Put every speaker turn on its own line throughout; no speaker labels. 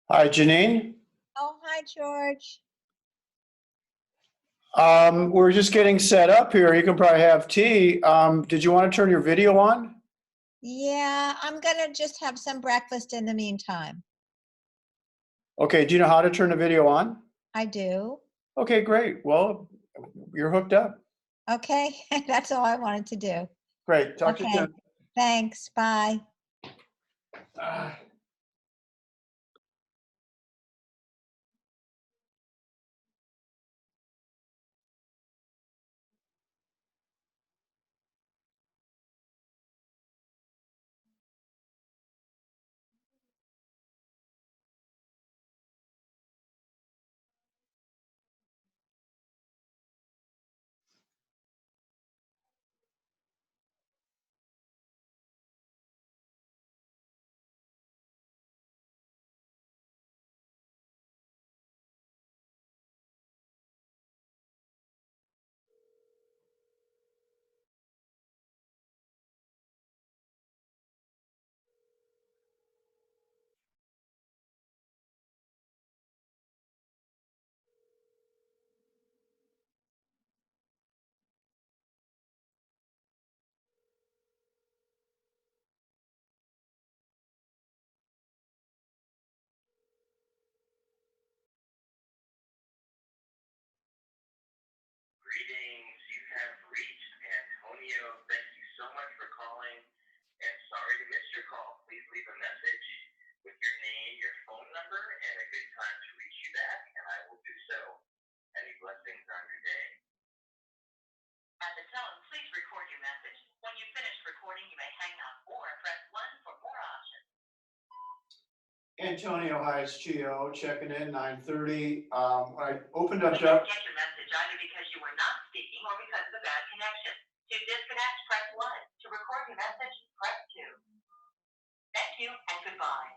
Hi, Janine.
Oh, hi, George.
We're just getting set up here. You can probably have tea. Did you want to turn your video on?
Yeah, I'm gonna just have some breakfast in the meantime.
Okay, do you know how to turn the video on?
I do.
Okay, great. Well, you're hooked up.
Okay, that's all I wanted to do.
Great. Talk to you
Okay,
soon.
thanks. Bye.
Greetings, you have reached Antonio. Thank you so much for calling, and sorry to miss your call. Please leave a message with your name, your phone number, and a good time to reach you back, and I will do so. Any blessings on your day. At the tone, please record your message. When you finish recording, you may hang up or press 1 for more options.
Antonio, hi, it's Chio, checking in, 9:30. I opened up.
We didn't get your message either because you were not speaking or because of a bad connection. To disconnect, press 1. To record your message, press 2. Thank you and goodbye.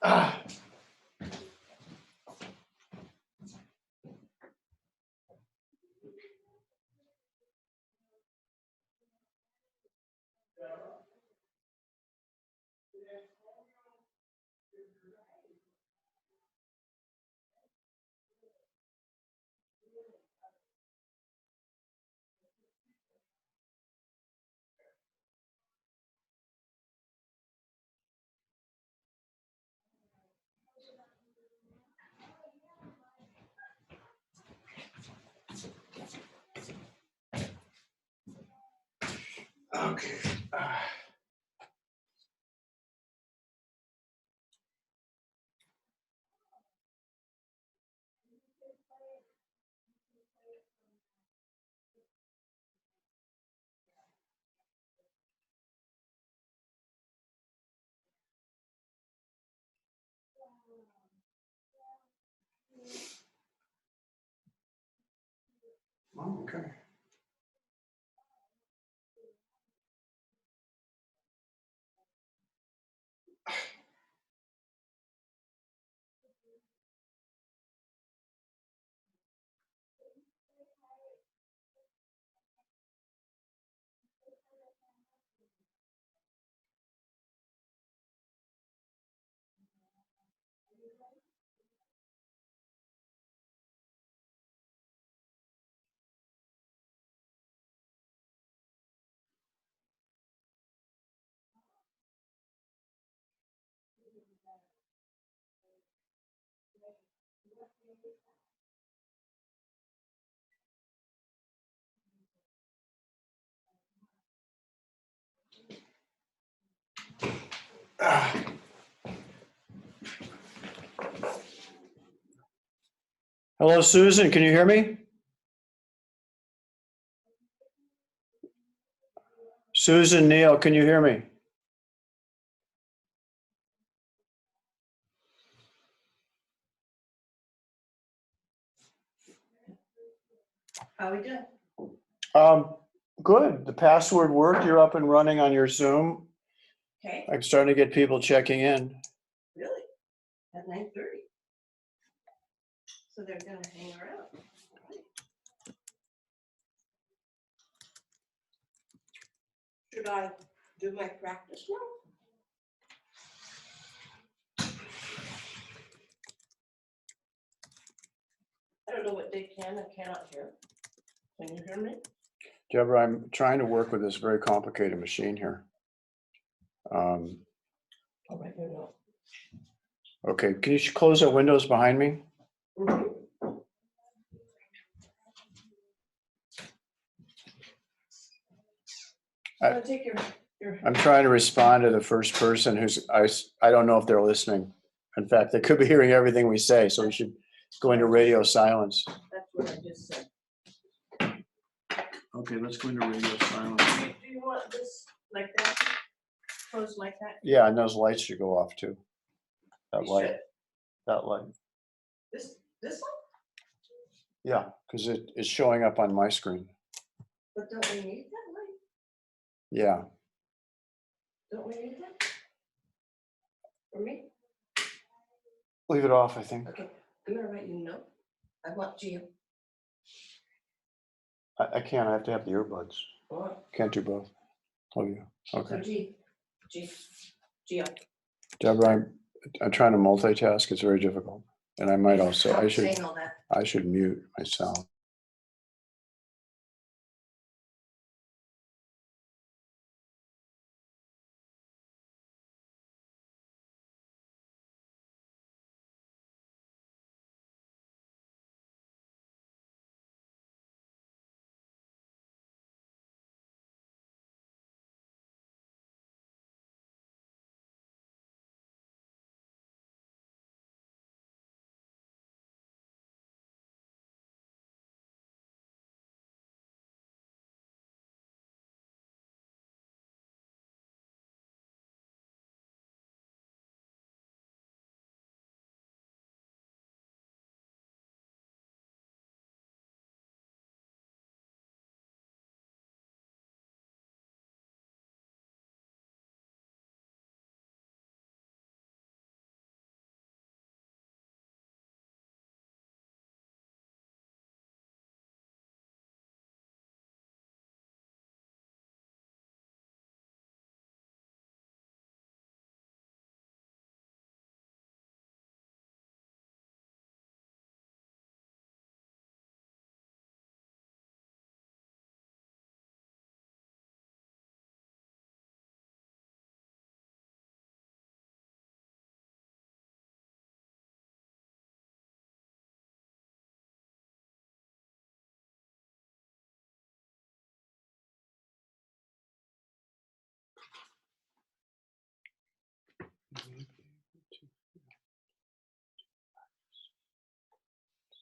Ah. Okay. Oh, okay. Ah. Hello, Susan, can you hear me? Susan, Neil, can you hear me?
How we doing?
Good. The password worked. You're up and running on your Zoom.
Okay,
I'm starting to get people checking in.
really? At 9:30? So they're gonna hang around. Should I do my practice now? I don't know what they can and cannot hear. Can you hear me?
Debra, I'm trying to work with this very complicated machine here.
All right, you know.
Okay, can you close the windows behind me?
Mhm.
I-
I'm gonna take your.
I'm trying to respond to the first person who's, I don't know if they're listening. In fact, they could be hearing everything we say, so we should go into radio silence.
That's what I just said.
Okay, let's go into radio silence.
Do you want this like that? Closed like that?
Yeah, and those lights should go off too. That
We
light,
should.
that light.
This one?
Yeah, because it's showing up on my screen.
But don't we need that light?
Yeah,
Don't we need that? For me?
leave it off, I think.
Okay, I'm gonna write you a note. I want Gio.
I can't, I have to have the earbuds.
Or,
Can't do both. Oh, yeah,
so
okay.
Gio.
Deborah, I'm trying to multitask. It's very difficult. And I might also,
I'm saying all that.
I should mute myself.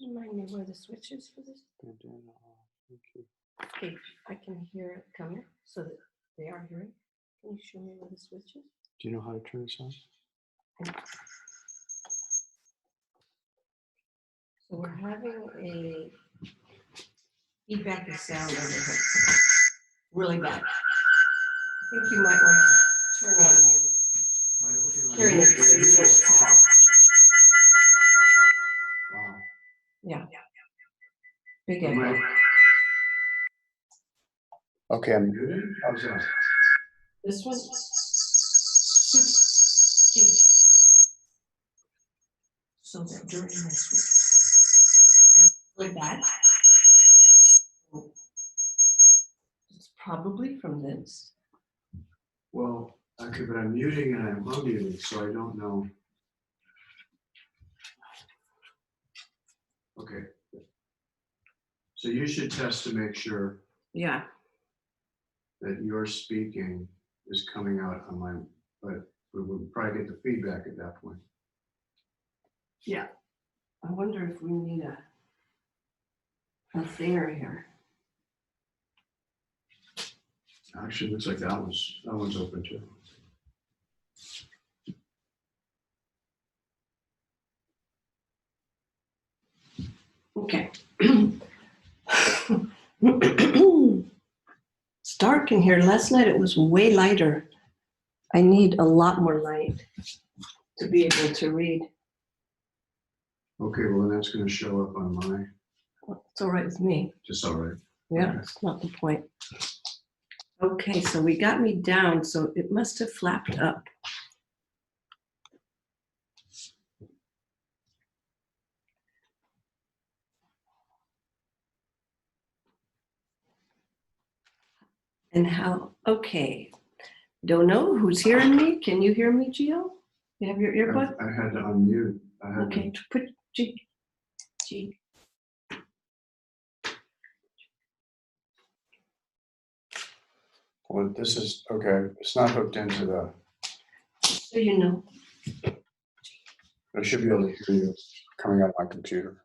Remind me where the switch is for this. Okay, I can hear it coming, so that they are hearing. Can you show me where the switch is?
Do you know how to turn this on?
So we're having a feedback of sound over here. Really bad. I think you might want to turn on your hearing aid so you know it's off.
Wow.
Yeah. Big echo.
Okay, I'm muted. How's that?
This one. So that during this week, that's really bad. It's probably from this.
Well, okay, but I'm muting and I'm unmuting, so I don't know. Okay. So you should test to make sure
Yeah.
that your speaking is coming out on my, but we will probably get the feedback at that point.
Yeah. I wonder if we need a thinger here.
Actually, looks like that one's open too.
Okay. It's dark in here. Last night it was way lighter. I need a lot more light to be able to read.
Okay, well, then that's going to show up on my,
It's all right with me.
just all right.
Yeah,
Okay.
it's not the point. Okay, so we got me down, so it must have flapped up. And how, okay. Don't know who's hearing me. Can you hear me, Gio? You have your earbud?
I had to unmute. I had
Okay, put G.
Well, this is, okay, it's not hooked into the,
So you know.
I should be able to hear you coming out of my computer.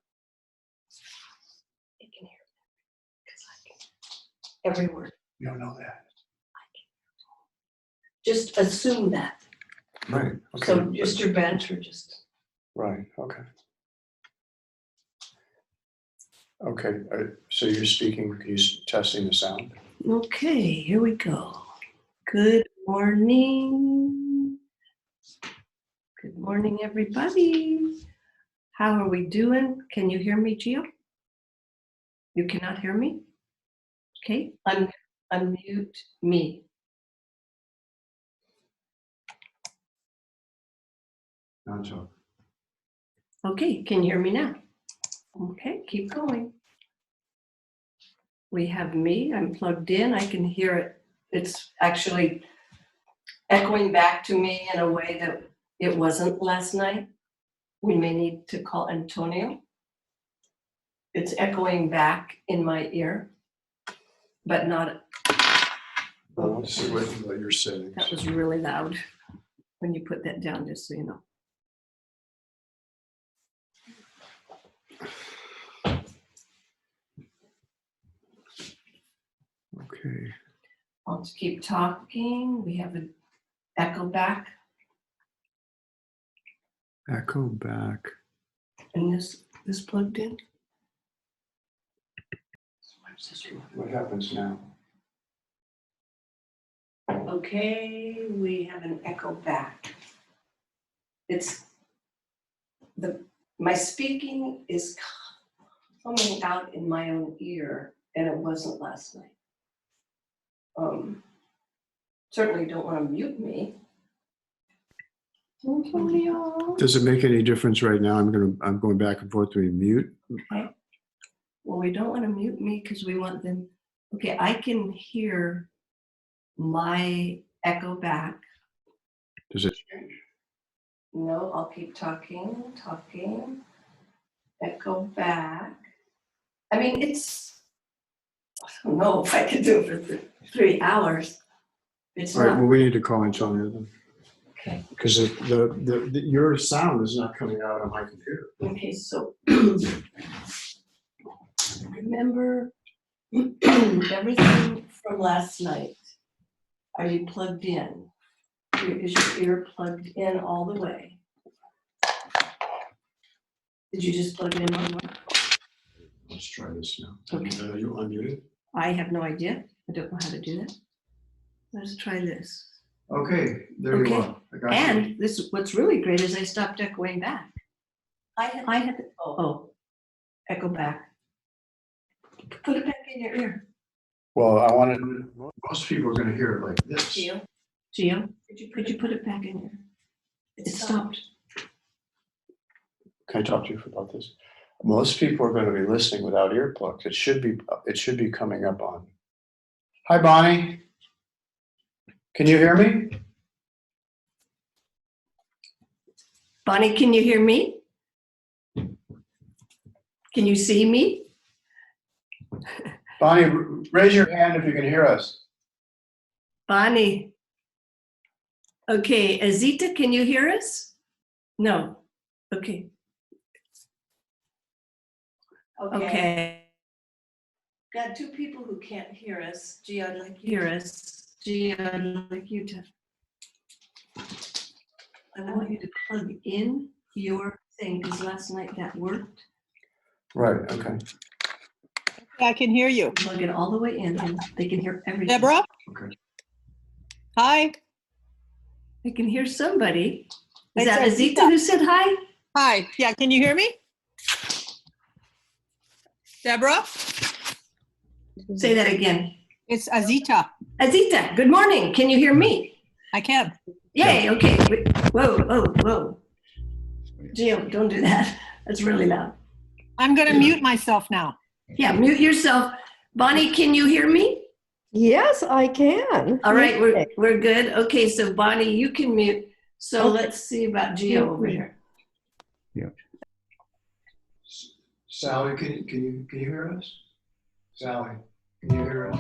You can hear me because I can. Every word.
You don't know that.
Just assume that.
Right, okay.
So just your banter, just.
Right, okay. Okay, so you're speaking, you're testing the sound?
Okay, here we go. Good morning. Good morning, everybody. How are we doing? Can you hear me, Gio? You cannot hear me? Okay, unmute me.
Now talk.
Okay, can you hear me now? Okay, keep going. We have me, I'm plugged in, I can hear it. It's actually echoing back to me in a way that it wasn't last night. We may need to call Antonio. It's echoing back in my ear, but not.
Well, let's see what you're saying.
That was really loud when you put that down, just so you know.
Okay.
I'll just keep talking. We have an echo back.
Echo back.
And this plugged in.
What happens now?
Okay, we have an echo back. It's my speaking is coming out in my own ear, and it wasn't last night. Certainly don't want to mute me. Antonio.
Does it make any difference right now? I'm going back and forth between mute.
Okay. Well, we don't want to mute me because we want them. Okay, I can hear my echo back.
Does it change?
No, I'll keep talking. Echo back. I mean, I don't know if I could do it for 3 hours. It's
All right,
not.
well, we need to call Antonio then.
Okay.
because your sound is not coming out on my computer.
Okay, so remember everything from last night. Are you plugged in? Is your ear plugged in all the way? Did you just plug it in one more?
Let's try this now.
Okay.
You unmuted?
I have no idea. I don't know how to do that. Let's try this.
Okay, there you
Okay.
are. I got you.
And this, what's really great is I stopped echoing back. I had echo back. Put it back in your ear.
Well, I wanted, most people are gonna hear it like this.
Gio, could you put it back in your? It stopped.
Can I talk to you about this? Most people are gonna be listening without earplugs. It should be coming up on. Hi, Bonnie. Can you hear me?
Bonnie, can you hear me? Can you see me?
Bonnie, raise your hand if you can hear us.
Bonnie. Okay, Azita, can you hear us? No. Okay. Okay. Got two people who can't hear us. Gee, I'd like you to hear us. Gee, I'd like you to. I want you to plug in your thing, because last night that worked.
Right, okay.
I can hear you.
Plug it all the way in and they can hear everything.
Deborah?
Okay.
Hi.
They can hear somebody. Is
It's
that
Azita.
Azita who said hi?
Hi. Yeah, can you hear me? Deborah?
Say that again.
It's Azita.
Azita, good morning. Can you hear me?
I can.
Yay, okay. Whoa. Gio, don't do that. That's really loud.
I'm going to mute myself now.
Yeah, mute yourself. Bonnie, can you hear me?
Yes, I can.
All right, we're good. Okay, so Bonnie, you can mute. So let's see about Gio over here.
Sally, can you hear us? Sally, can you hear us?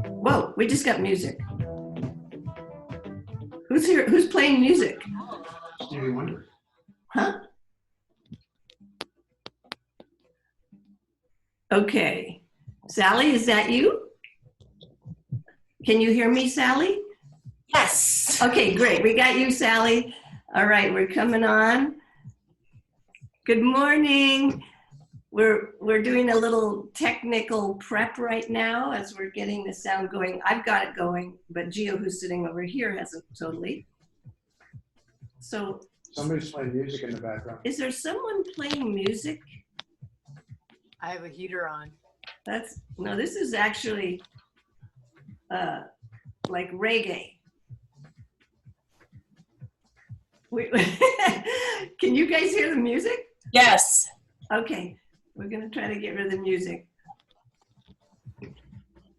Whoa, we just got music. Who's here? Who's playing music?
Stevie Wonder.
Huh? Okay. Sally, is that you? Can you hear me, Sally?
Yes.
Okay, great. We got you, Sally. All right, we're coming on. Good morning. We're doing a little technical prep right now as we're getting the sound going. I've got it going, but Gio, who's sitting over here, hasn't totally. So
Somebody's playing music in the background.
is there someone playing music?
I have a heater on.
No, this is actually like reggae. Can you guys hear the music?
Yes.
Okay, we're gonna try to get rid of the music.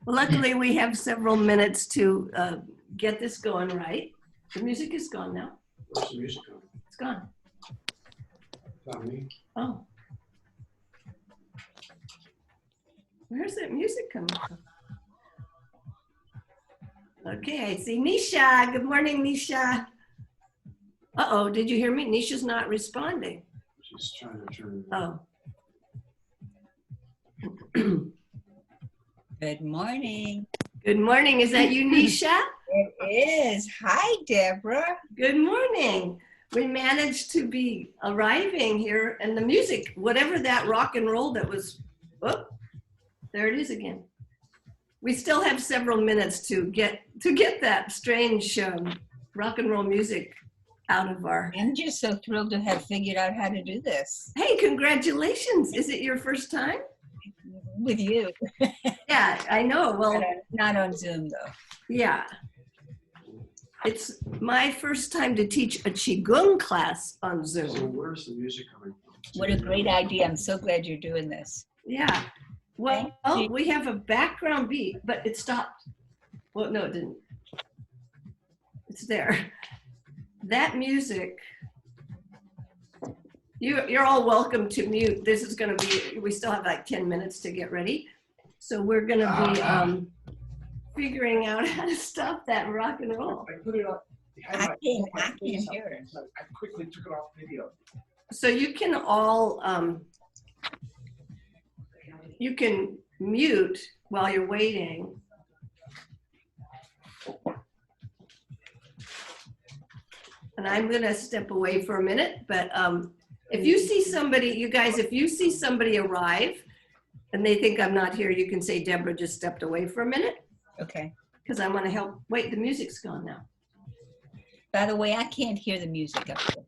Luckily, we have several minutes to get this going right. The music is gone now.
Where's the music going?
It's gone.
It's not me.
Oh. Where's that music coming from? Okay, I see Nisha. Good morning, Nisha. Uh-oh, did you hear me? Nisha's not responding.
She's trying to turn.
Oh.
Good morning.
Good morning. Is that you, Nisha?
It is. Hi, Deborah.
Good morning. We managed to be arriving here, and the music, whatever that rock and roll that was, oh, there it is again. We still have several minutes to get that strange rock and roll music out of our.
I'm just so thrilled to have figured out how to do this
Hey, congratulations. Is it your first time?
with you.
Yeah, I know. Well,
Not on Zoom, though.
yeah. It's my first time to teach a Qigong class on
So
Zoom.
where's the music coming from?
What a great idea. I'm so glad you're doing this.
Yeah. Well, we have a background beat, but it stopped. Well, no, it didn't. It's there. That music, you're all welcome to mute. This is going to be, we still have like 10 minutes to get ready. So we're going to be figuring out how to stop that rock and roll.
I put it on.
I can't hear it.
I quickly took it off video.
So you can all, you can mute while you're waiting. And I'm gonna step away for a minute, but if you see somebody, you guys, if you see somebody arrive and they think I'm not here, you can say Deborah just stepped away for a minute
Okay.
because I want to help. Wait, the music's gone now.
By the way, I can't hear the music up here.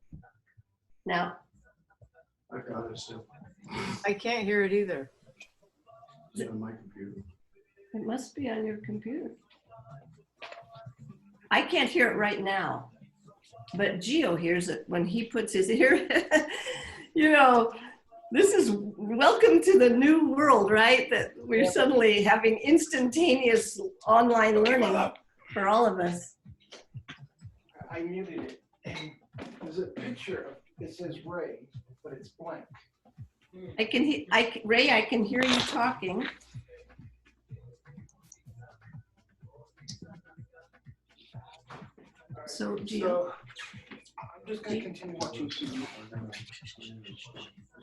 Now,
I got it still.
I can't hear it either.
It's on my computer.
it must be on your computer. I can't hear it right now, but Gio hears it when he puts his ear. You know, this is welcome to the new world, right? That we're suddenly having instantaneous online learning for all of us.
I muted it, and there's a picture of, it says Ray, but it's blank.
I can hear, Ray, I can hear you talking. So, Gio.
So I'm just gonna continue watching TV.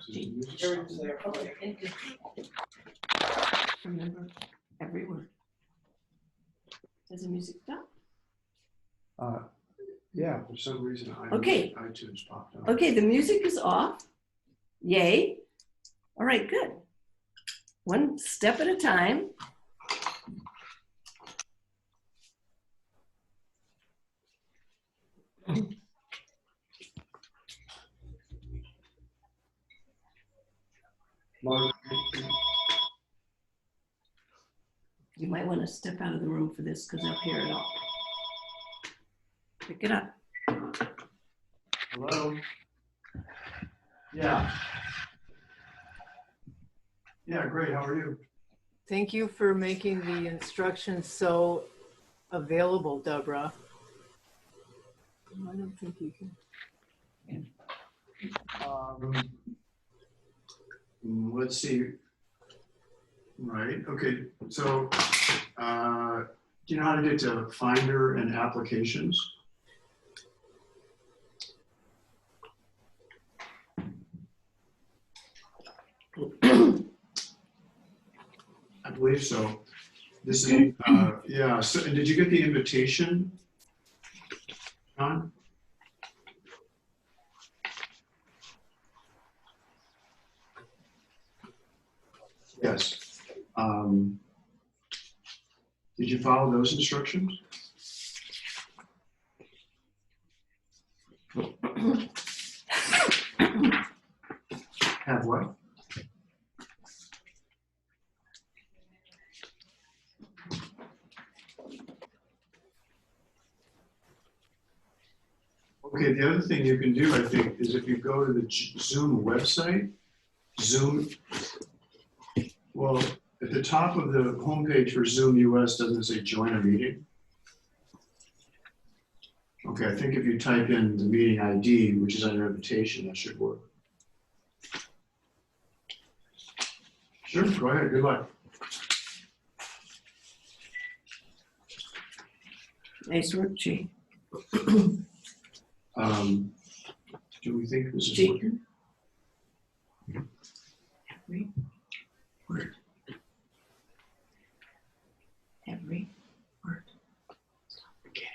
Here it is there. Okay.
Remember every word. Does the music stop?
Yeah, for some reason,
Okay.
iTunes popped up.
Okay, the music is off. Yay. All right, good. One step at a time.
Mark,
You might want to step out of the room for this because I'll hear it all. Pick it up.
hello? Yeah. Yeah, great, how are you?
Thank you for making the instructions so available, Debra. I don't think you can.
Let's see. Right, okay, so do you know how to get to Finder and Applications? I believe so. This is, yeah, so did you get the invitation, John? Yes. Did you follow those instructions? Have what? Okay, the other thing you can do, I think, is if you go to the Zoom website, Zoom, well, at the top of the homepage for Zoom US, doesn't it say join a meeting? Okay, I think if you type in the meeting ID, which is under invitation, that should work. Sure, go ahead, good luck.
Nice work, G.
Do we think this is
G.
working?
Every word. Every word.
Okay.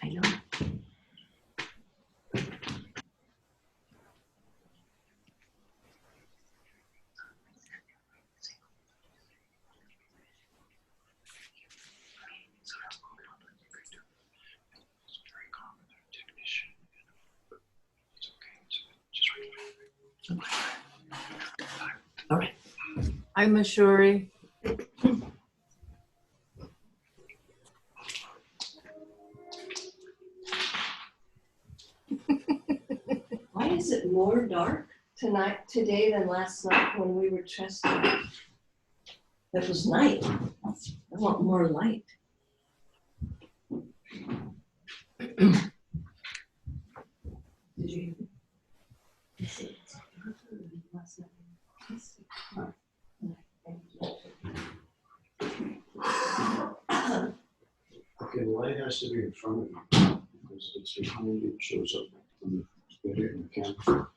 I know. All right.
I'm a Shuri.
Why is it more dark today than last night when we were testing? It was night. I want more light. Did you?
Okay, the light has to be in front of you. because it's behind you, it shows up on the video and the camera.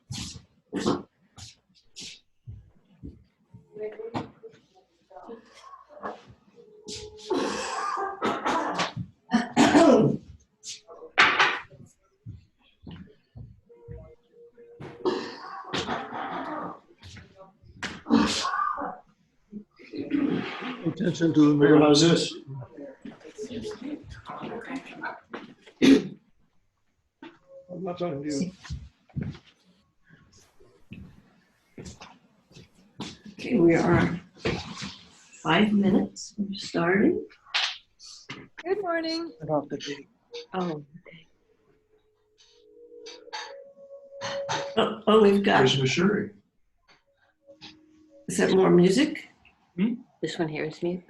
Attention to the
Where,
mayor.
how's this?
I'm not talking to you.
Okay, we are 5 minutes from starting.
Good morning.
About the date.
Oh. Oh, we've got,
There's Mashuri.
is that more music?
This one here is mute.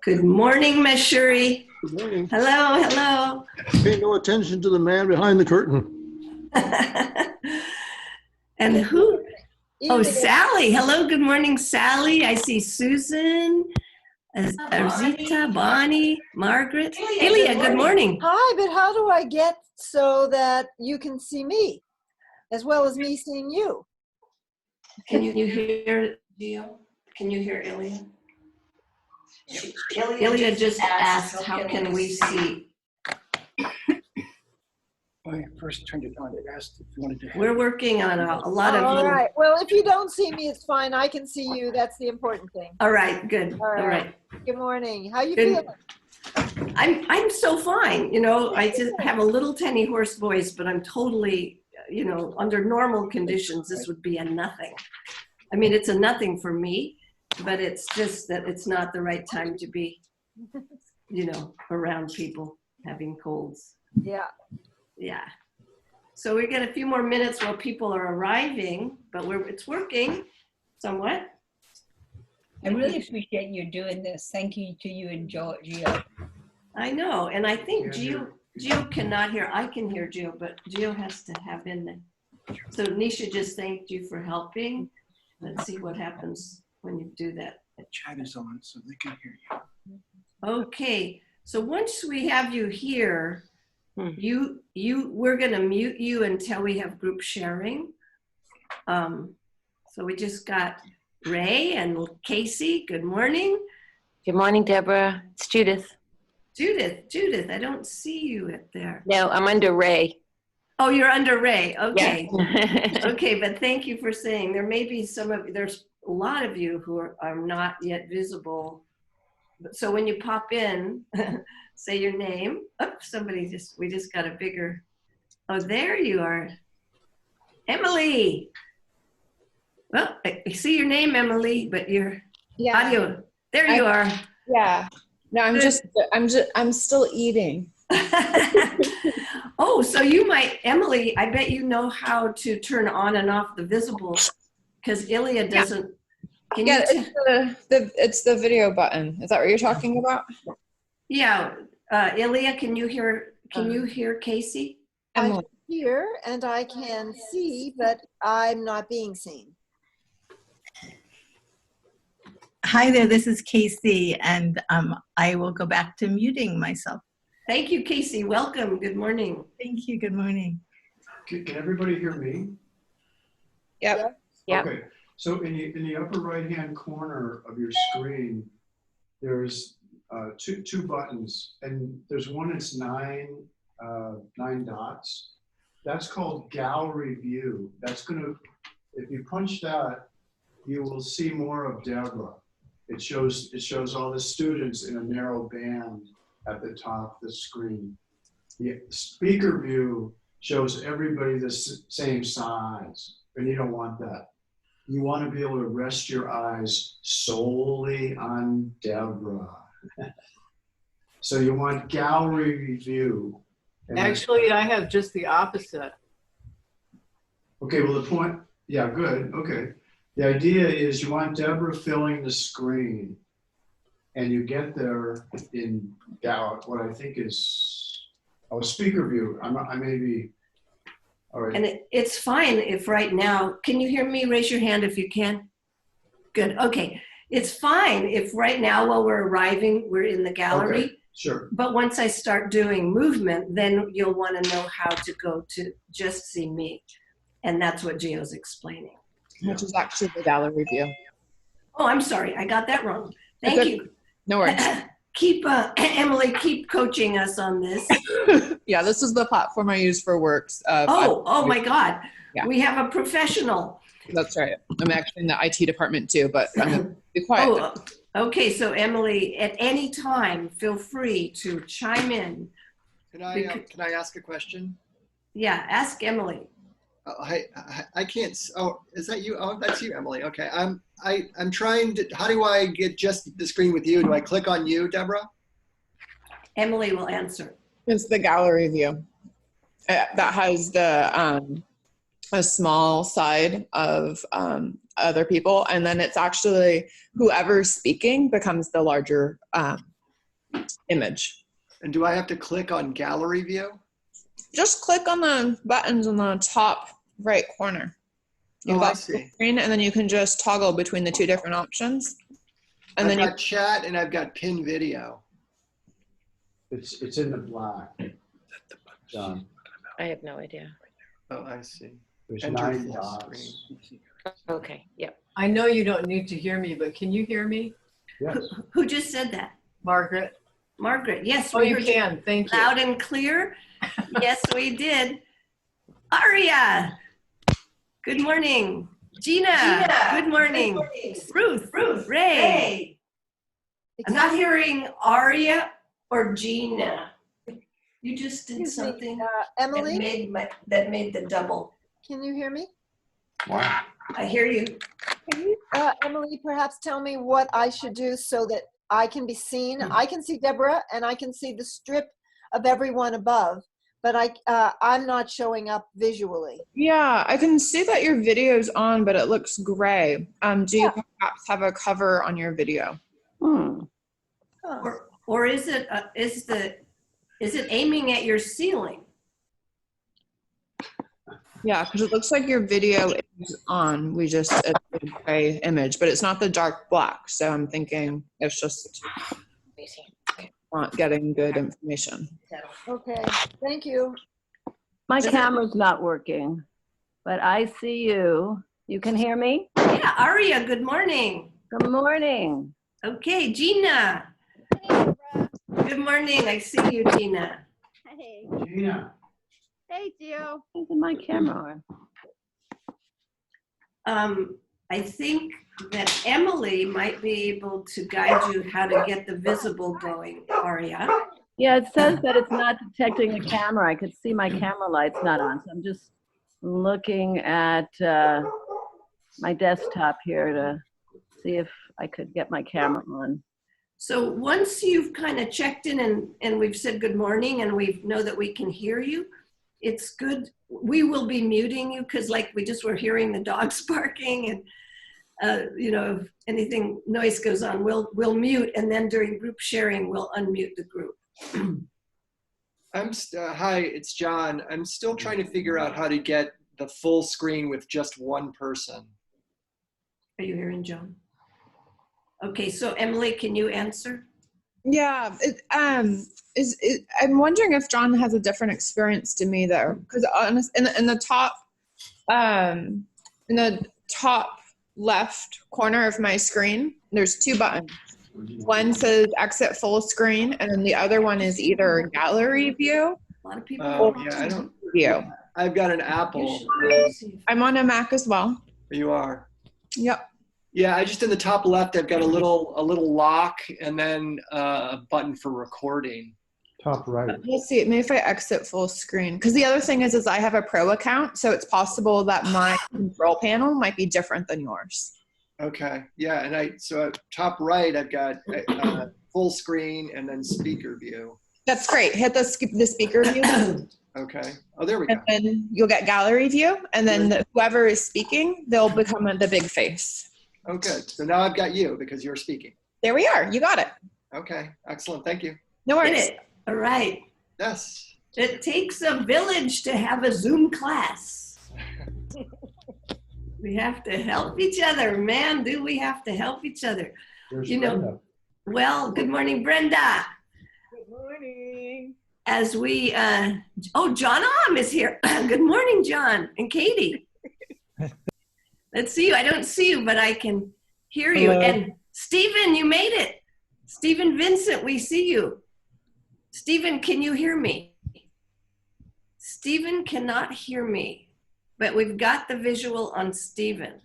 Good morning, Miss Shuri.
Good morning.
Hello, hello.
Pay no attention to the man behind the curtain.
And who? Oh,
Evening.
Sally. Hello, good morning, Sally. I see Susan, Arzita, Bonnie, Margaret. Ilya, good morning.
Hi, but how do I get so that you can see me as well as me seeing you?
Can you hear Gio? Can you hear Ilya? Ilya just asked, how can we see?
When I first turned it on, it asked if you wanted to.
We're working on a lot of
All
you.
right. Well, if you don't see me, it's fine. I can see you. That's the important thing.
All right, good. All right.
Good morning. How you
Good.
feeling?
I'm so fine. You know, I just have a little tiny hoarse voice, but I'm totally, you know, under normal conditions, this would be a nothing. I mean, it's a nothing for me, but it's just that it's not the right time to be, you know, around people having colds.
Yeah.
Yeah. So we got a few more minutes while people are arriving, but it's working somewhat.
I really appreciate you doing this. Thank you to you and Gio.
I know, and I think
Yeah,
Gio cannot hear. I can hear Gio, but Gio has to have in there. So Nisha just thanked you for helping. Let's see what happens when you do that.
The chat is on, so they can hear you.
Okay, so once we have you here, we're gonna mute you until we have group sharing. So we just got Ray and Casey. Good morning.
Good morning, Deborah. It's Judith.
Judith, I don't see you at there.
No, I'm under Ray.
Oh, you're under Ray. Okay.
Yeah.
Okay, but thank you for saying. There may be there's a lot of you who are not yet visible. So when you pop in, say your name. Oops, we just got a bigger, oh, there you are. Emily. Well, I see your name, Emily, but your audio, there you are.
Yeah. No, I'm still eating.
Oh, so you might, Emily, I bet you know how to turn on and off the visible, because Ilya doesn't. Can
Yeah,
you
it's the video button. Is that what you're talking about?
Yeah, Ilya, can you hear Casey?
I
Emily.
can hear and I can see, but I'm not being seen.
Hi there, this is Casey, and I will go back to muting myself.
Thank you, Casey. Welcome. Good morning.
Thank you. Good morning.
Can everybody hear me?
Yep.
Yeah.
Okay, so in the upper right-hand corner of your screen, there's two buttons, and there's one that's nine dots. That's called Gallery View. That's gonna, if you punch that, you will see more of Debra. It shows all the students in a narrow band at the top of the screen. The speaker view shows everybody the same size, and you don't want that. You want to be able to rest your eyes solely on Debra. So you want gallery view. And
Actually, I have just the opposite.
okay, well the point, yeah, good, okay. The idea is you want Debra filling the screen, and you get there in what I think is speaker view. I may be, all right.
And it's fine if right now, can you hear me? Raise your hand if you can. Good, okay. It's fine if right now while we're arriving, we're in the gallery.
Okay. Sure.
But once I start doing movement, then you'll want to know how to go to just see me. And that's what Gio's explaining.
Which is actually the gallery view.
Oh, I'm sorry. I got that wrong. Thank you.
No worries.
Keep, Emily, keep coaching us on this.
Yeah, this is the platform I use for works.
Oh my God.
Yeah.
We have a professional.
That's right. I'm actually in the IT department too, but I'm going to be quiet.
Oh, okay. So Emily, at any time, feel free to chime in.
Can I ask a question?
Yeah, ask Emily.
I can't. Oh, is that you? Oh, that's you, Emily. Okay. I'm trying to. How do I get just the screen with you? Do I click on you, Deborah?
Emily will answer.
It's the gallery view that has the a small side of other people, and then it's actually whoever's speaking becomes the larger image.
And do I have to click on gallery view?
Just click on the buttons on the top right corner. You've got the screen, and then you can just toggle between the two different options. And
I've
then
got chat and I've got pin video.
It's in the black, John.
I have no idea.
Oh, I see.
There's
Enter
9
full
dots.
screen.
Okay, yep.
I know you don't need to hear me, but can you hear me?
Yes.
Who just said that?
Margaret?
Margaret, yes.
Oh,
we
you
heard
can. Thank you.
Loud and clear. Yes, we did. Aria, good morning. Gina, good morning. Ruth, Ray. I'm not hearing Aria or Gina. You just did
Excuse me,
something
Emily,
that made the double.
can you hear me?
Wow.
I hear you.
Can you, Emily, perhaps tell me what I should do so that I can be seen? I can see Deborah and I can see the strip of everyone above, but I'm not showing up visually.
yeah, I can see that your video's on, but it looks gray. Do you perhaps have a cover on your video?
Huh.
Or is it aiming at your ceiling?
Yeah, because it looks like your video is on. It's a gray image, but it's not the dark black. So I'm thinking it's just not getting good information.
Okay, thank you.
My camera's not working, but I see you. You can hear me?
Yeah, Aria, good morning.
Good morning.
Okay, Gina. Good morning. I see you, Gina.
Hey.
Gina.
Hey, Gio. Isn't my camera on?
I think that Emily might be able to guide you how to get the visible going, Aria.
Yeah, it says that it's not detecting the camera. I could see my camera light's not on, so I'm just looking at my desktop here to see if I could get my camera on.
So once you've kind of checked in and we've said good morning and we know that we can hear you, it's good. We will be muting you because like we just were hearing the dogs barking and if anything noise goes on, we'll mute, and then during group sharing, we'll unmute the group.
Hi, it's John. I'm still trying to figure out how to get the full screen with just one person.
Are you hearing John? Okay, so Emily, can you answer?
Yeah, I'm wondering if John has a different experience to me there, because in the top left corner of my screen, there's 2 buttons. One says exit full screen, and then the other one is either gallery view
A lot of people.
or view.
I've got an Apple.
I'm on a Mac as well.
You are.
Yep.
Yeah, I just in the top left, I've got a little lock and then a button for recording.
Top right.
Let's see, maybe if I exit full screen. Because the other thing is I have a pro account, so it's possible that my control panel might be different than yours.
Okay, yeah, and so at top right, I've got full screen and then speaker view.
That's great. Hit the speaker view.
Okay. Oh, there we go.
And then you'll get gallery view, and then whoever is speaking, they'll become the big face.
Oh, good. So now I've got you because you're speaking.
There we are. You got it.
Okay, excellent. Thank you.
No worries.
All right.
Yes.
It takes a village to have a Zoom class. We have to help each other, man. Do we have to help each other?
There's
Brenda. Well, good morning, Brenda.
Good
Morning.
As we, oh, John is here. Good morning, John and Katie. Let's see you. I don't see you, but I can hear you.
Hello.
And Stephen, you made it. Stephen Vincent, we see you. Stephen, can you hear me? Stephen cannot hear me, but we've got the visual on Stephen.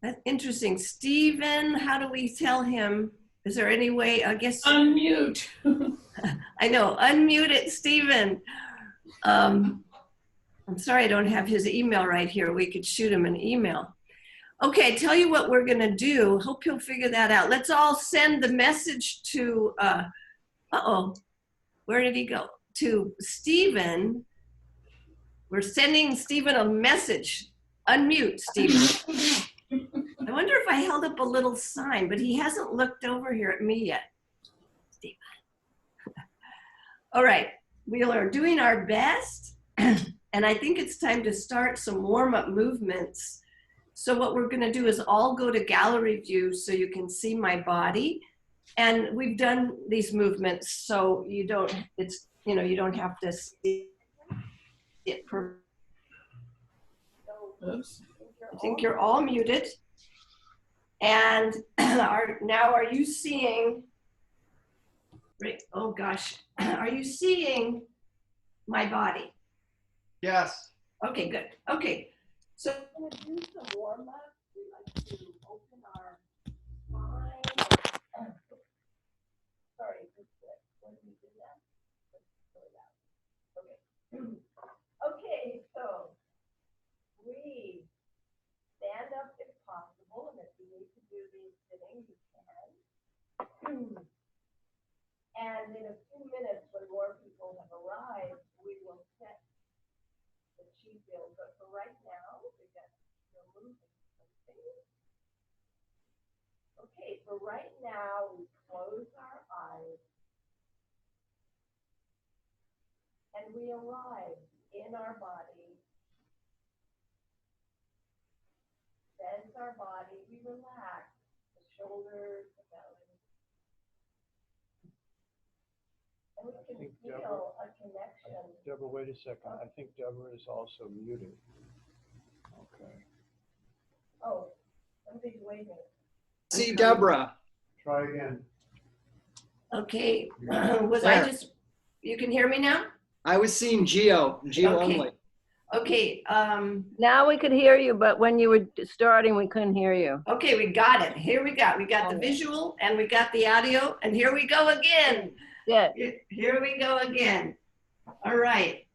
That's interesting. Stephen, how do we tell him? Is there any way, I guess?
Unmute.
I know, unmute it, Stephen. I'm sorry I don't have his email right here. We could shoot him an email. Okay, tell you what we're gonna do. Hope he'll figure that out. Let's all send the message to, uh-oh, where did he go? To Stephen. We're sending Stephen a message. Unmute, Stephen. I wonder if I held up a little sign, but he hasn't looked over here at me yet. Stephen. All right, we are doing our best, and I think it's time to start some warm-up movements. So what we're gonna do is all go to gallery view so you can see my body. And we've done these movements so you don't, it's, you know, you don't have to see it per.
Oops.
I think you're all muted. And now are you seeing, right, oh gosh, are you seeing my body?
Yes.
Okay, good. Okay, so I'm gonna do some warm up. We like to open our spine. Sorry, when we do that, let's go that. Okay. Okay, so we stand up if possible, and if you need to do these sitting, you can. And in a few minutes, when more people have arrived, we will set the chi field. But for right now, we've got to move something. Okay, for right now, we close our eyes and we arrive in our body. Bends our body, we relax the shoulders, the belly. And we can feel a connection.
Deborah, wait a second. I think Deborah is also muted. Okay.
Oh, somebody's waving.
See Deborah.
Try again.
Okay, was
There.
I just, you can hear me now?
I was seeing Geo
Okay.
only.
Okay,
Now we could hear you, but when you were starting, we couldn't hear you.
okay, we got it. Here we got the visual and we got the audio, and here we go again.
Yeah.
Here we go again. All right.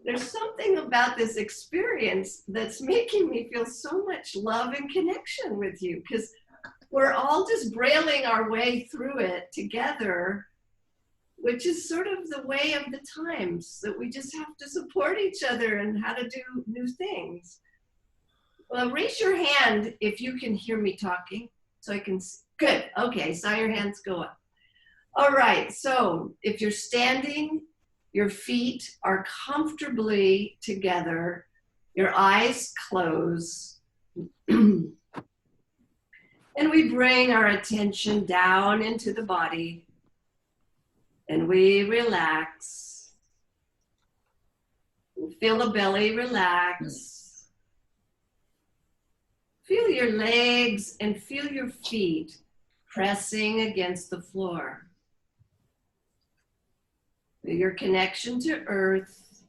There's something about this experience that's making me feel so much love and connection with you, because we're all just brailing our way through it together, which is sort of the way of the times, that we just have to support each other and how to do new things. Well, raise your hand if you can hear me talking, so I can, good, okay, saw your hands go up. All right, so if you're standing, your feet are comfortably together, your eyes close, and we bring our attention down into the body, and we relax. Feel the belly relax. Feel your legs and feel your feet pressing against the floor. Feel your connection to earth.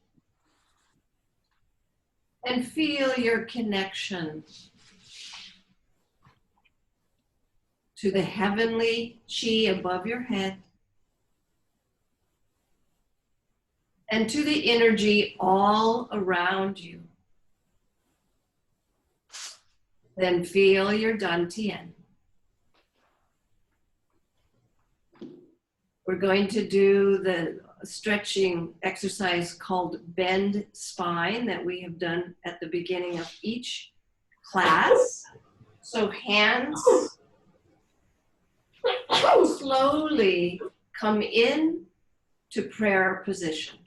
And feel your connection to the heavenly chi above your head. And to the energy all around you. Then feel your dantian. We're going to do the stretching exercise called bend spine that we have done at the beginning of each class. So hands slowly come in to prayer position.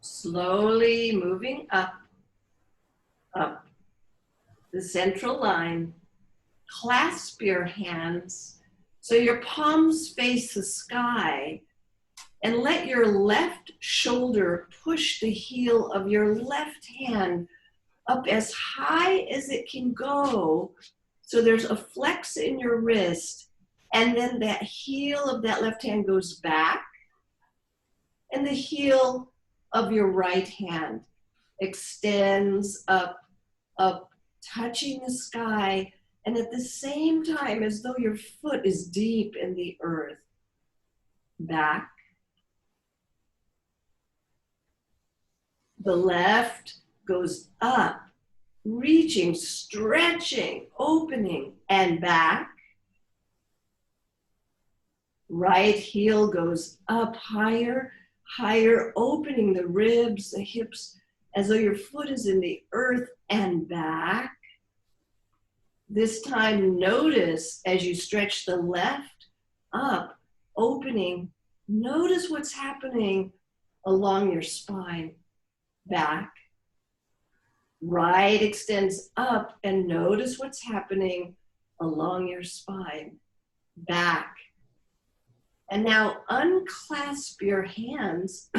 Slowly moving up, up, the central line. Clasp your hands so your palms face the sky, and let your left shoulder push the heel of your left hand up as high as it can go. So there's a flex in your wrist, and then that heel of that left hand goes back, and the heel of your right hand extends up, up, touching the sky, and at the same time, as though your foot is deep in the earth. Back. The left goes up, reaching, stretching, opening, and back. Right heel goes up higher, higher, opening the ribs, the hips, as though your foot is in the earth, and back. This time, notice as you stretch the left up, opening, notice what's happening along your spine. Back. Right extends up, and notice what's happening along your spine. Back. And now unclasp your hands.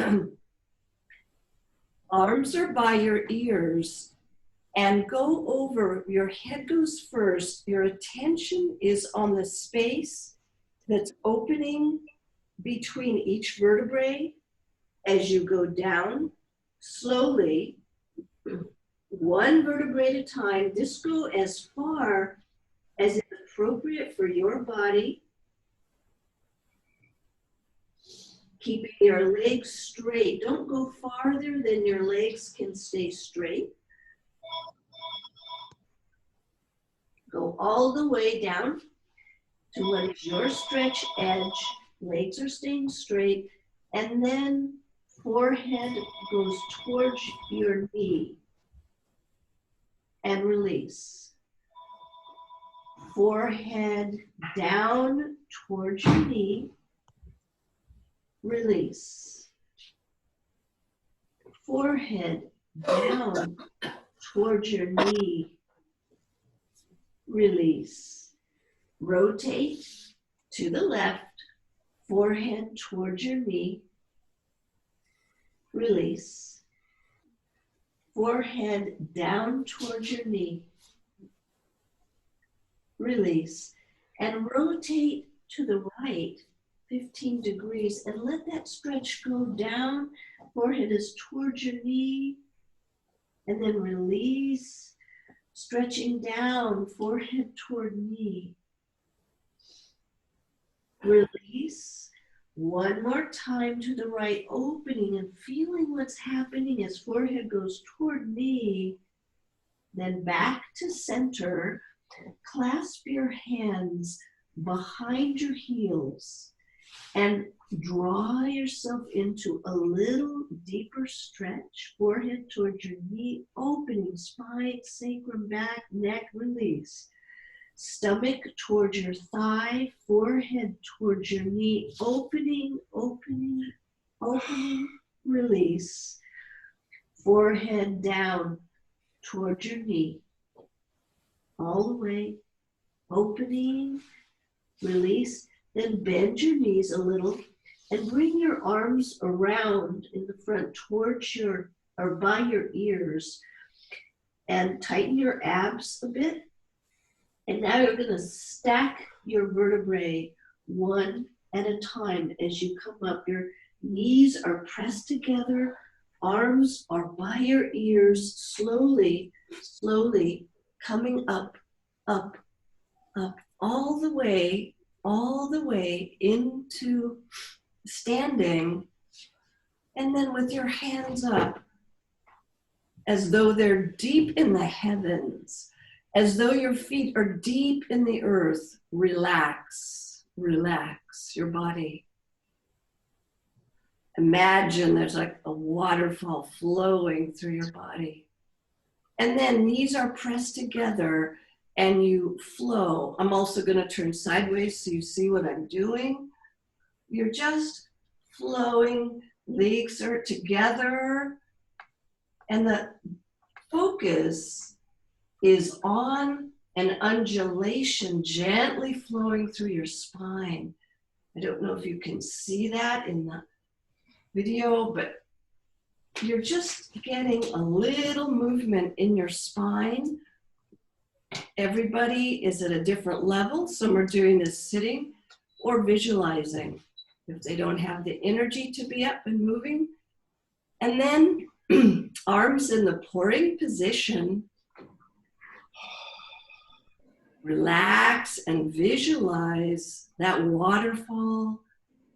Arms are by your ears, and go over. Your head goes first. Your attention is on the space that's opening between each vertebrae as you go down slowly, one vertebrae at a time. Just go as far as is appropriate for your body. Keeping your legs straight. Don't go farther than your legs can stay straight. Go all the way down to what is your stretch edge. Legs are staying straight. And then forehead goes towards your knee. And release. Forehead down towards your knee. Release. Forehead down towards your knee. Release. Rotate to the left. Forehead towards your knee. Release. Forehead down towards your knee. Release. And rotate to the right 15 degrees, and let that stretch go down. Forehead is towards your knee, and then release, stretching down, forehead toward knee. Release, one more time to the right, opening and feeling what's happening as forehead goes toward knee, then back to center. Clasp your hands behind your heels. And draw yourself into a little deeper stretch, forehead towards your knee, opening spine, sacrum, back, neck, release. Stomach towards your thigh, forehead towards your knee, opening, opening, opening, release. Forehead down towards your knee, all the way, opening, release. Then bend your knees a little and bring your arms around in the front towards your, or by your ears, and tighten your abs a bit. And now you're gonna stack your vertebrae one at a time as you come up. Your knees are pressed together, arms are by your ears, slowly, slowly coming up, up, up, all the way into standing, and then with your hands up as though they're deep in the heavens, as though your feet are deep in the earth. Relax, relax your body. Imagine there's like a waterfall flowing through your body. And then knees are pressed together and you flow. I'm also going to turn sideways so you see what I'm doing. You're just flowing, legs are together, and the focus is on an undulation gently flowing through your spine. I don't know if you can see that in the video, but you're just getting a little movement in your spine. Everybody is at a different level. Some are doing this sitting or visualizing if they don't have the energy to be up and moving. And then arms in the pouring position. Relax and visualize that waterfall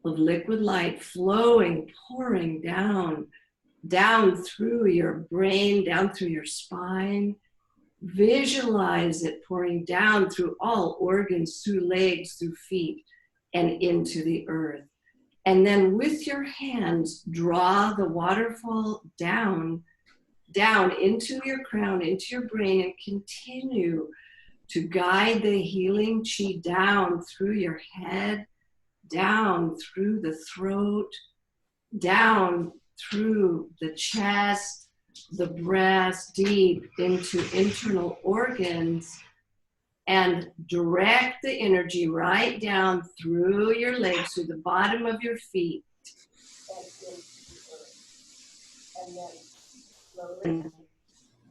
of liquid light flowing, pouring down through your brain, down through your spine. Visualize it pouring down through all organs, through legs, through feet, and into the earth. And then with your hands, draw the waterfall down into your crown, into your brain, and continue to guide the healing chi down through your head, down through the throat, down through the chest, the breast, deep into internal organs, and direct the energy right down through your legs, through the bottom of your feet. And then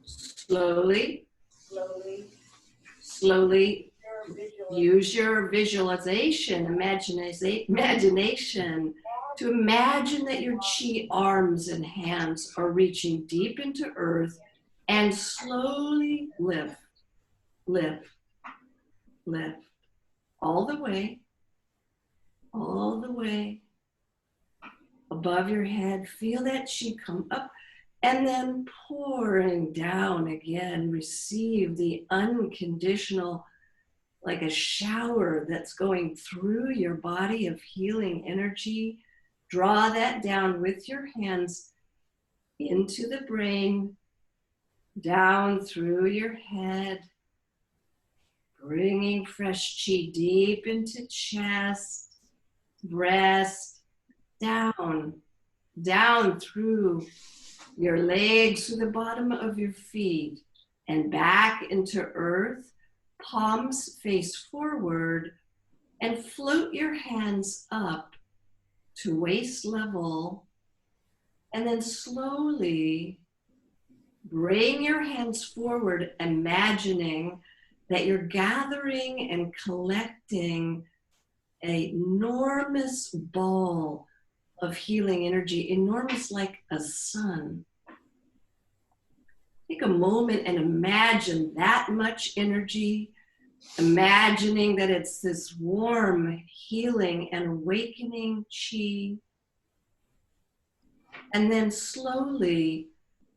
slowly use your visualization, imagination to imagine that your chi arms and hands are reaching deep into earth and slowly lift all the way above your head. Feel that chi come up and then pouring down again. Receive the unconditional, like a shower that's going through your body of healing energy. Draw that down with your hands into the brain, down through your head, bringing fresh chi deep into chest, breast, down through your legs, to the bottom of your feet, and back into earth. Palms face forward, and float your hands up to waist level, and then slowly bring your hands forward, imagining that you're gathering and collecting an enormous ball of healing energy, enormous like a sun. Take a moment and imagine that much energy, imagining that it's this warm, healing, and awakening chi. And then slowly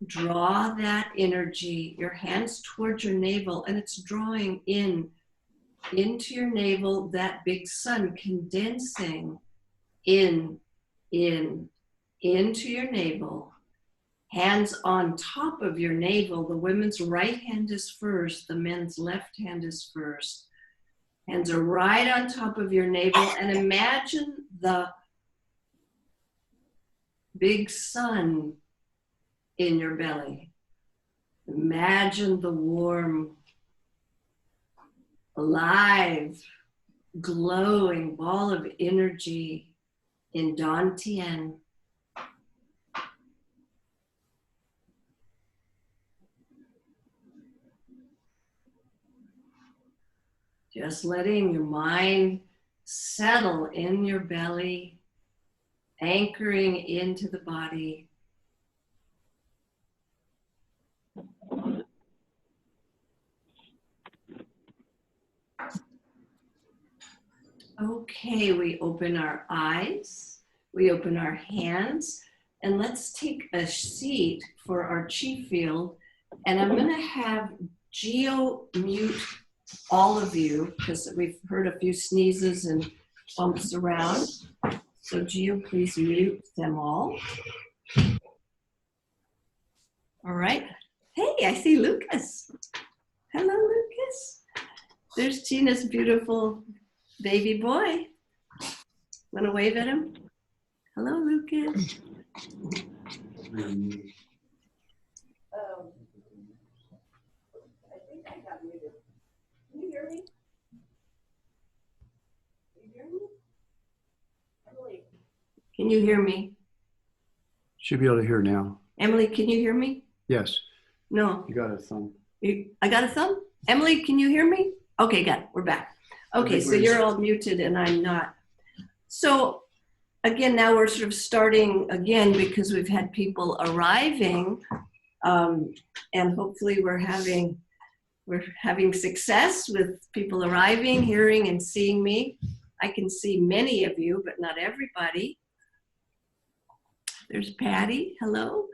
draw that energy, your hands towards your navel, and it's drawing into your navel, that big sun condensing into your navel. Hands on top of your navel. The women's right hand is first, the men's left hand is first. Hands are right on top of your navel, and imagine the big sun in your belly. Imagine the warm, alive, glowing ball of energy in Dantian. Just letting your mind settle in your belly, anchoring into the body. Okay, we open our eyes, we open our hands, and let's take a seat for our chi field. And I'm going to have Geo mute all of you, because we've heard a few sneezes and bumps around. So Geo, please mute them all. All right. Hey, I see Lucas. Hello, Lucas. There's Gina's beautiful baby boy. Want to wave at him? Hello, Lucas. I think I Can you hear me?
Should be able to hear now.
Emily, can you hear me?
Yes,
No.
you got a thumb.
I got a thumb? Emily, can you hear me? Okay, good. We're back. Okay, so you're all muted and I'm not. So again, now we're sort of starting again because we've had people arriving, and hopefully we're having success with people arriving, hearing and seeing me. I can see many of you, but not everybody. There's Patty, hello.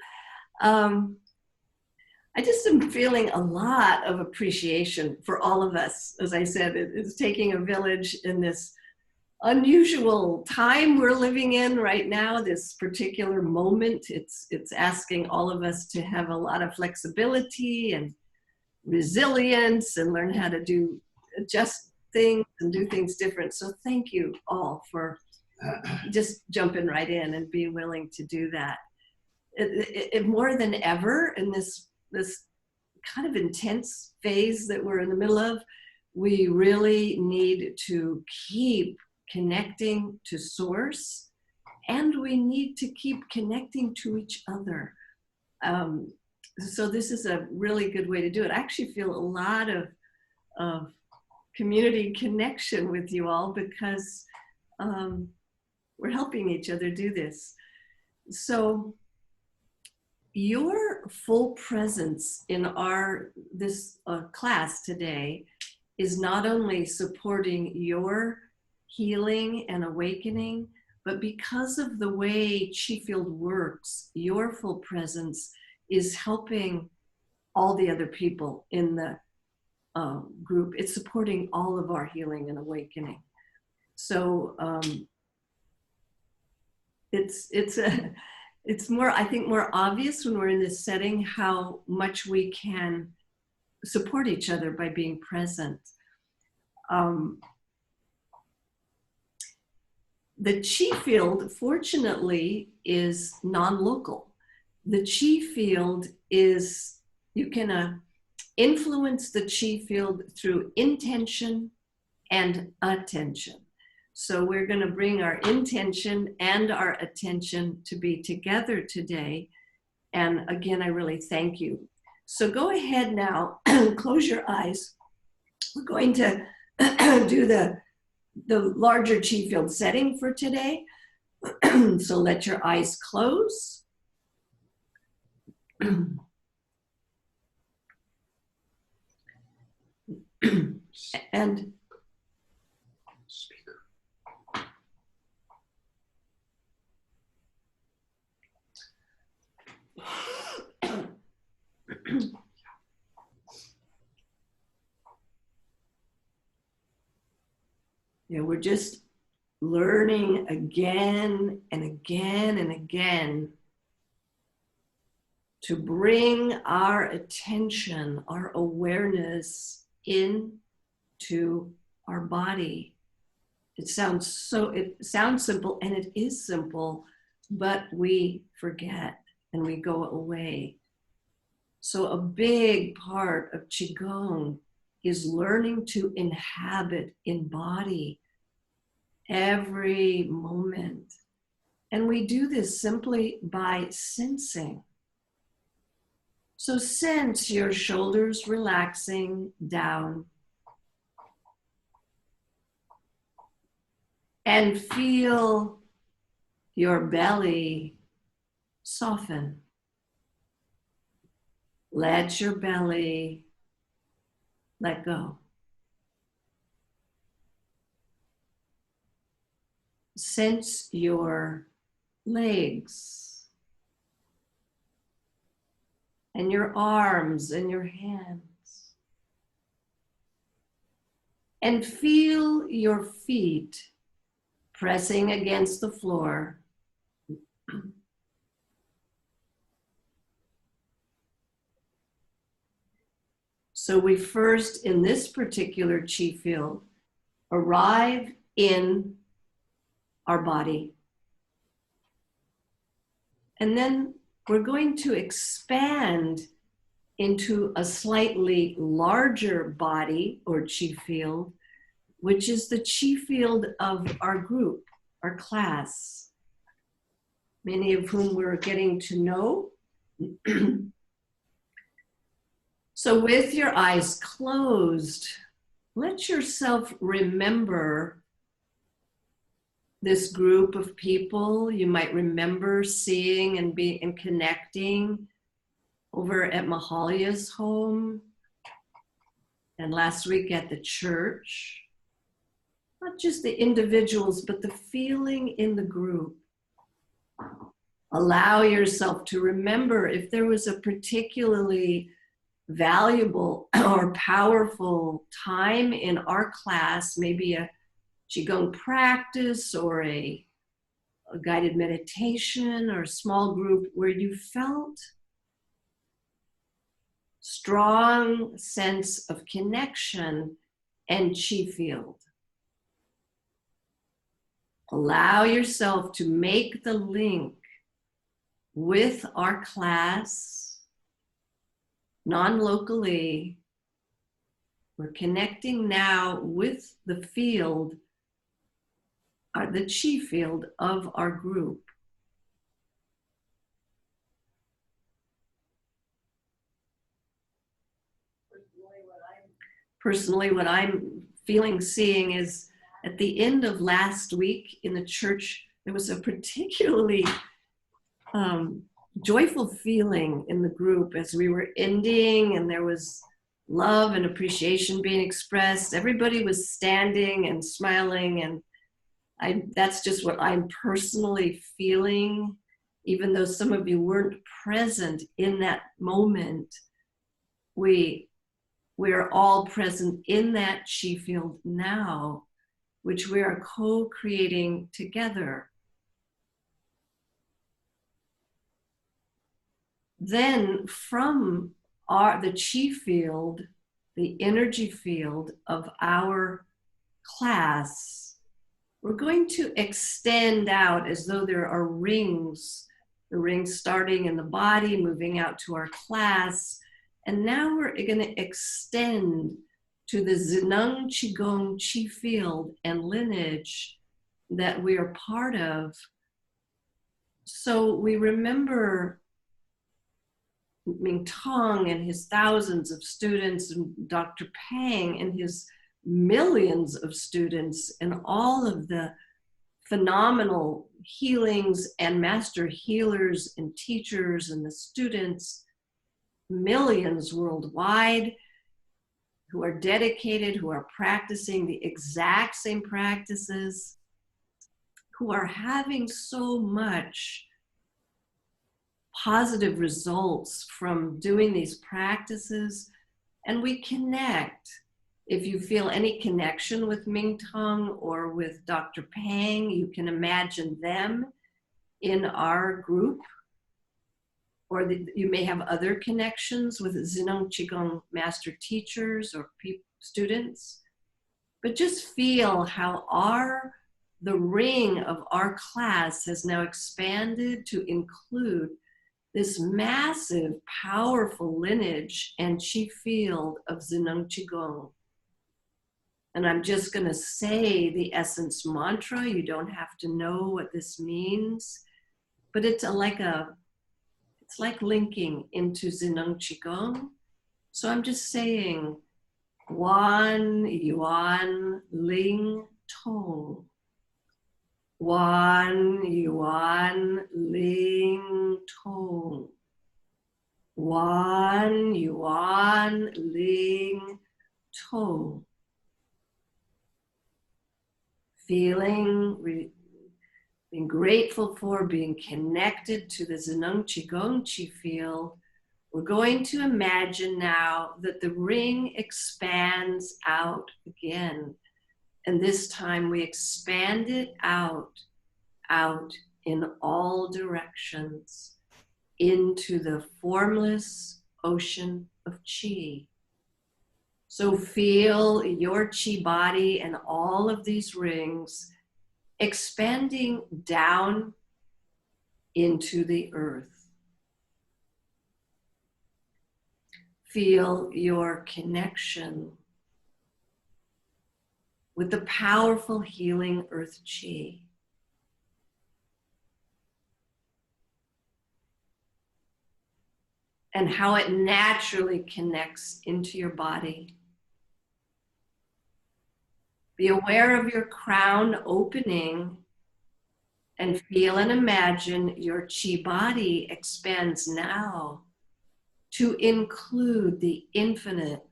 I just am feeling a lot of appreciation for all of us. As I said, it's taking a village in this unusual time we're living in right now, this particular moment. It's asking all of us to have a lot of flexibility and resilience and learn how to adjust things and do things different. So thank you all for just jumping right in and being willing to do that. It more than ever in this kind of intense phase that we're in the middle of, we really need to keep connecting to source, and we need to keep connecting to each other. So this is a really good way to do it. I actually feel a lot of community connection with you all because we're helping each other do this. So your full presence in this class today is not only supporting your healing and awakening, but because of the way Chi Field works, your full presence is helping all the other people in the group. It's supporting all of our healing and awakening. So it's more, I think, more obvious when we're in this setting how much we can support each other by being present. The Chi Field, fortunately, is non-local. The Chi Field is, you can influence the Chi Field through intention and attention. So we're going to bring our intention and our attention to be together today. And again, I really thank you. So go ahead now, close your eyes. We're going to do the larger Chi Field setting for today. So let your eyes close. And yeah, we're just learning again and again and again to bring our attention, our awareness into our body. It sounds simple, and it is simple, but we forget and we go away. So a big part of Qigong is learning to inhabit, embody every moment. And we do this simply by sensing. So sense your shoulders relaxing down and feel your belly soften. Let your belly let go. Sense your legs and your arms and your hands. And feel your feet pressing against the floor. So we first, in this particular Chi Field, arrive in our body. And then we're going to expand into a slightly larger body or Chi Field, which is the Chi Field of our group, our class. many of whom we're getting to know. So with your eyes closed, let yourself remember this group of people you might remember seeing and connecting over at Mahalia's home and last week at the church. Not just the individuals, but the feeling in the group. Allow yourself to remember if there was a particularly valuable or powerful time in our class, maybe a Qigong practice or a guided meditation or a small group where you felt strong sense of connection and chi field. Allow yourself to make the link with our class, non-locally. We're connecting now with the field, the chi field of our group. Personally, what I'm seeing is at the end of last week in the church, there was a particularly joyful feeling in the group as we were ending, and there was love and appreciation being expressed. Everybody was standing and smiling, and that's just what I'm personally feeling, even though some of you weren't present in that moment. We're all present in that chi field now, which we are co-creating together. Then from the chi field, the energy field of our class, we're going to extend out as though there are rings, the rings starting in the body, moving out to our class. And now we're going to extend to the Zineng Qigong chi field and lineage that we are part of. So we remember Ming Tong and his thousands of students, and Dr. Pang and his millions of students, and all of the phenomenal healings and master healers and teachers and the students, millions worldwide, who are dedicated, who are practicing the exact same practices, who are having so much positive results from doing these practices. And we connect. If you feel any connection with Ming Tong or with Dr. Pang, you can imagine them in our group. Or you may have other connections with Zineng Qigong master teachers or students. But just feel how the ring of our class has now expanded to include this massive, powerful lineage and chi field of Zineng Qigong. And I'm just going to say the essence mantra. You don't have to know what this means, but it's like linking into Zineng Qigong. So I'm just saying, Wan Yuan Ling Tong. Wan Yuan Ling Tong. Wan Yuan Ling Tong. Feeling, being grateful for being connected to the Zineng Qigong chi field. We're going to imagine now that the ring expands out again. And this time we expand it out in all directions into the formless ocean of chi. So feel your chi body and all of these rings expanding down into the earth. Feel your connection with the powerful healing earth chi. and how it naturally connects into your body. Be aware of your crown opening and feel and imagine your chi body expands now to include the infinite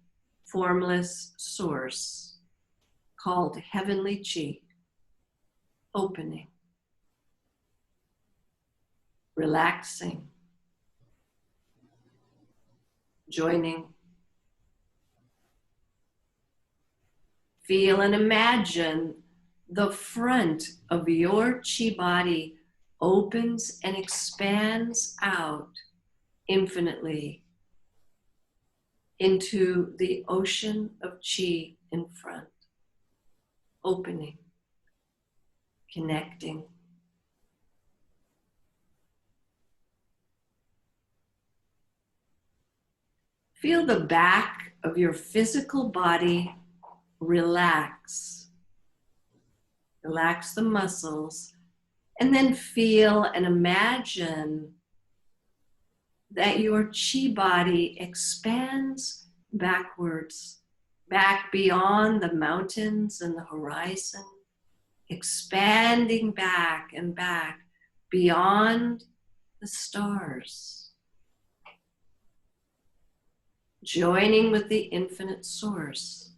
formless source called heavenly chi. Opening, relaxing, joining. Feel and imagine the front of your chi body opens and expands out infinitely into the ocean of chi in front. Opening, connecting. Feel the back of your physical body relax. Relax the muscles, and then feel and imagine that your chi body expands backwards, back beyond the mountains and the horizon, expanding back and back beyond the stars, joining with the infinite source.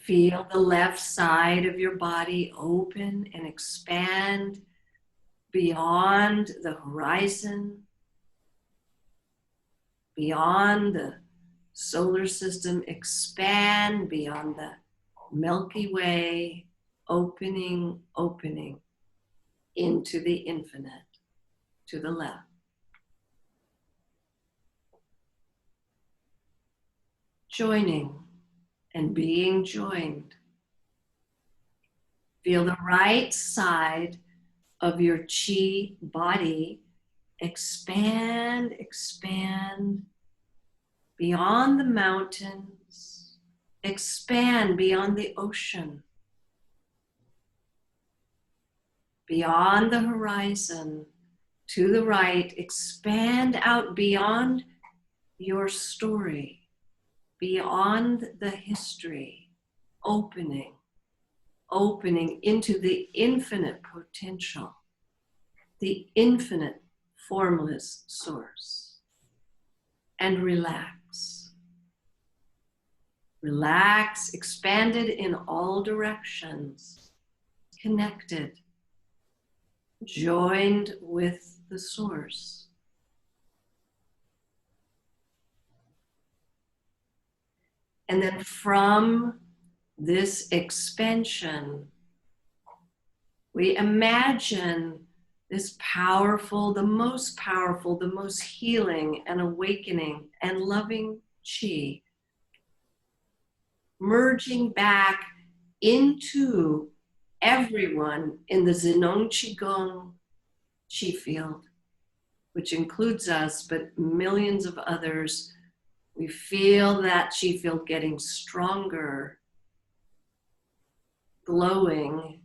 Feel the left side of your body open and expand beyond the horizon, beyond the solar system, expand beyond the Milky Way, opening into the infinite to the left. Joining and being joined. Feel the right side of your chi body expand beyond the mountains, expand beyond the ocean, beyond the horizon, to the right, expand out beyond your story, beyond the history, opening into the infinite potential, the infinite formless source. And relax. Relax, expanded in all directions, connected, joined with the source. And then from this expansion, we imagine this powerful, the most healing and awakening and loving chi merging back into everyone in the Zenong Qigong chi field, which includes us, but millions of others. We feel that chi field getting stronger, glowing,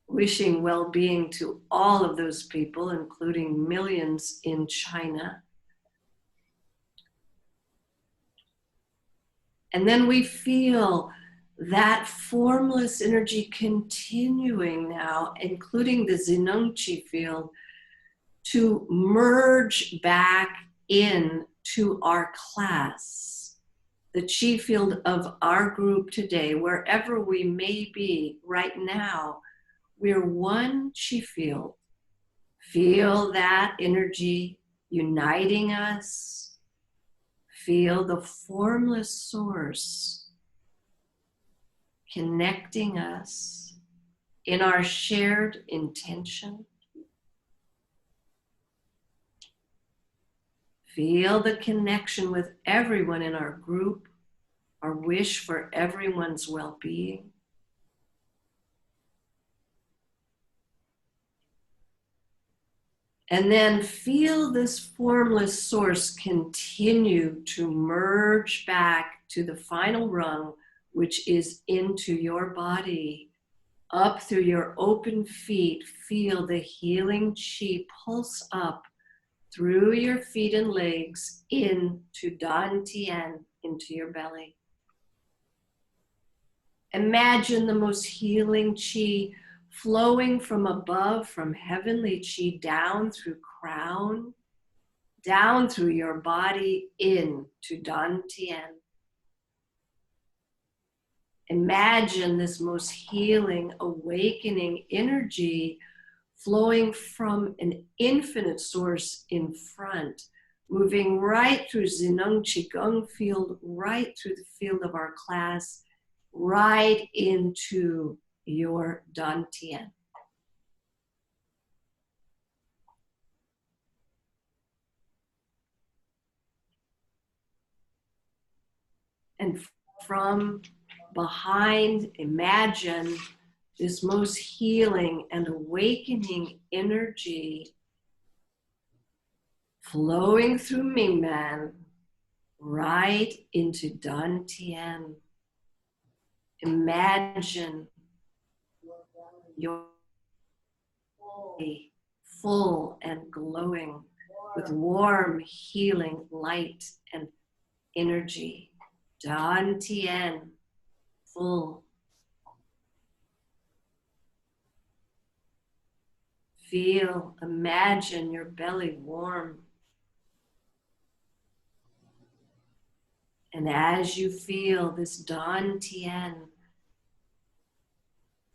wishing well-being to all of those people, including millions in China. And then we feel that formless energy continuing now, including the Zenong Qi field, to merge back in to our class, the chi field of our group today, wherever we may be right now. We're one chi field. Feel that energy uniting us. Feel the formless source connecting us in our shared intention. Feel the connection with everyone in our group, our wish for everyone's well-being. And then feel this formless source continue to merge back to the final rung, which is into your body, Up through your open feet, feel the healing chi pulse up through your feet and legs into Dan Tien, into your belly. Imagine the most healing chi flowing from above, from heavenly chi down through crown, down through your body into Dan Tien. Imagine this most healing, awakening energy flowing from an infinite source in front, moving right through Zineng Qigong field, right through the field of our class, right into your Dantian. And from behind, imagine this most healing and awakening energy flowing through Mingmen right into Dantian. Imagine your body full and glowing with warm, healing light and energy. Dantian, full. Feel, imagine your belly warm. And as you feel this Dantian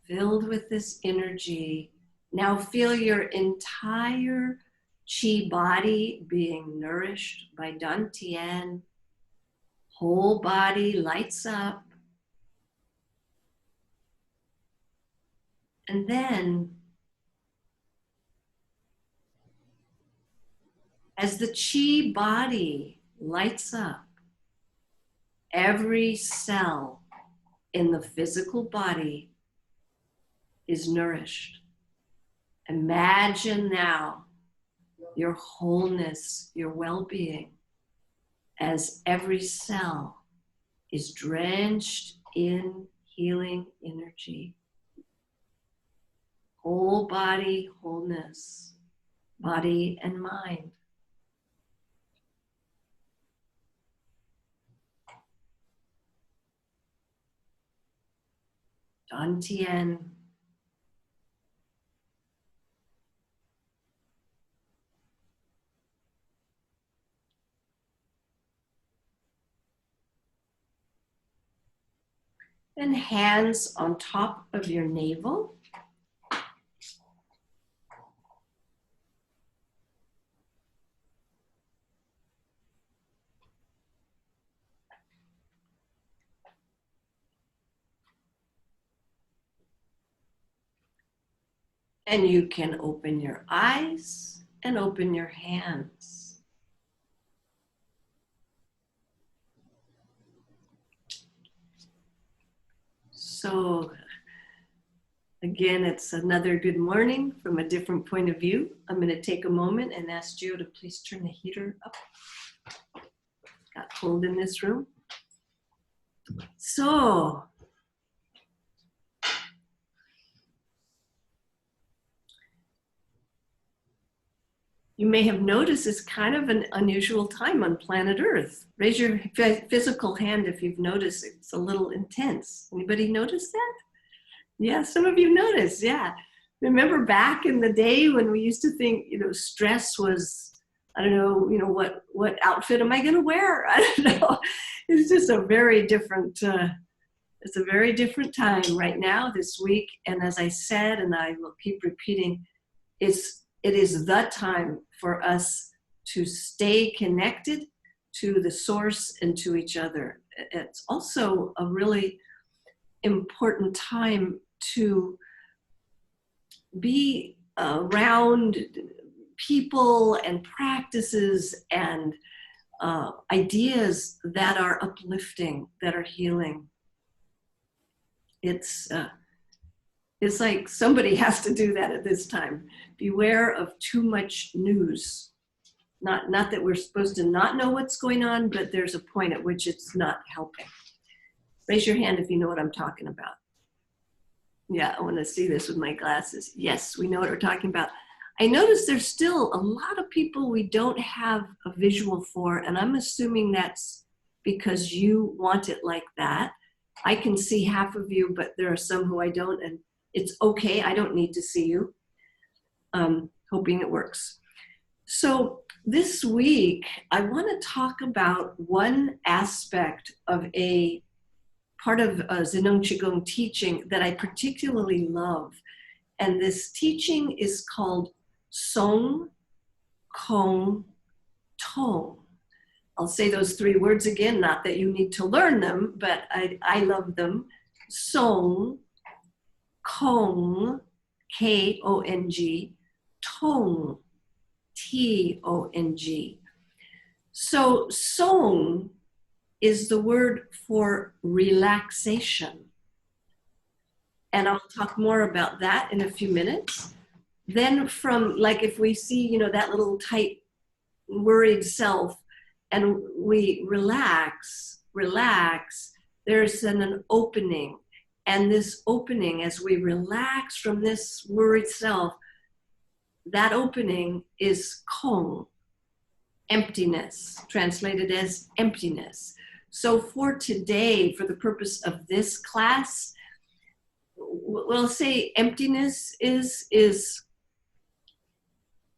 filled with this energy, now feel your entire chi body being nourished by Dantian. Whole body lights up. And then, as the chi body lights up, every cell in the physical body is nourished. Imagine now your wholeness, your well-being, as every cell is drenched in healing energy. Whole body wholeness, body and mind. Dantian. And hands on top of your navel. And you can open your eyes and open your hands. So again, it's another good morning from a different point of view. I'm going to take a moment and ask Gio to please turn the heater up. Got cold in this room. So, you may have noticed it's kind of an unusual time on planet Earth. Raise your physical hand if you've noticed it's a little intense. Anybody notice that? Yeah, some of you noticed, yeah. Remember back in the day when we used to think, stress was, I don't know, what outfit am I gonna wear? I don't know. It's just a very different, it's a very different time right now this week. And as I said, and I will keep repeating, it is the time for us to stay connected to the source and to each other. It's also a really important time to be around people and practices and ideas that are uplifting, that are healing. It's like somebody has to do that at this time. Beware of too much news. Not that we're supposed to not know what's going on, but there's a point at which it's not helping. Raise your hand if you know what I'm talking about. Yeah, I want to see this with my glasses. Yes, we know what we're talking about. I notice there's still a lot of people we don't have a visual for, and I'm assuming that's because you want it like that. I can see half of you, but there are some who I don't, and it's okay. I don't need to see you. Hoping it works. So this week, I want to talk about one aspect of a part of Zenong Qigong teaching that I particularly love. And this teaching is called Song, Kong, Tong. I'll say those three words again, not that you need to learn them, but I love them. Song, Kong, K-O-N-G, Tong, T-O-N-G. So Song is the word for relaxation. And I'll talk more about that in a few minutes. Then from, like, if we see, you know, that little tight, worried self, and we relax, there's an opening. And this opening, as we relax from this worried self, that opening is Kong, emptiness, translated as emptiness. So for today, for the purpose of this class, we'll say emptiness is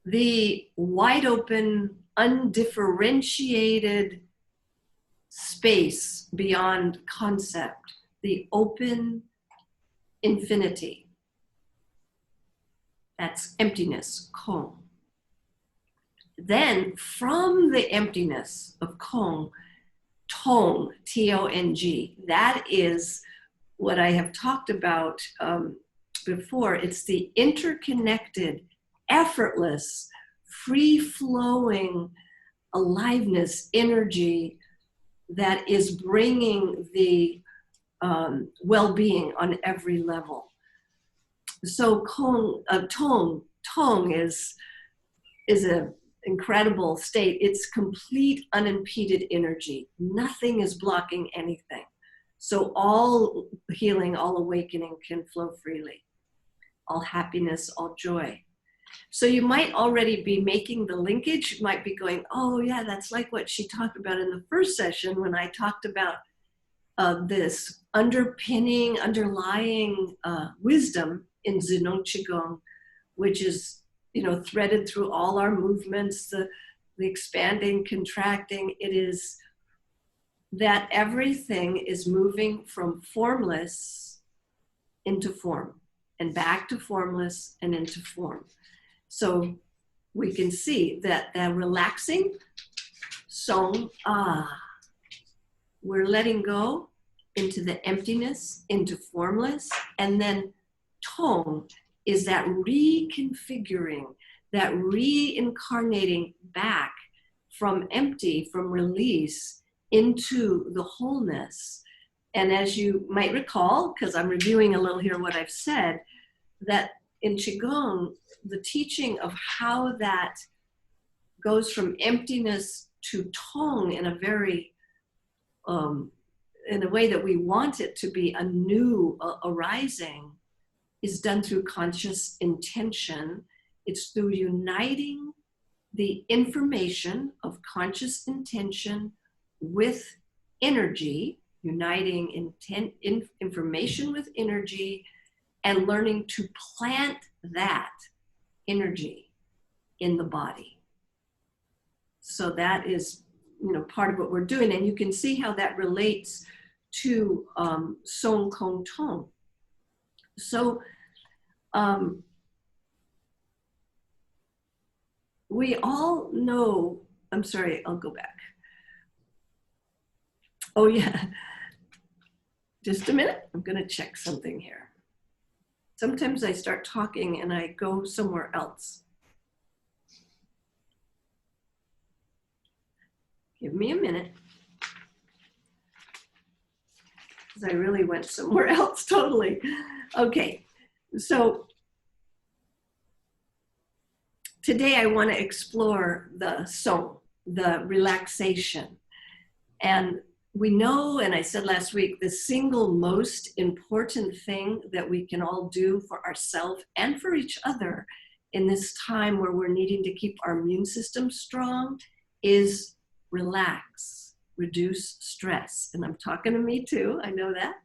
the wide open, undifferentiated space beyond concept, the open infinity. That's emptiness, Kong. Then from the emptiness of Kong, Tong, T-O-N-G, that is what I have talked about before. It's the interconnected, effortless, free-flowing aliveness, energy that is bringing the well-being on every level. So Tong is an incredible state. It's complete unimpeded energy. Nothing is blocking anything. So all healing, all awakening can flow freely. All happiness, all joy. So you might already be making the linkage. You might be going, oh yeah, that's like what she talked about in the first session when I talked about this underlying wisdom in Zenong Qigong, which is, you know, threaded through all our movements, the expanding, contracting. It is that everything is moving from formless into form and back to formless and into form. So we can see that relaxing, Song, we're letting go into the emptiness, into formless, and then Tong is that reconfiguring, that reincarnating back from empty, from release, into the wholeness. And as you might recall, because I'm reviewing a little here what I've said, that in Qigong, the teaching of how that goes from emptiness to Tong in a very, in a way that we want it to be a new arising, is done through conscious intention. It's through uniting the information of conscious intention with energy, uniting information with energy, and learning to plant that energy in the body. So that is, you know, part of what we're doing, and you can see how that relates to Song Kong Tong. So we all know, I'm sorry, I'll go back. Oh yeah, just a minute, I'm gonna check something here. Sometimes I start talking and I go somewhere else. Give me a minute. Because I really went somewhere else totally. Okay, so today I want to explore the Song, the relaxation. And we know, and I said last week, the single most important thing that we can all do for ourselves and for each other in this time where we're needing to keep our immune system strong is relax, reduce stress. And I'm talking to me too, I know that.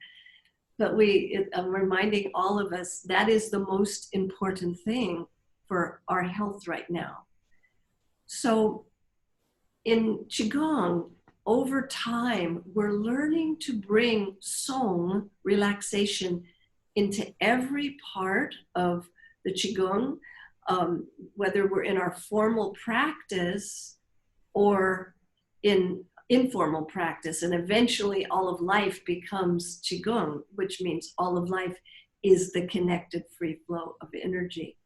But I'm reminding all of us that is the most important thing for our health right now. So in Qigong, over time, we're learning to bring Song, relaxation, into every part of the Qigong, whether we're in our formal practice or in informal practice. And eventually all of life becomes Qigong, which means all of life is the connected free flow of energy.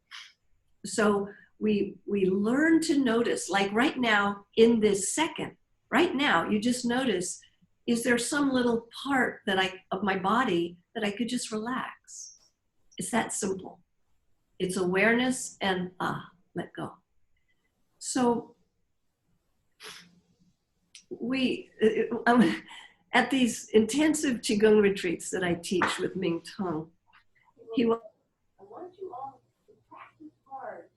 So we learn to notice, like right now in this second, right now, you just notice, is there some little part of my body that I could just relax? It's that simple. It's awareness and let go. So at these intensive Qigong retreats that I teach with Ming Tong, I want you all to practice hard,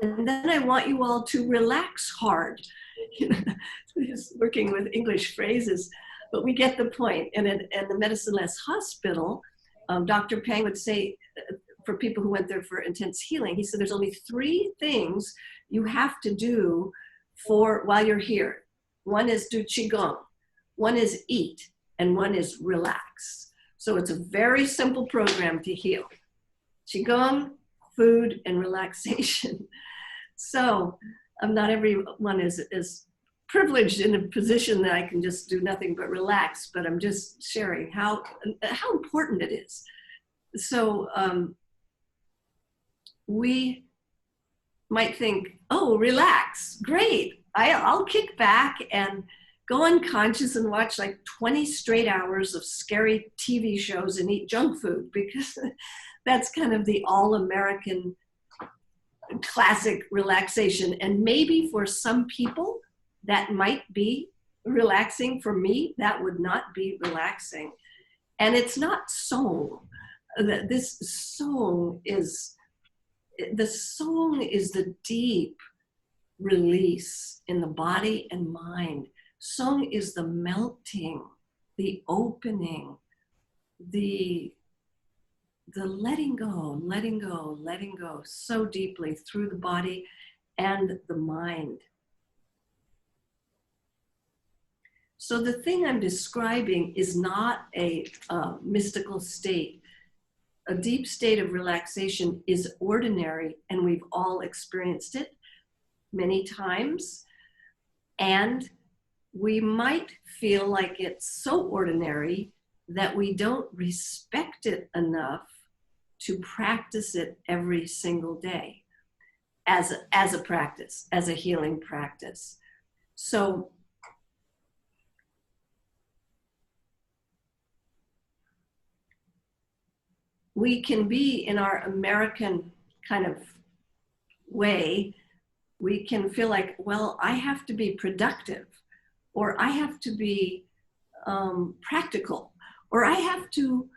and then I want you all to relax hard. Just working with English phrases, but we get the point. And at the Medicine-Less Hospital, Dr. Pang would say, for people who went there for intense healing, he said there's only 3 things you have to do while you're here. One is do Qigong, one is eat, and one is relax. So it's a very simple program to heal. Qigong, food, and relaxation. So not everyone is privileged in a position that I can just do nothing but relax, but I'm just sharing how important it is. So we might think, oh, relax, great. I'll kick back and go unconscious and watch like 20 straight hours of scary TV shows and eat junk food, because that's kind of the all-American classic relaxation. And maybe for some people that might be relaxing. For me, that would not be relaxing. And it's not Song. This Song is the deep release in the body and mind. Song is the melting, the opening, the letting go, letting go, letting go so deeply through the body and the mind. So the thing I'm describing is not a mystical state. A deep state of relaxation is ordinary, and we've all experienced it many times. And we might feel like it's so ordinary that we don't respect it enough to practice it every single day as a practice, as a healing practice. So we can be in our American kind of way, we can feel like, well, I have to be productive, or I have to be practical, or I have to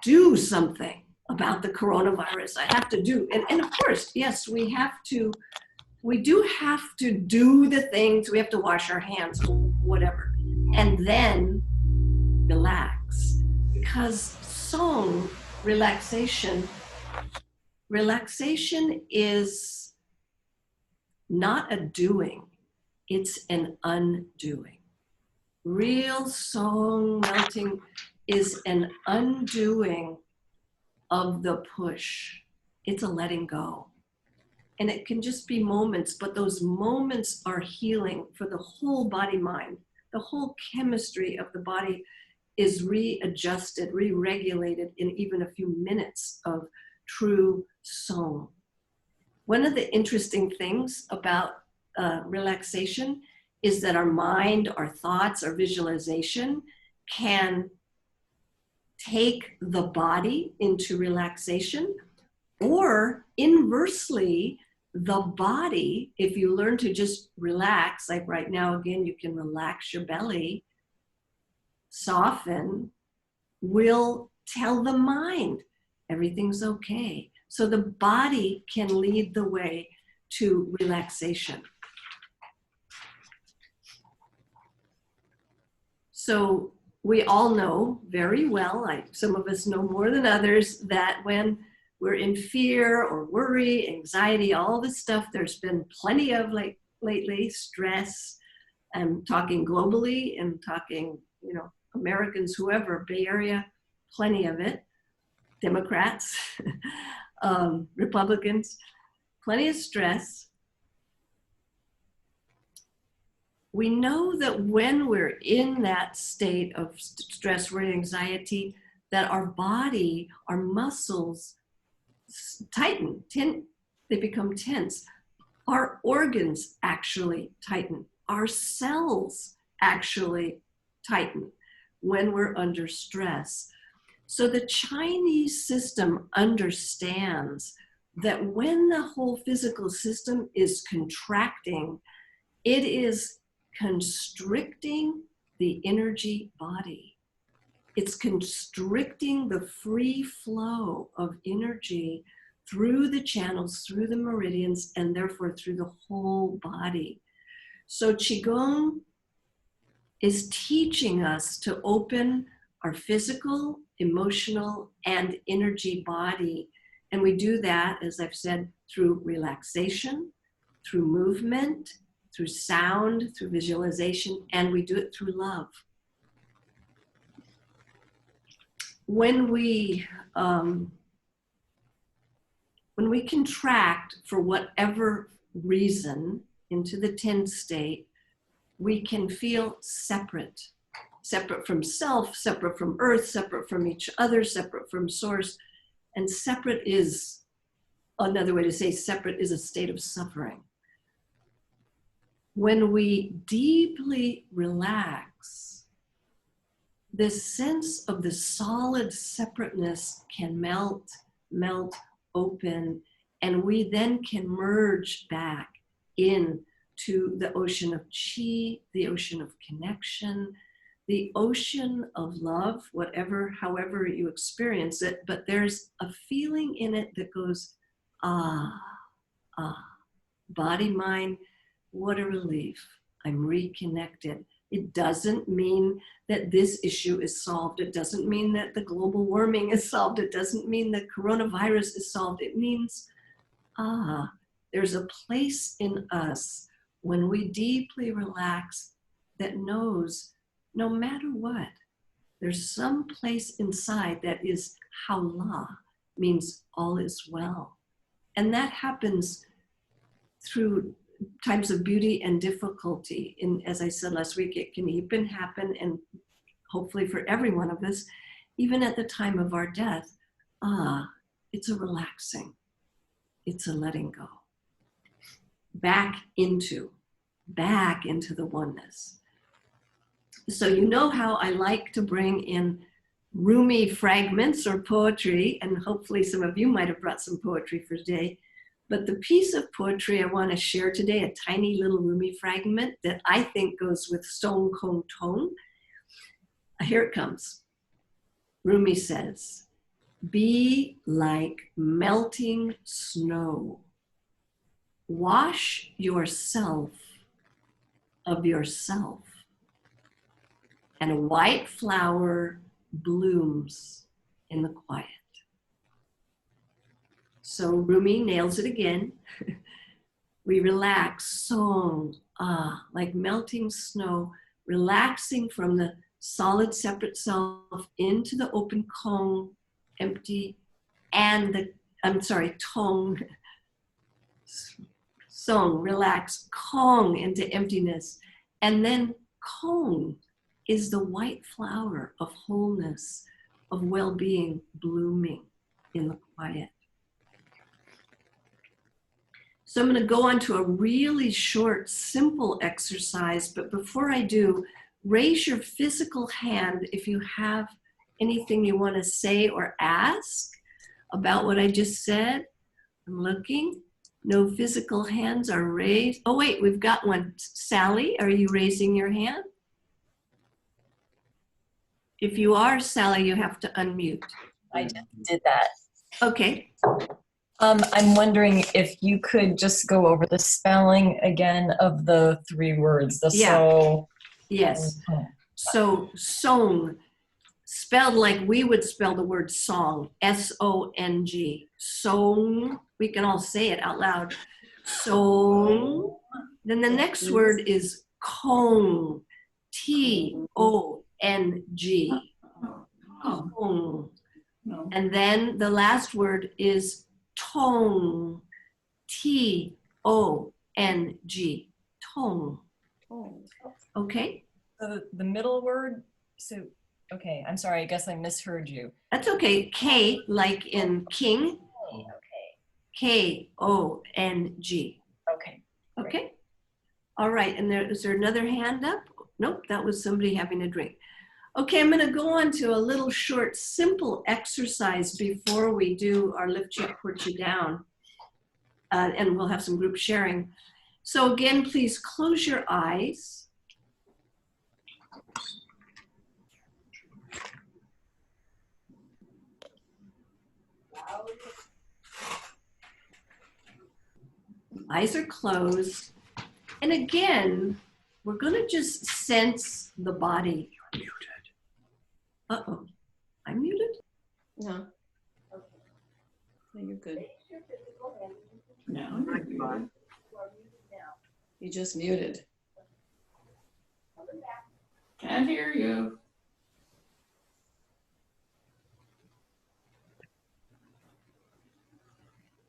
do something about the coronavirus. I have to do, and of course, yes, we do have to do the things, we have to wash our hands, whatever, and then relax. Because Song, relaxation is not a doing, it's an undoing. Real Song melting is an undoing of the push. It's a letting go. And it can just be moments, but those moments are healing for the whole body mind. The whole chemistry of the body is readjusted, re-regulated in even a few minutes of true Song. One of the interesting things about relaxation is that our mind, our thoughts, our visualization can take the body into relaxation, or inversely, the body, if you learn to just relax, like right now, again, you can relax your belly, soften, will tell the mind everything's okay. So the body can lead the way to relaxation. So we all know very well, some of us know more than others, that when we're in fear or worry, anxiety, all this stuff, there's been plenty of lately, stress. I'm talking globally and talking, Americans, whoever, Bay Area, plenty of it. Democrats, Republicans, plenty of stress. We know that when we're in that state of stress or anxiety, that our body, our muscles tighten, they become tense. Our organs actually tighten. Our cells actually tighten when we're under stress. So the Chinese system understands that when the whole physical system is contracting, it is constricting the energy body. It's constricting the free flow of energy through the channels, through the meridians, and therefore through the whole body. So Qigong is teaching us to open our physical, emotional, and energy body. And we do that, as I've said, through relaxation, through movement, through sound, through visualization, and we do it through love. When we contract for whatever reason into the tense state, we can feel separate from self, separate from earth, separate from each other, separate from source. And separate is, another way to say separate is a state of suffering. When we deeply relax, this sense of the solid separateness can melt, open, and we then can merge back into the ocean of chi, the ocean of connection, the ocean of love, however you experience it, but there's a feeling in it that goes, body, mind, what a relief. I'm reconnected. It doesn't mean that this issue is solved. It doesn't mean that the global warming is solved. It doesn't mean that coronavirus is solved. It means, there's a place in us when we deeply relax that knows no matter what, there's some place inside that is Haola, means all is well. And that happens through times of beauty and difficulty. And as I said last week, it can even happen, and hopefully for every one of us, even at the time of our death, it's a relaxing, it's a letting go. Back into the oneness. So you know how I like to bring in Rumi fragments or poetry, and hopefully some of you might have brought some poetry for today. But the piece of poetry I want to share today, a tiny little Rumi fragment that I think goes with Song Kong Tong. Here it comes. Rumi says, "Be like melting snow. Wash yourself of yourself, and a white flower blooms in the quiet." So Rumi nails it again. We relax, song, like melting snow, relaxing from the solid separate self into the open Kong, empty, and Tong, song, relax, Kong into emptiness. And then Kong is the white flower of wholeness, of well-being, blooming in the quiet. So I'm going to go on to a really short, simple exercise, but before I do, raise your physical hand if you have anything you want to say or ask about what I just said. I'm looking. No physical hands are raised. Oh, wait, we've got one. Sally, are you raising your hand? If you are, Sally, you have to unmute.
I just did that.
Okay.
I'm wondering if you could just go over the spelling again of the 3 words. The
Yeah.
so.
Yes. So, song, spelled like we would spell the word song, S-O-N-G. Song. We can all say it out loud. Song. Then the next word is Kong. T-O-N-G. Kong. And then the last word is Tong. T-O-N-G. Tong. Okay?
The middle word, so, okay, I'm sorry, I guess I misheard you.
That's okay. K, like in king.
Okay.
K-O-N-G.
Okay.
Okay? All right, and is there another hand up? Nope, that was somebody having a drink. Okay, I'm gonna go on to a little short, simple exercise before we do our lift you up, put you down. And we'll have some group sharing. So again, please close your eyes. Eyes are closed. And again, we're gonna just sense the body. You're muted. Uh-oh, I'm muted?
No. No, you're good. No, you're muted. You just muted. Can't hear you.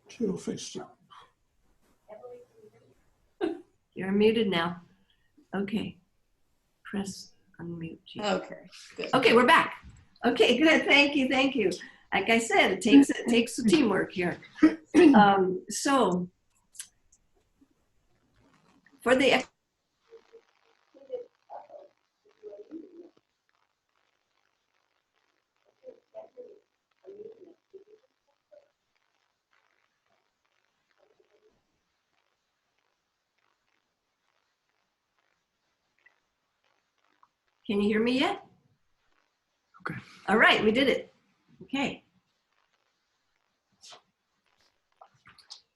She'll fix it.
You're muted now. Okay, press unmute.
Okay, good.
Okay, we're back. Okay, good, thank you, thank you. Like I said, it takes some teamwork here. So, for the Can you hear me yet?
Okay.
All right, we did it. Okay.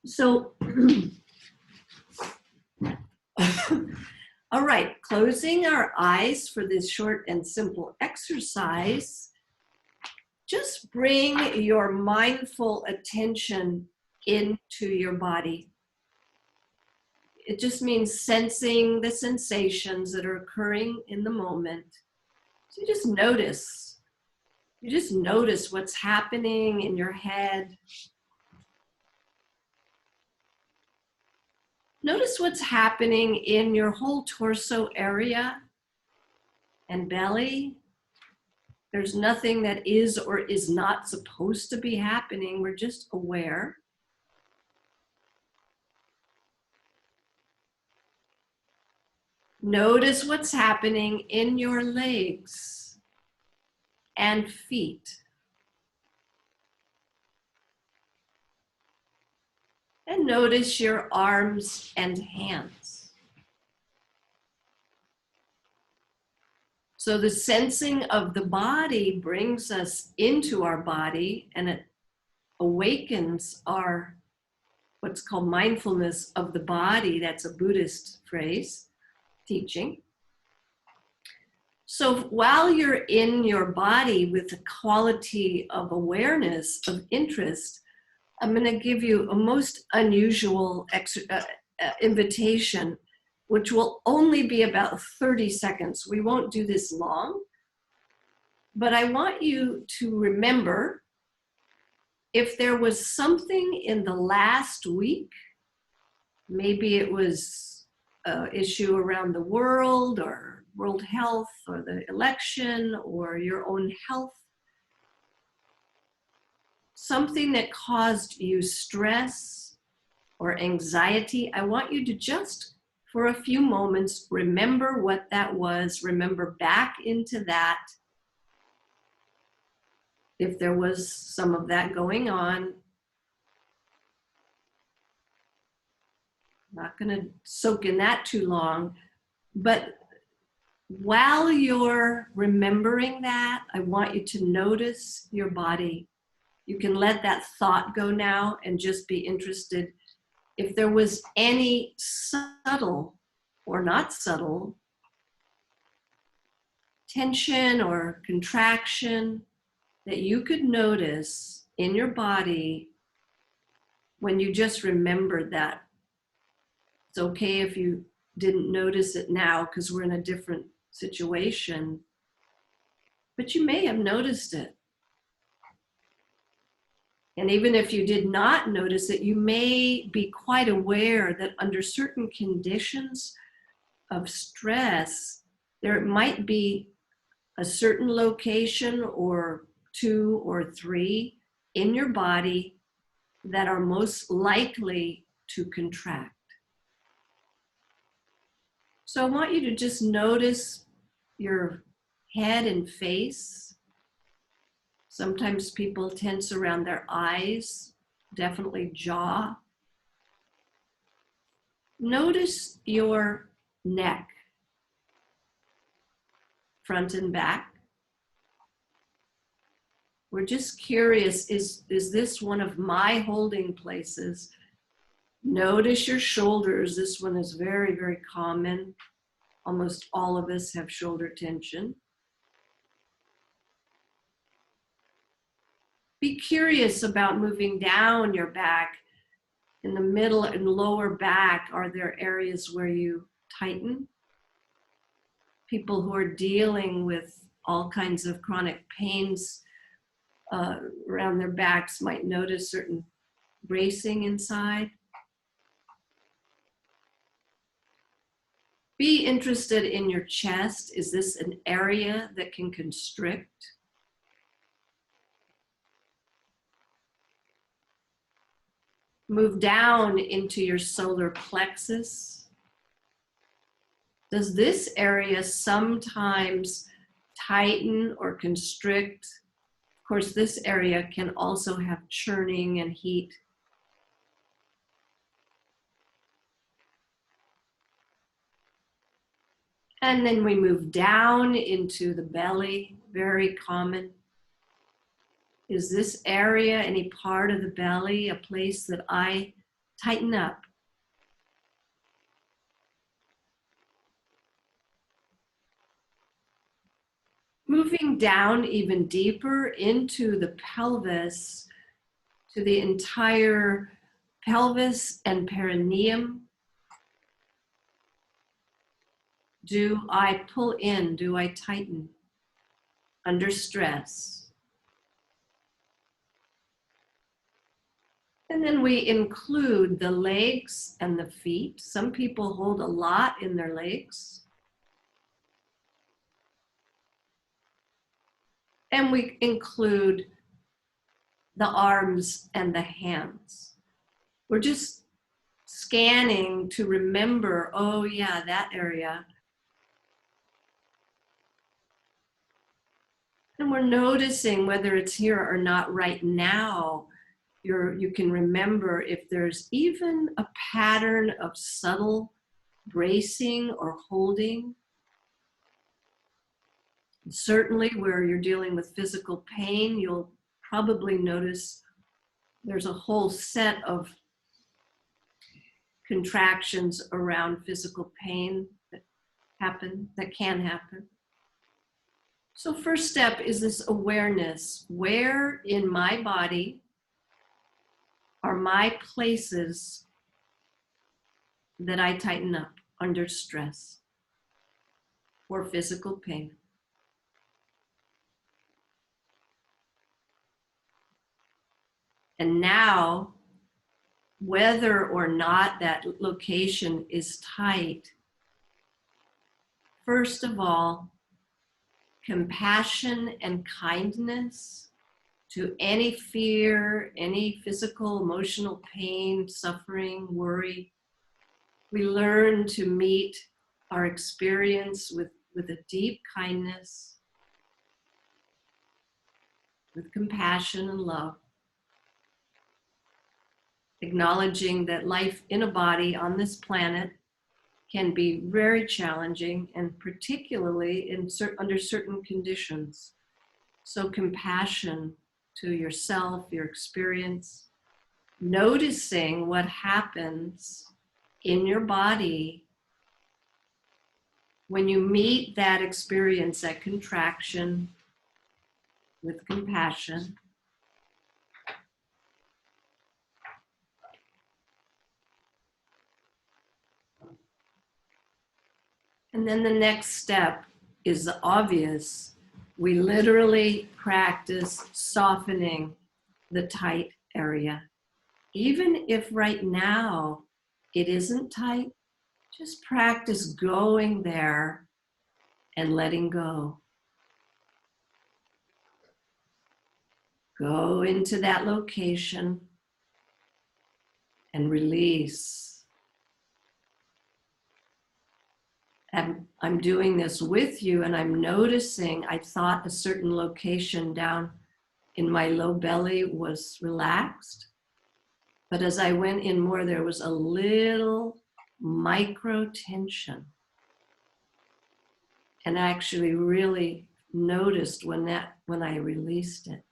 So, all right, closing our eyes for this short and simple exercise. Just bring your mindful attention into your body. It just means sensing the sensations that are occurring in the moment. So you just notice. You just notice what's happening in your head. Notice what's happening in your whole torso area and belly. There's nothing that is or is not supposed to be happening. We're just aware. Notice what's happening in your legs and feet. And notice your arms and hands. So the sensing of the body brings us into our body, and it awakens our what's called mindfulness of the body. That's a Buddhist phrase, teaching. So while you're in your body with the quality of awareness, of interest, I'm going to give you a most unusual invitation, which will only be about 30 seconds. We won't do this long, but I want you to remember if there was something in the last week, maybe it was an issue around the world or world health or the election or your own health, something that caused you stress or anxiety, I want you to just, for a few moments, remember what that was, remember back into that. If there was some of that going on, Not going to soak in that too long. But while you're remembering that, I want you to notice your body. You can let that thought go now and just be interested if there was any subtle or not subtle tension or contraction that you could notice in your body when you just remembered that. It's okay if you didn't notice it now because we're in a different situation, but you may have noticed it. And even if you did not notice it, you may be quite aware that under certain conditions of stress, there might be a certain location or 2 or 3 in your body that are most likely to contract. So I want you to just notice your head and face. Sometimes people tense around their eyes, definitely jaw. Notice your neck, front and back. We're just curious, is this one of my holding places? Notice your shoulders. This one is very, very common. Almost all of us have shoulder tension. Be curious about moving down your back. In the middle and lower back, are there areas where you tighten? People who are dealing with all kinds of chronic pains around their backs might notice certain bracing inside. Be interested in your chest. Is this an area that can constrict? Move down into your solar plexus. Does this area sometimes tighten or constrict? Of course, this area can also have churning and heat. And then we move down into the belly, very common. Is this area, any part of the belly, a place that I tighten up? Moving down even deeper into the pelvis, to the entire pelvis and perineum. Do I pull in? Do I tighten under stress? And then we include the legs and the feet. Some people hold a lot in their legs. And we include the arms and the hands. We're just scanning to remember, oh yeah, that area. And we're noticing whether it's here or not right now. You can remember if there's even a pattern of subtle bracing or holding. Certainly where you're dealing with physical pain, you'll probably notice there's a whole set of contractions around physical pain that can happen. So first step is this awareness. Where in my body are my places that I tighten up under stress or physical pain? And now, whether or not that location is tight, first of all, compassion and kindness to any fear, any physical, emotional pain, suffering, worry. We learn to meet our experience with a deep kindness, with compassion and love. acknowledging that life in a body on this planet can be very challenging, and particularly under certain conditions. So compassion to yourself, your experience, noticing what happens in your body when you meet that experience, that contraction, with compassion. And then the next step is the obvious. We literally practice softening the tight area. Even if right now it isn't tight, just practice going there and letting go. Go into that location and release. I'm doing this with you, and I'm noticing I thought a certain location down in my low belly was relaxed. But as I went in more, there was a little micro tension. And I actually really noticed when I released it.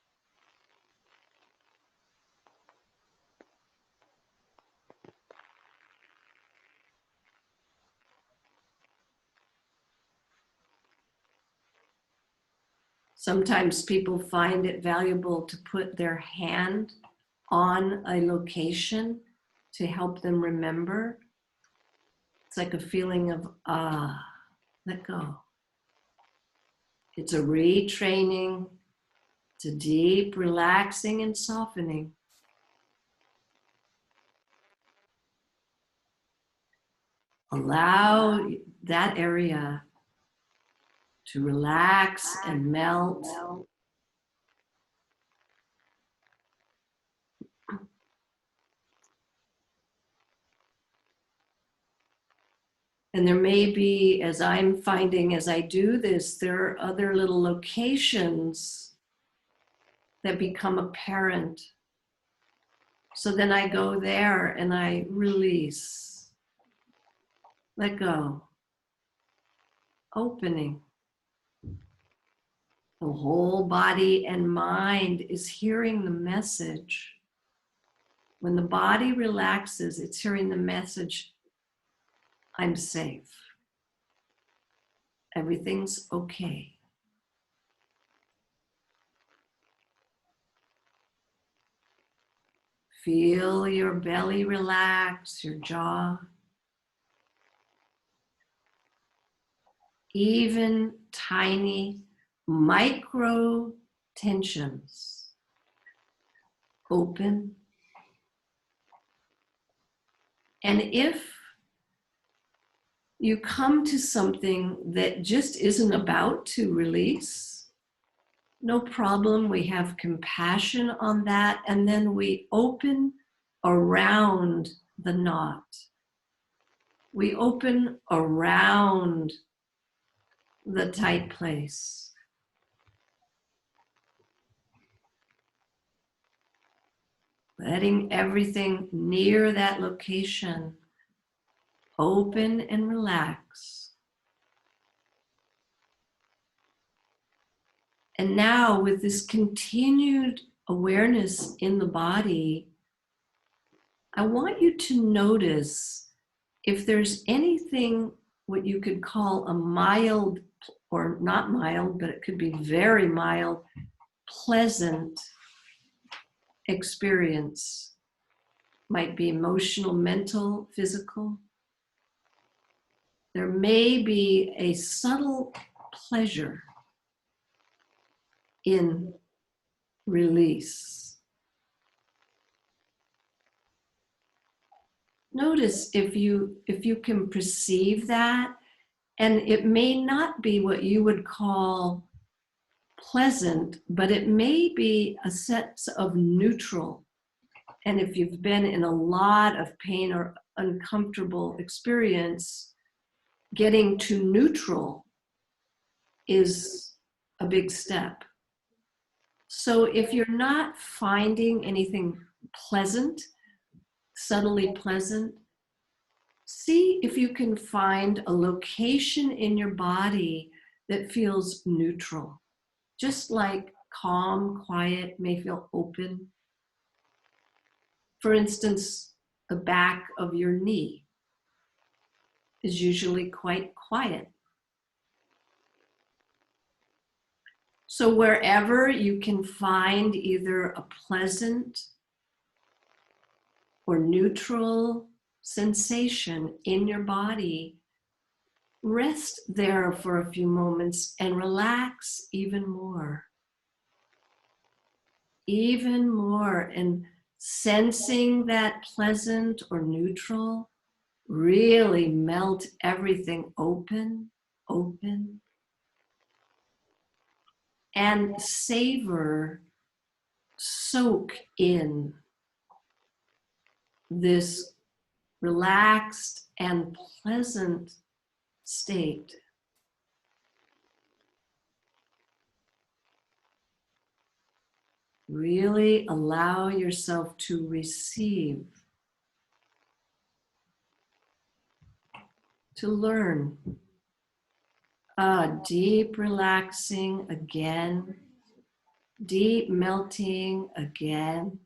Sometimes people find it valuable to put their hand on a location to help them remember. It's like a feeling of, let go. It's a retraining, it's a deep relaxing and softening. Allow that area to relax and melt. And there may be, as I'm finding as I do this, there are other little locations that become apparent. So then I go there and I release, let go, opening. The whole body and mind is hearing the message. When the body relaxes, it's hearing the message, I'm safe. Everything's okay. Feel your belly relax, your jaw. Even tiny micro tensions open. And if you come to something that just isn't about to release, no problem. We have compassion on that, and then we open around the knot. We open around the tight place. Letting everything near that location open and relax. And now, with this continued awareness in the body, I want you to notice if there's anything what you could call a mild, or not mild, but it could be very mild, pleasant experience. Might be emotional, mental, physical. There may be a subtle pleasure in release. Notice if you can perceive that, and it may not be what you would call pleasant, but it may be a sense of neutral. And if you've been in a lot of pain or uncomfortable experience, getting to neutral is a big step. So if you're not finding anything pleasant, subtly pleasant. See if you can find a location in your body that feels neutral, just like calm, quiet, may feel open. For instance, the back of your knee is usually quite quiet. So wherever you can find either a pleasant or neutral sensation in your body, rest there for a few moments and relax even more. Even more, and sensing that pleasant or neutral, really melt everything open, open, and savor, soak in this relaxed and pleasant state. Really allow yourself to receive, to learn. Deep relaxing again, deep melting again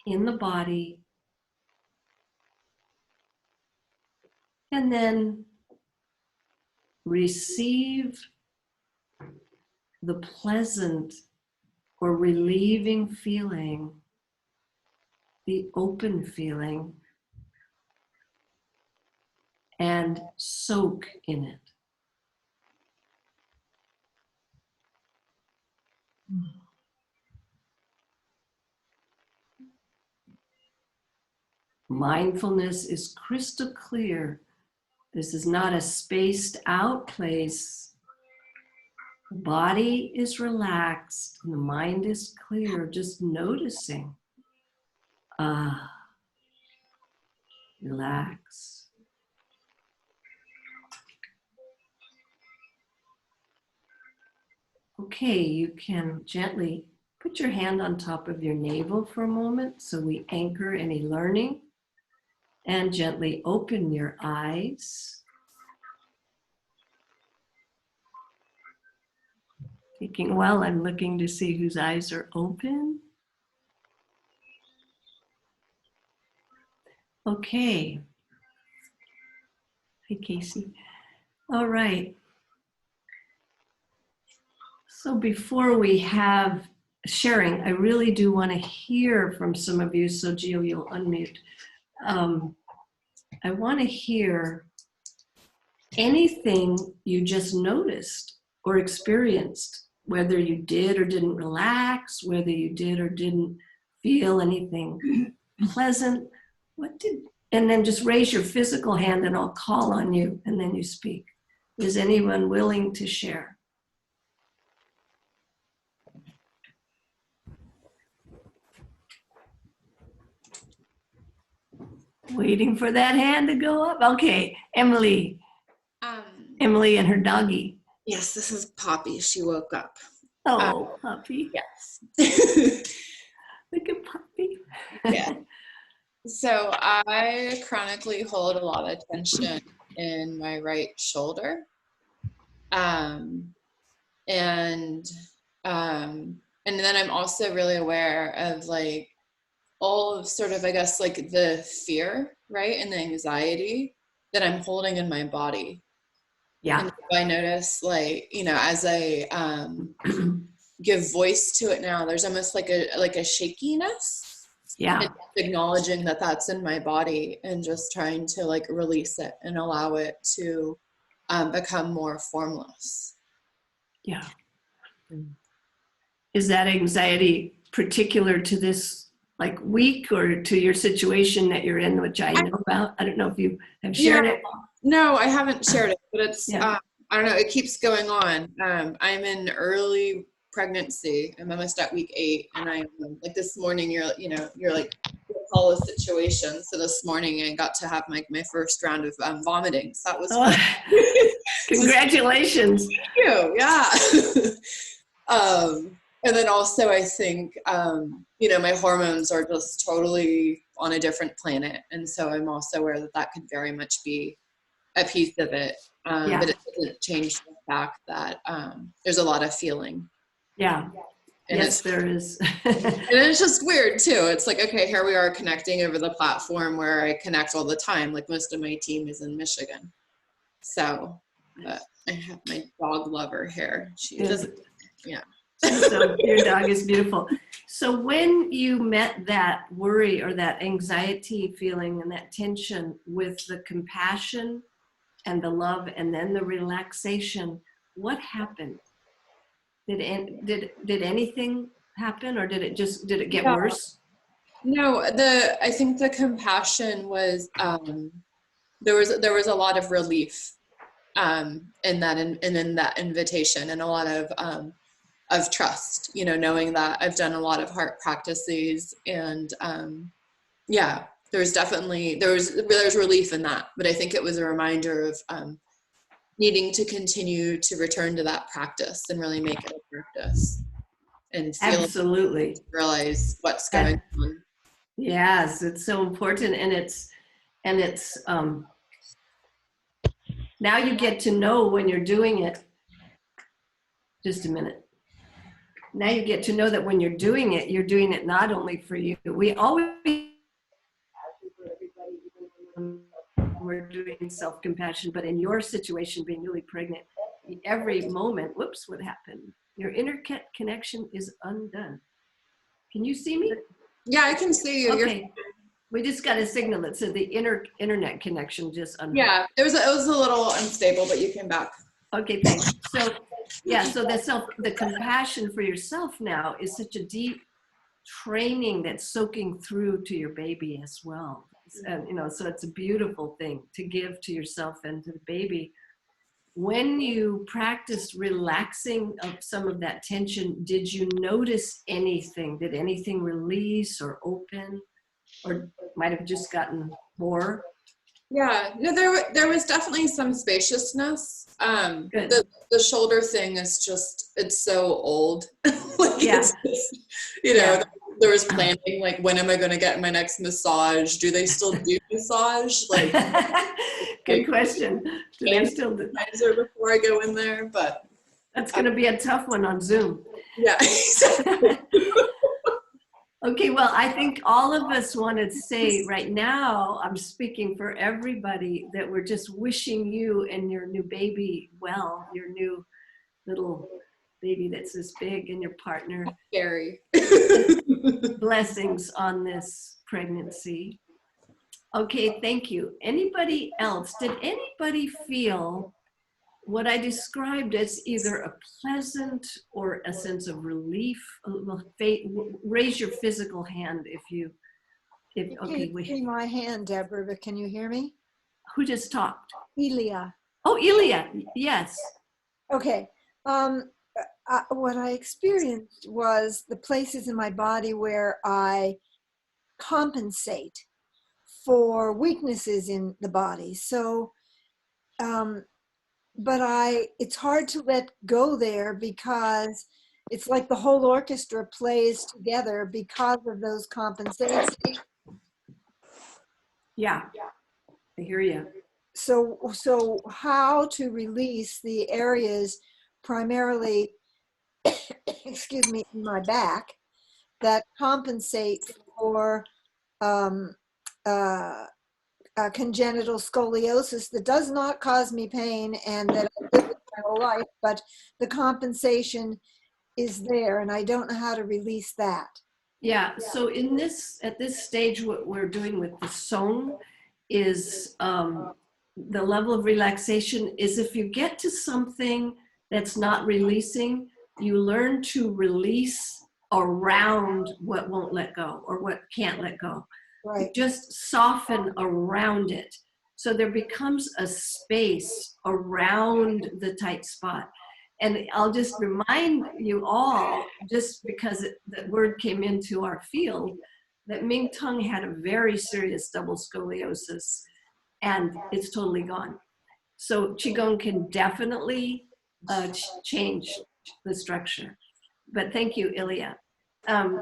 in the body. And then receive the pleasant or relieving feeling, the open feeling, and soak in it. Mindfulness is crystal clear. This is not a spaced out place. The body is relaxed and the mind is clear, just noticing. Relax. Okay, you can gently put your hand on top of your navel for a moment so we anchor any learning, and gently open your eyes. Thinking, well, I'm looking to see whose eyes are open. Okay. Hi, Casey. All right. So before we have sharing, I really do want to hear from some of you. So Gio, you'll unmute. I want to hear anything you just noticed or experienced, whether you did or didn't relax, whether you did or didn't feel anything pleasant. And then just raise your physical hand and I'll call on you and then you speak. Is anyone willing to share? Waiting for that hand to go up. Okay, Emily. Emily and her doggy.
Yes, this is Poppy. She woke up.
Oh, Poppy.
Yes.
Look at Poppy.
Yeah. So I chronically hold a lot of tension in my right shoulder. And then I'm also really aware of like all of sort of, I guess, like the fear, right? And the anxiety that I'm holding in my body.
Yeah.
And I notice like, as I give voice to it now, there's almost like a shakiness.
Yeah.
And acknowledging that that's in my body and just trying to like release it and allow it to become more formless.
Yeah. Is that anxiety particular to this like week or to your situation that you're in, which I know about? I don't know if you have shared it.
No, I haven't shared it, but it's, I don't know, it keeps going on. I'm in early pregnancy. I'm almost at week 8 and I'm like this morning, you're like, call a situation. So this morning I got to have my first round of vomiting. So that was fun.
Congratulations.
Thank you. Yeah. And then also I think, you know, my hormones are just totally on a different planet. And so I'm also aware that that could very much be a piece of it.
Yeah.
But it doesn't change the fact that there's a lot of feeling.
Yeah.
And
Yes, there is.
and it's just weird too. It's like, okay, here we are connecting over the platform where I connect all the time. Like most of my team is in Michigan. So I have my dog lover here. She doesn't, yeah.
So your dog is beautiful. So when you met that worry or that anxiety feeling and that tension with the compassion and the love and then the relaxation, what happened? Did anything happen, or did it get worse?
No, I think the compassion was there was a lot of relief in that in that invitation, and a lot of trust, you know, knowing that I've done a lot of heart practices, and yeah, there's relief in that, but I think it was a reminder of needing to continue to return to that practice and really make it a practice and feel
Absolutely.
Realize what's going on.
Yes, it's so important, and it's now you get to know when you're doing it. Just a minute. Now you get to know that when you're doing it not only for you. We always we're doing self-compassion, but in your situation, being newly pregnant, every moment, whoops, what happened? Your connection is undone. Can you see me?
Yeah, I can see you.
Okay. We just got a signal that said the internet connection just undone.
Yeah, it was a little unstable, but you came back.
Okay, thanks. So yeah, so the compassion for yourself now is such a deep training that's soaking through to your baby as well. And, you know, so it's a beautiful thing to give to yourself and to the baby. When you practiced relaxing of some of that tension, did you notice anything? Did anything release or open, or might have just gotten more?
Yeah, no, there was definitely some spaciousness.
Good.
The shoulder thing is just, it's so old. Like,
yeah.
It's just, you know, there was planning, like, when am I going to get my next massage? Do they still do massage? Like,
good question. Do they still do?
Before I go in there, but
that's going to be a tough one on Zoom.
Yeah.
Okay, well, I think all of us want to say right now, I'm speaking for everybody, that we're just wishing you and your new baby well, your new little baby that's this big, and your partner.
Scary.
Blessings on this pregnancy. Okay, thank you. Anybody else? Did anybody feel what I described as either a pleasant or a sense of relief? Raise your physical hand if you, okay.
You see my hand, Deborah, but can you hear me?
Who just talked?
Elia.
Oh, Elia, yes.
Okay. What I experienced was the places in my body where I compensate for weaknesses in the body. So, but it's hard to let go there, because it's like the whole orchestra plays together because of those compensations.
Yeah, I hear you.
So how to release the areas primarily, excuse me, in my back that compensate for congenital scoliosis that does not cause me pain and that I live with my whole life, but the compensation is there and I don't know how to release that.
Yeah, so at this stage, what we're doing with the song is the level of relaxation is, if you get to something that's not releasing, you learn to release around what won't let go or what can't let go.
Right.
Just soften around it. So there becomes a space around the tight spot. And I'll just remind you all, just because the word came into our field, that Ming Tung had a very serious double scoliosis, and it's totally gone. So Qigong can definitely change the structure. but thank you, Ilya.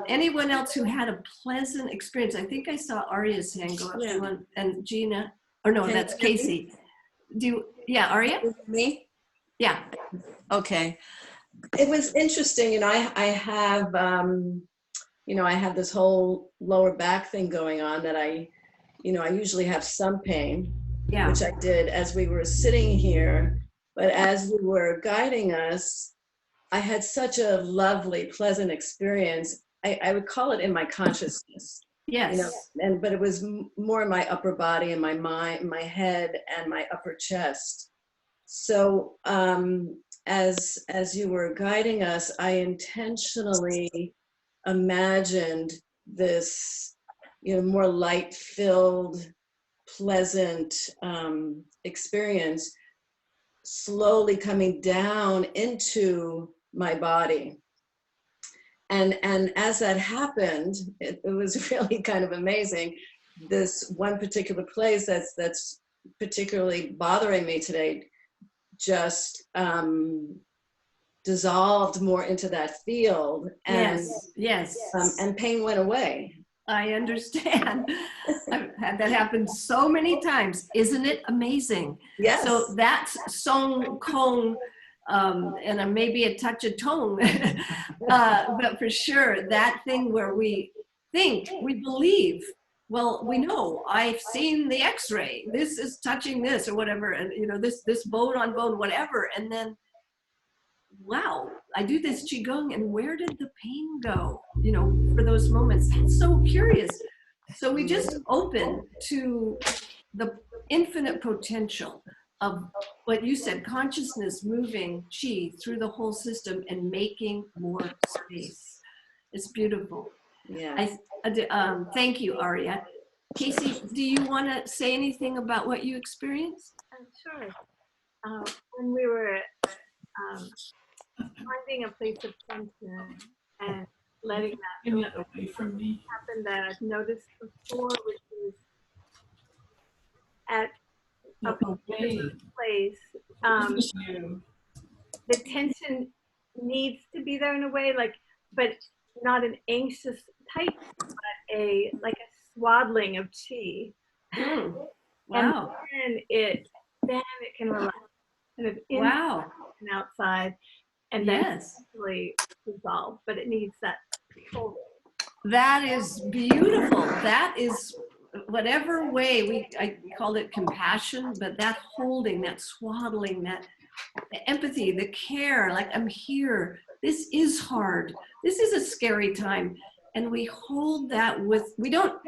Anyone else who had a pleasant experience? I think I saw Arya's hand go up.
Yeah.
And Gina, or no,
Can
that's
you hear me?
Casey. Yeah, Arya?
Me?
Yeah.
Okay. It was interesting, I have, I have this whole lower back thing going on that I usually have some pain,
Yeah.
which I did as we were sitting here. But as you were guiding us, I had such a lovely, pleasant experience. I would call it in my consciousness.
Yes.
But it was more in my upper body and my mind, my head and my upper chest. So as you were guiding us, I intentionally imagined this, more light-filled, pleasant experience slowly coming down into my body. And as that happened, it was really kind of amazing. This one particular place that's particularly bothering me today just dissolved more into that field, and
yes.
And pain went away.
I understand. I've had that happen so many times. Isn't it amazing?
Yes.
So that's Song Kong, and maybe a touch of tone, but for sure, that thing where we think, we believe, well, we know, I've seen the x-ray, this is touching this or whatever, and this bone on bone, whatever, and then, wow, I do this Qigong, and where did the pain go, for those moments? That's so curious. So we just open to the infinite potential of what you said, consciousness moving Qi through the whole system and making more space. It's beautiful.
Yeah.
Thank you, Arya. Casey, do you want to say anything about what you experienced?
Sure. When we were finding a place of tension and letting that
away from me.
happen that I've noticed before, which is at a particular place, the tension needs to be there in a way, but not an anxious type, but like a swaddling of chi.
Wow.
And then it can relax, kind of inside and outside, and then actually dissolve. But it needs that pull.
That is beautiful. That is whatever way I called it compassion, but that holding, that swaddling, that empathy, the care, like I'm here. This is hard. This is a scary time. And we hold that with, we don't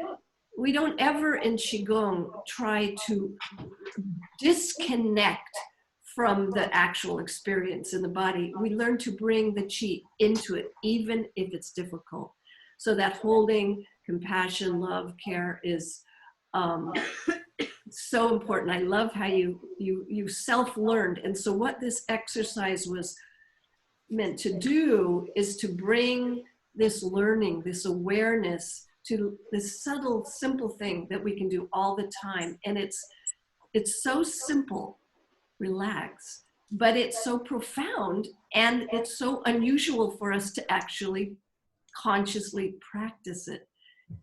ever in Qigong try to disconnect from the actual experience in the body. We learn to bring the Qi into it, even if it's difficult. So that holding, compassion, love, care is so important. I love how you self-learned. And so what this exercise was meant to do is to bring this learning, this awareness to this subtle, simple thing that we can do all the time. And it's so simple, relax, but it's so profound, and it's so unusual for us to actually consciously practice it.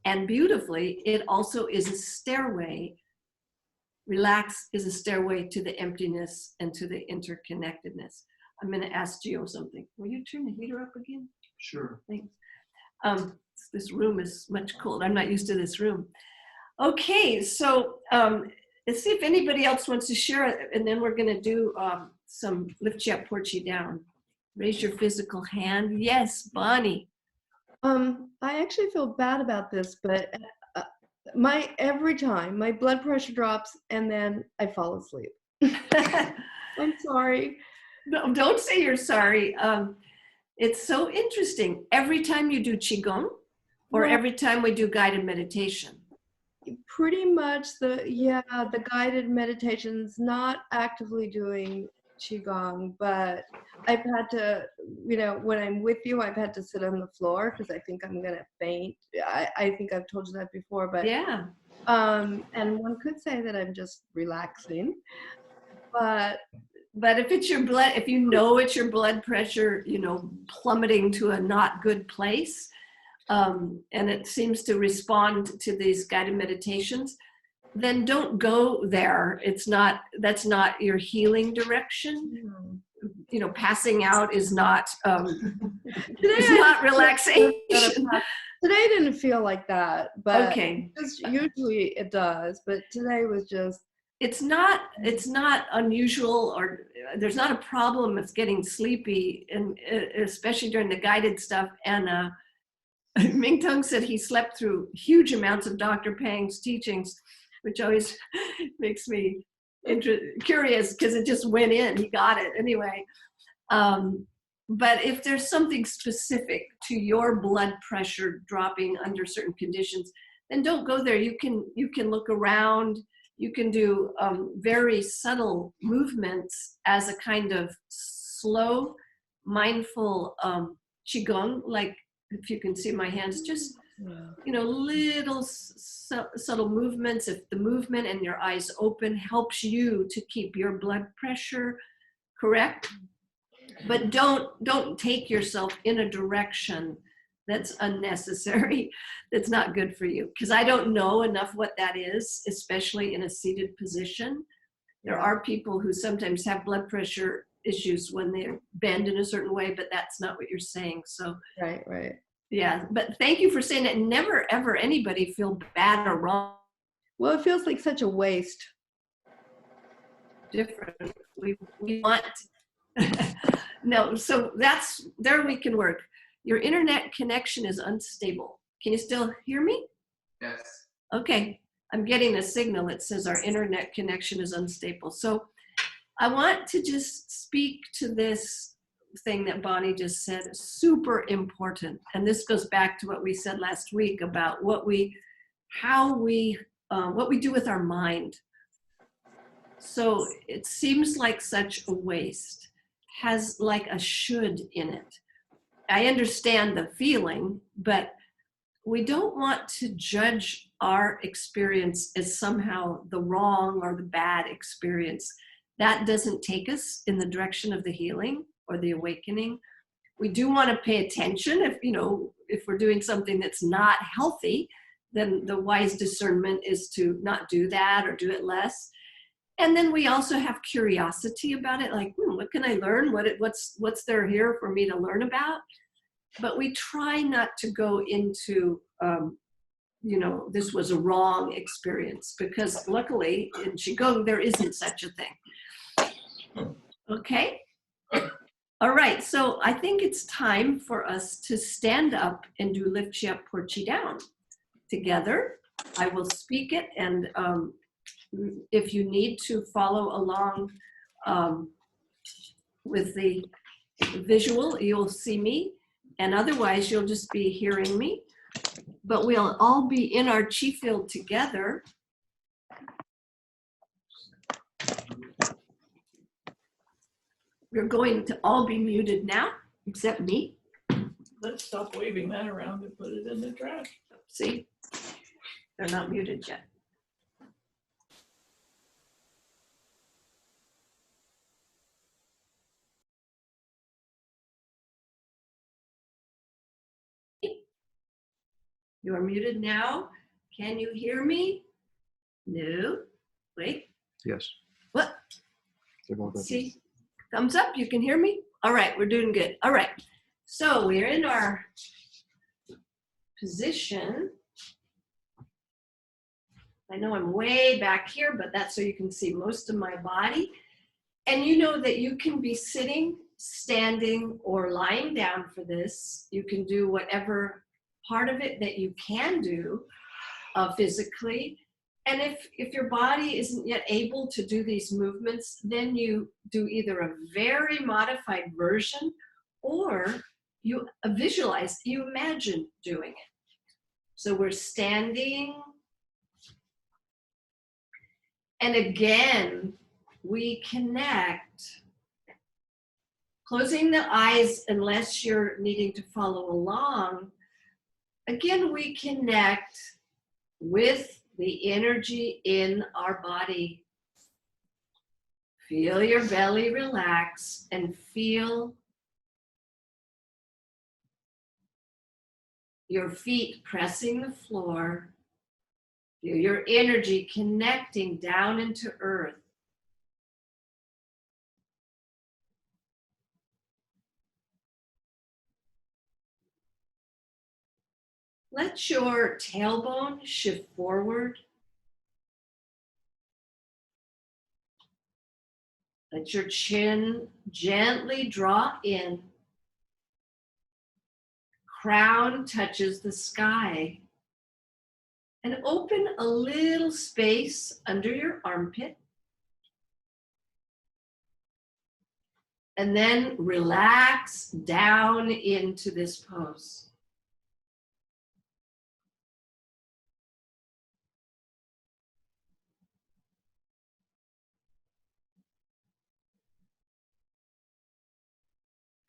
And beautifully, it also is a stairway. Relax is a stairway to the emptiness and to the interconnectedness. I'm going to ask Gio something. Will you turn the heater up again?
Sure.
Thanks. This room is much colder. I'm not used to this room. Okay, so let's see if anybody else wants to share it, and then we're going to do some lift you up, port you down. Raise your physical hand. Yes, Bonnie.
I actually feel bad about this, but every time my blood pressure drops and then I fall asleep. I'm sorry.
No, don't say you're sorry. It's so interesting. Every time you do Qigong, or every time we do guided meditation?
Pretty much the guided meditations, not actively doing Qigong, but I've had to, when I'm with you, I've had to sit on the floor because I think I'm going to faint. I think I've told you that before, but
yeah.
And one could say that I'm just relaxing, but
But if it's your blood, if you know it's your blood pressure, you know, plummeting to a not good place, and it seems to respond to these guided meditations, then don't go there. That's not your healing direction. You know, passing out is not, is not relaxation.
Today didn't feel like that, but
Okay.
usually it does, but today was just.
It's not unusual, or there's not a problem with getting sleepy, and especially during the guided stuff. And Ming Tong said he slept through huge amounts of Dr. Pang's teachings, which always makes me curious because it just went in. He got it anyway. But if there's something specific to your blood pressure dropping under certain conditions, then don't go there. You can look around. You can do very subtle movements as a kind of slow, mindful qigong. Like if you can see my hands, just you know, little subtle movements. If the movement and your eyes open helps you to keep your blood pressure correct, but don't take yourself in a direction that's unnecessary, that's not good for you. Because I don't know enough what that is, especially in a seated position. There are people who sometimes have blood pressure issues when they bend in a certain way, but that's not what you're saying. So
Right.
Yeah, but thank you for saying that. Never ever anybody feel bad or wrong.
Well, it feels like such a waste.
Different. We want no, so that's there we can work. Your internet connection is unstable. Can you still hear me?
Yes.
Okay, I'm getting a signal that says our internet connection is unstable. So I want to just speak to this thing that Bonnie just said, super important. And this goes back to what we said last week about what we do with our mind. So it seems like such a waste, has like a should in it. I understand the feeling, but we don't want to judge our experience as somehow the wrong or the bad experience. That doesn't take us in the direction of the healing or the awakening. We do want to pay attention if we're doing something that's not healthy, then the wise discernment is to not do that or do it less. And then we also have curiosity about it, like, what can I learn? What's there here for me to learn about? But we try not to go into, this was a wrong experience, because luckily in Qigong, there isn't such a thing. Okay? All right, so I think it's time for us to stand up and do lift chi up, pour chi down together. I will speak it, and if you need to follow along with the visual, you'll see me, and otherwise you'll just be hearing me. But we'll all be in our chi field together. We're going to all be muted now, except me.
Let's stop waving that around and put it in the trash.
See, they're not muted yet. You are muted now. Can you hear me? No. Wait.
Yes.
What? See? Thumbs up. You can hear me? All right. We're doing good. All right. So we're in our position. I know I'm way back here, but that's so you can see most of my body. And you know that you can be sitting, standing, or lying down for this. You can do whatever part of it that you can do physically. And if your body isn't yet able to do these movements, then you do either a very modified version, or you visualize, you imagine doing it. So we're standing. And again, we connect. Closing the eyes unless you're needing to follow along. Again, we connect with the energy in our body. Feel your belly relax and feel your feet pressing the floor. Feel your energy connecting down into earth. Let your tailbone shift forward. Let your chin gently draw in. Crown touches the sky. And open a little space under your armpit. And then relax down into this pose.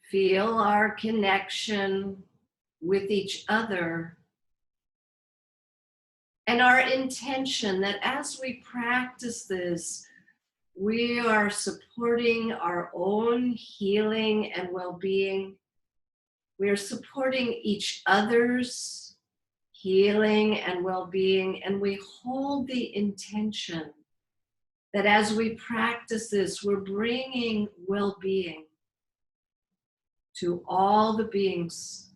Feel our connection with each other and our intention that as we practice this, we are supporting our own healing and well-being. We are supporting each other's healing and well-being, and we hold the intention that as we practice this, we're bringing well-being to all the beings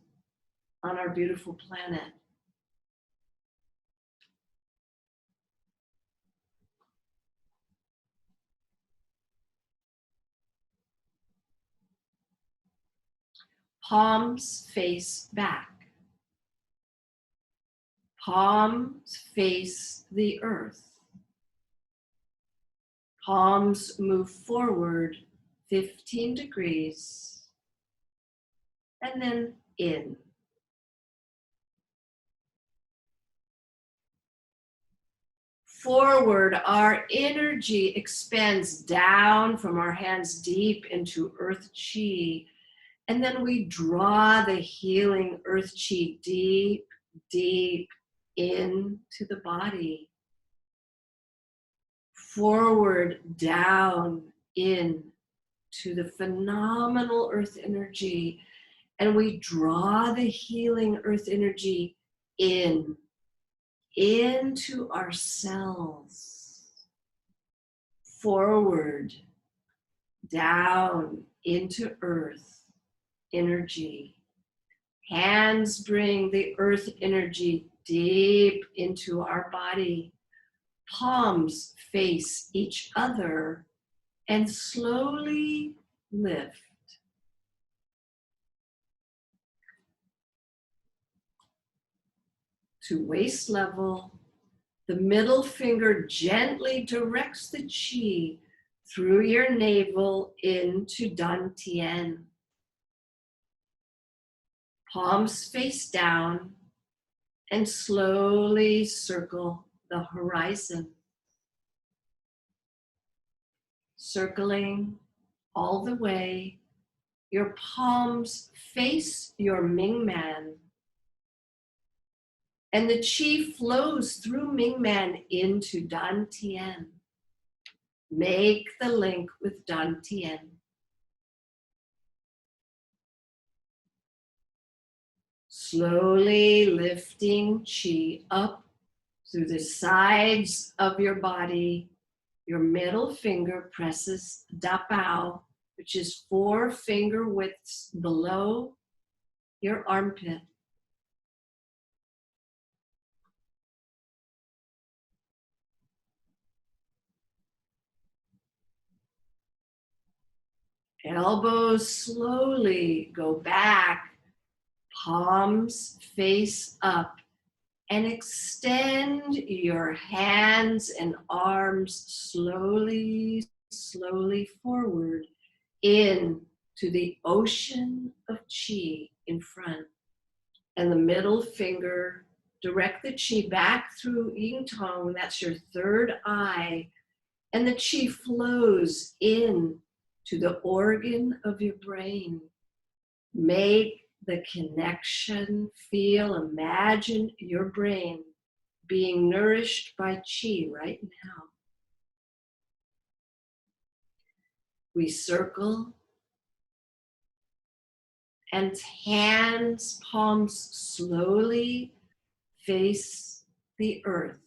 on our beautiful planet. Palms face back. Palms face the earth. Palms move forward 15 degrees and then in. Forward, our energy expands down from our hands deep into earth chi. And then we draw the healing earth chi deep, deep into the body. Forward, down, in to the phenomenal earth energy. And we draw the healing earth energy in, into our cells. Forward, down into earth energy. Hands bring the earth energy deep into our body. Palms face each other and slowly lift. To waist level, the middle finger gently directs the chi through your navel into Dantian. Palms face down and slowly circle the horizon. Circling all the way, your palms face your Mingman. And the chi flows through Mingman into Dantian. Make the link with Dantian. Slowly lifting chi up through the sides of your body. Your middle finger presses Da Bao, which is 4 finger widths below your armpit. Elbows slowly go back, palms face up, and extend your hands and arms slowly, slowly forward into the ocean of chi in front. And the middle finger, direct the chi back through Yin Tong, that's your third eye, and the chi flows in to the organ of your brain. Make the connection, feel, imagine your brain being nourished by chi right now. We circle. And hands, palms slowly face the earth.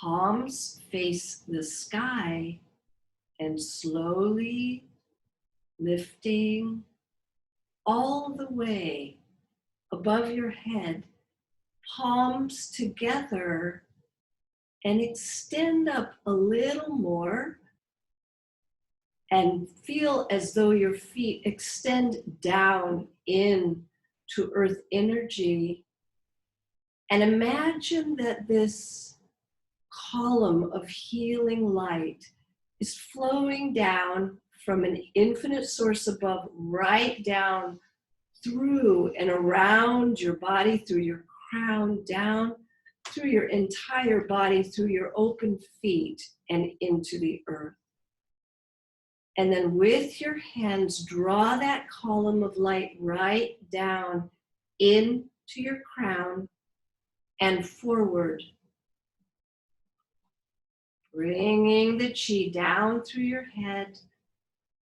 Palms face the sky and slowly lifting all the way above your head, palms together, and extend up a little more and feel as though your feet extend down in to earth energy. And imagine that this column of healing light is flowing down from an infinite source above, right down through and around your body, through your crown, down through your entire body, through your open feet and into the earth. And then with your hands, draw that column of light right down into your crown and forward. Bringing the chi down through your head,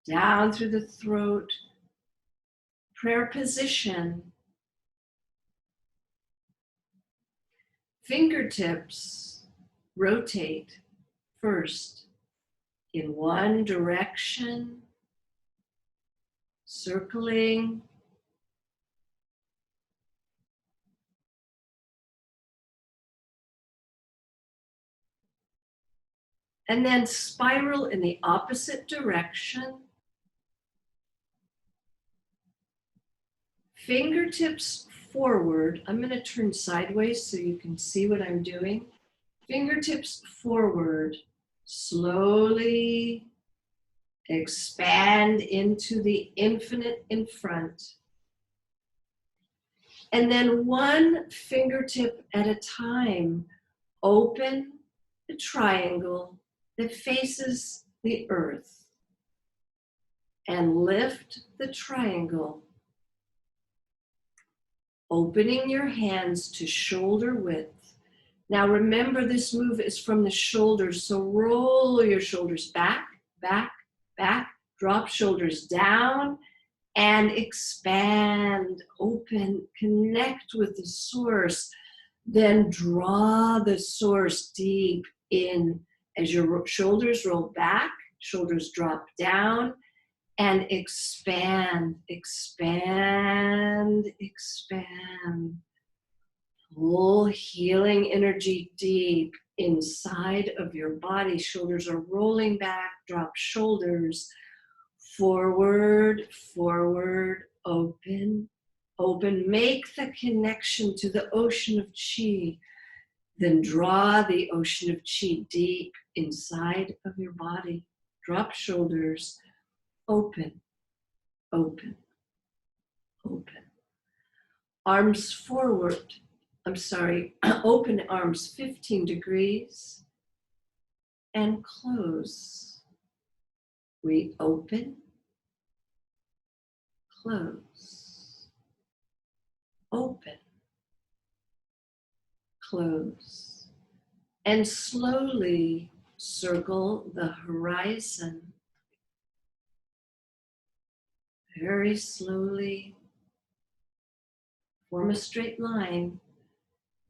down through the throat. Prayer position. Fingertips rotate first in one direction, circling. And then spiral in the opposite direction. Fingertips forward. I'm going to turn sideways so you can see what I'm doing. Fingertips forward. Slowly expand into the infinite in front. And then one fingertip at a time, open the triangle that faces the earth and lift the triangle, opening your hands to shoulder width. Now remember, this move is from the shoulders, so roll your shoulders back, back, back, drop shoulders down and expand, open, connect with the source. Then draw the source deep in as your shoulders roll back, shoulders drop down, and expand, expand, expand. Pull healing energy deep inside of your body. Shoulders are rolling back, drop shoulders, forward, forward, open, open. Make the connection to the ocean of chi. Then draw the ocean of chi deep inside of your body. Drop shoulders, open, open, open. Arms forward. Open arms 15 degrees and close. We open, close, open, close, and slowly circle the horizon. Very slowly, form a straight line.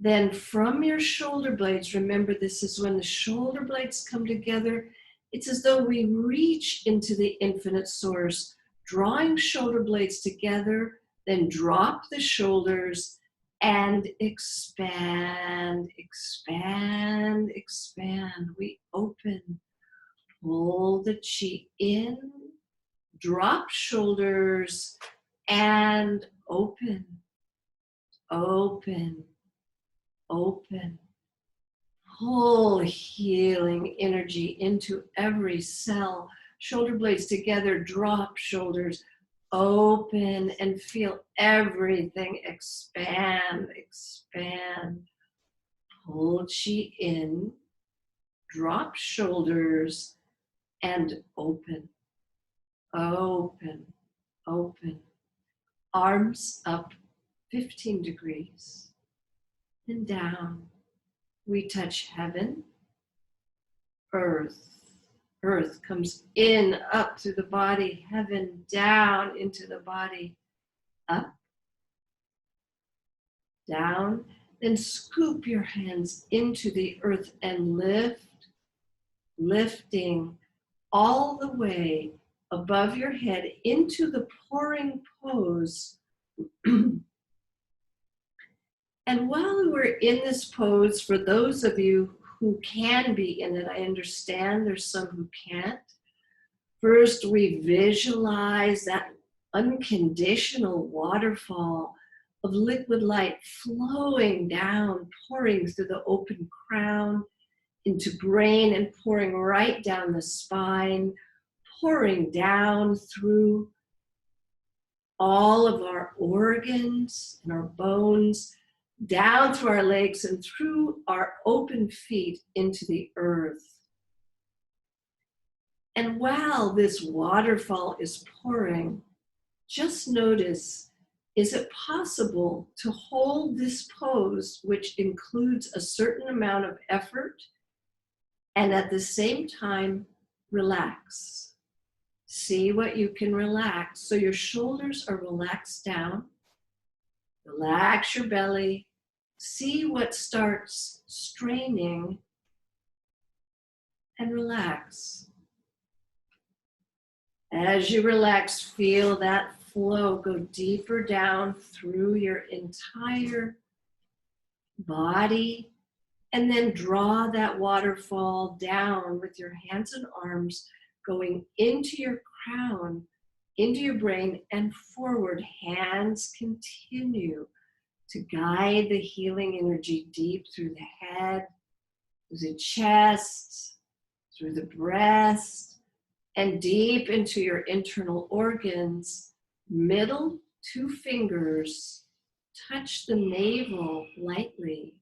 Then from your shoulder blades, remember this is when the shoulder blades come together, it's as though we reach into the infinite source, drawing shoulder blades together, then drop the shoulders and expand, expand, expand. We open, pull the chi in, drop shoulders and open, open, open. Pull healing energy into every cell. Shoulder blades together, drop shoulders, open, and feel everything expand, expand. Pull chi in, drop shoulders, and open, open, open. Arms up 15 degrees and down. We touch heaven earth. Earth comes in, up through the body, heaven, down into the body, up, down. Then scoop your hands into the earth and lift, lifting all the way above your head into the pouring pose. And while we're in this pose, for those of you who can be in it, I understand there's some who can't. First, we visualize that unconditional waterfall of liquid light flowing down, pouring through the open crown into brain and pouring right down the spine, pouring down through all of our organs and our bones, down through our legs and through our open feet into the earth. And while this waterfall is pouring, just notice, is it possible to hold this pose, which includes a certain amount of effort, and at the same time, relax? See what you can relax. So your shoulders are relaxed down. Relax your belly. See what starts straining and relax. As you relax, feel that flow go deeper down through your entire body, and then draw that waterfall down with your hands and arms going into your crown, into your brain, and forward. Hands continue to guide the healing energy deep through the head, through the chest, through the breast, and deep into your internal organs. Middle two fingers touch the navel lightly.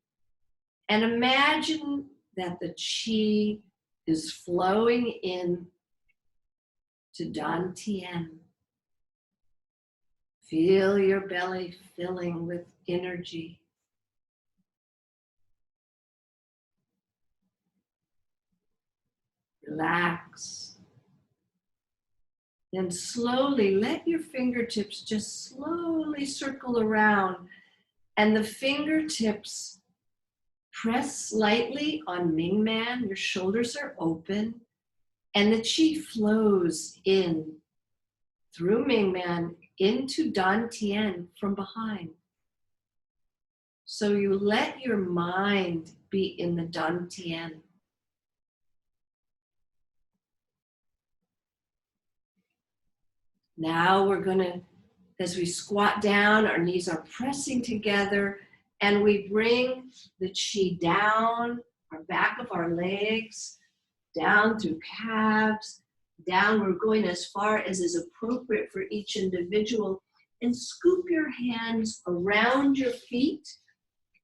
And imagine that the chi is flowing in to Dantian. Feel your belly filling with energy. Relax. Then slowly let your fingertips just slowly circle around, and the fingertips press lightly on Mingman. Your shoulders are open, and the chi flows in through Mingman into Dantian from behind. So you let your mind be in the Dantian. Now we're gonna, as we squat down, our knees are pressing together, and we bring the chi down our back of our legs, down through calves, down. We're going as far as is appropriate for each individual. And scoop your hands around your feet.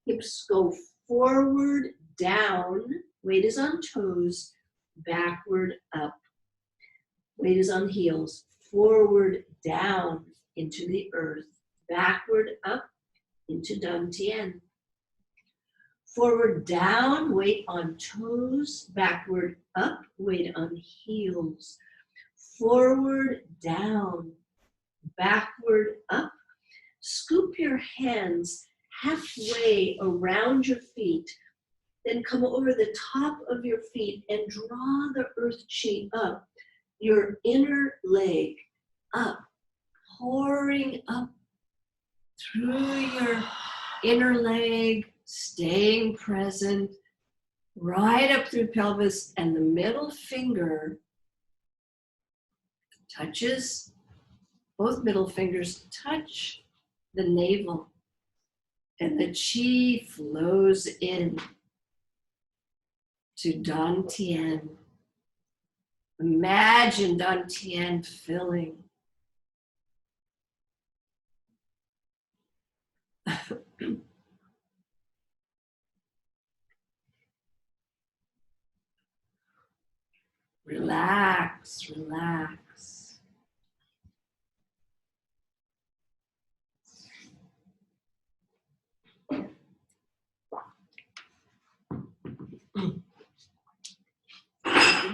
Hips go forward, down. Weight is on toes, backward, up. Weight is on heels. Forward, down into the earth, backward, up into Dantian. Forward, down, weight on toes, backward, up, weight on heels. Forward, down, backward, up. Scoop your hands halfway around your feet, then come over the top of your feet and draw the earth chi up. Your inner leg up, pouring up through your inner leg, staying present, right up through pelvis, and the middle finger touches, both middle fingers touch the navel, and the chi flows in to Dantian. Imagine Dantian filling. Relax, relax.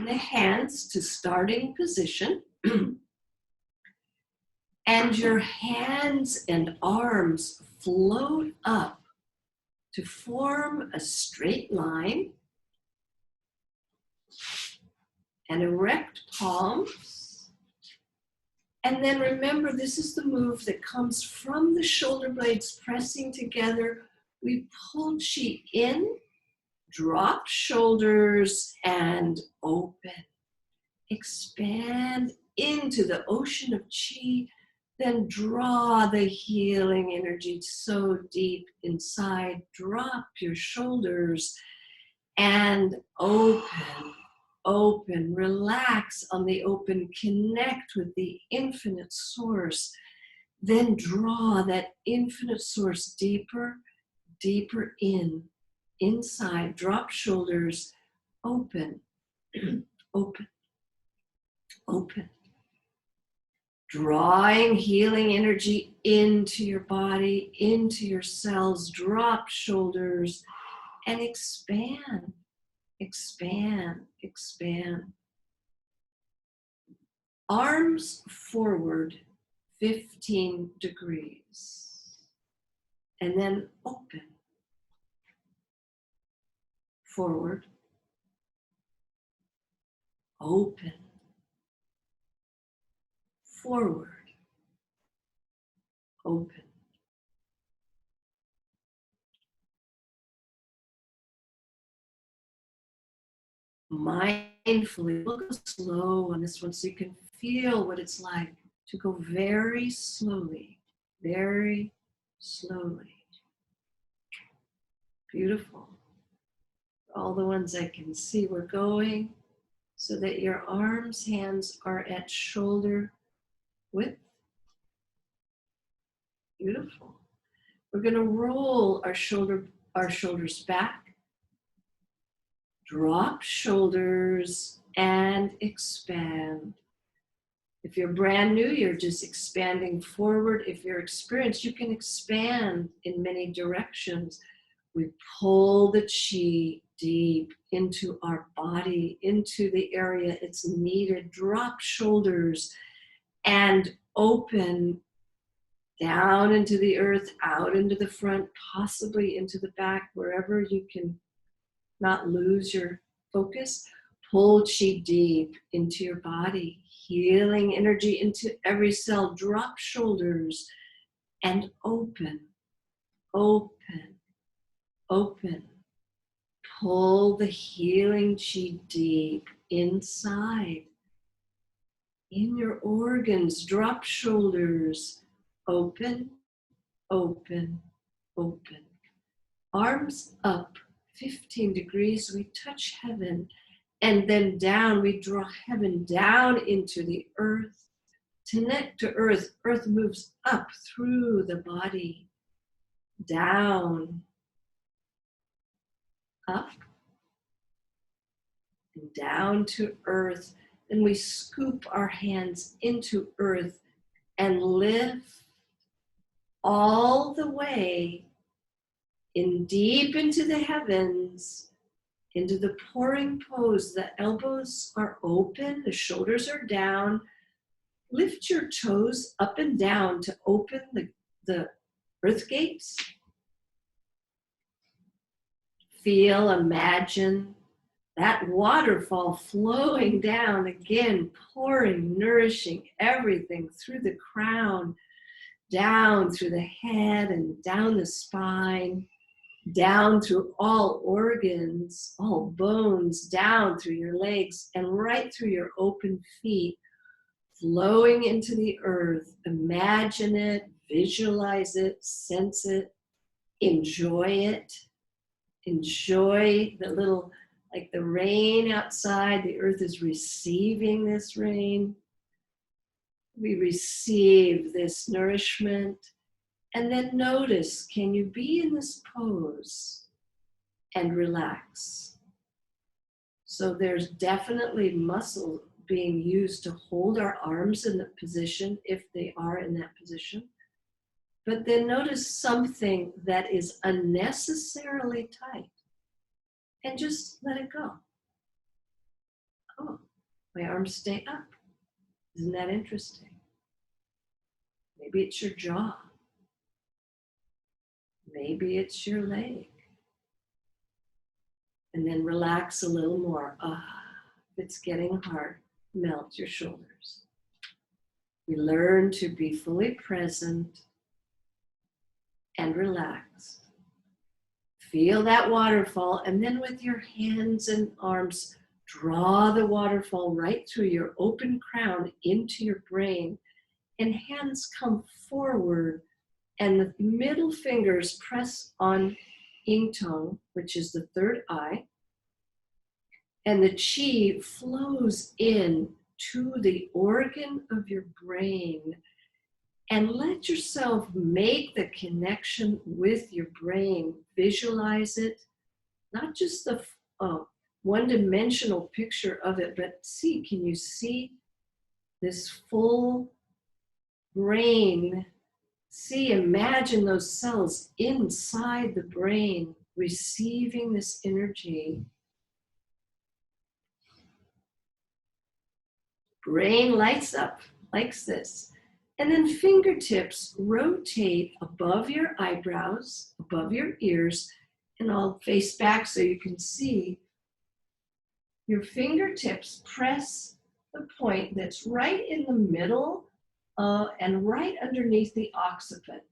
Bring the hands to starting position. And your hands and arms float up to form a straight line and erect palms. And then remember, this is the move that comes from the shoulder blades pressing together. We pull chi in, drop shoulders, and open. Expand into the ocean of chi. Then draw the healing energy so deep inside. Drop your shoulders and open, open. Relax on the open. Connect with the infinite source. Then draw that infinite source deeper, deeper in, inside. Drop shoulders, open, open, open. Drawing healing energy into your body, into your cells. Drop shoulders and expand, expand, expand. Arms forward 15 degrees. And then open. Forward. Open. Forward, open. Mindfully, we'll go slow on this one so you can feel what it's like to go very slowly, very slowly. Beautiful. All the ones I can see, we're going so that your arms, hands are at shoulder width. Beautiful. We're going to roll our shoulders back, drop shoulders, and expand. If you're brand new, you're just expanding forward. If you're experienced, you can expand in many directions. We pull the chi deep into our body, into the area it's needed. Drop shoulders and open down into the earth, out into the front, possibly into the back, wherever you can not lose your focus. Pull chi deep into your body, healing energy into every cell. Drop shoulders and open, open, open. Pull the healing chi deep inside. In your organs, drop shoulders. Open, open, open. Arms up 15 degrees, we touch heaven. And then down, we draw heaven down into the earth. Connect to earth. Earth moves up through the body. Down, up, and down to earth. Then we scoop our hands into earth and lift all the way in deep into the heavens, into the pouring pose. The elbows are open, the shoulders are down. Lift your toes up and down to open the earth gates. Feel, imagine that waterfall flowing down again, pouring, nourishing everything through the crown, down through the head and down the spine, down through all organs, all bones, down through your legs and right through your open feet, flowing into the earth. Imagine it, visualize it, sense it, enjoy it. Enjoy the little, like the rain outside. The earth is receiving this rain. We receive this nourishment. And then notice, can you be in this pose and relax? So there's definitely muscle being used to hold our arms in the position if they are in that position. But then notice something that is unnecessarily tight and just let it go. Oh, my arms stay up. Isn't that interesting? Maybe it's your jaw. Maybe it's your leg. And then relax a little more. If it's getting hard, melt your shoulders. We learn to be fully present and relaxed. Feel that waterfall, and then with your hands and arms, draw the waterfall right through your open crown into your brain. And hands come forward, and the middle fingers press on Yin Tong, which is the third eye. And the chi flows in to the organ of your brain. And let yourself make the connection with your brain. Visualize it, not just the one-dimensional picture of it, but can you see this full brain? Imagine those cells inside the brain receiving this energy. Brain lights up like this. And then fingertips rotate above your eyebrows, above your ears, and I'll face back so you can see. Your fingertips press the point that's right in the middle and right underneath the occiput.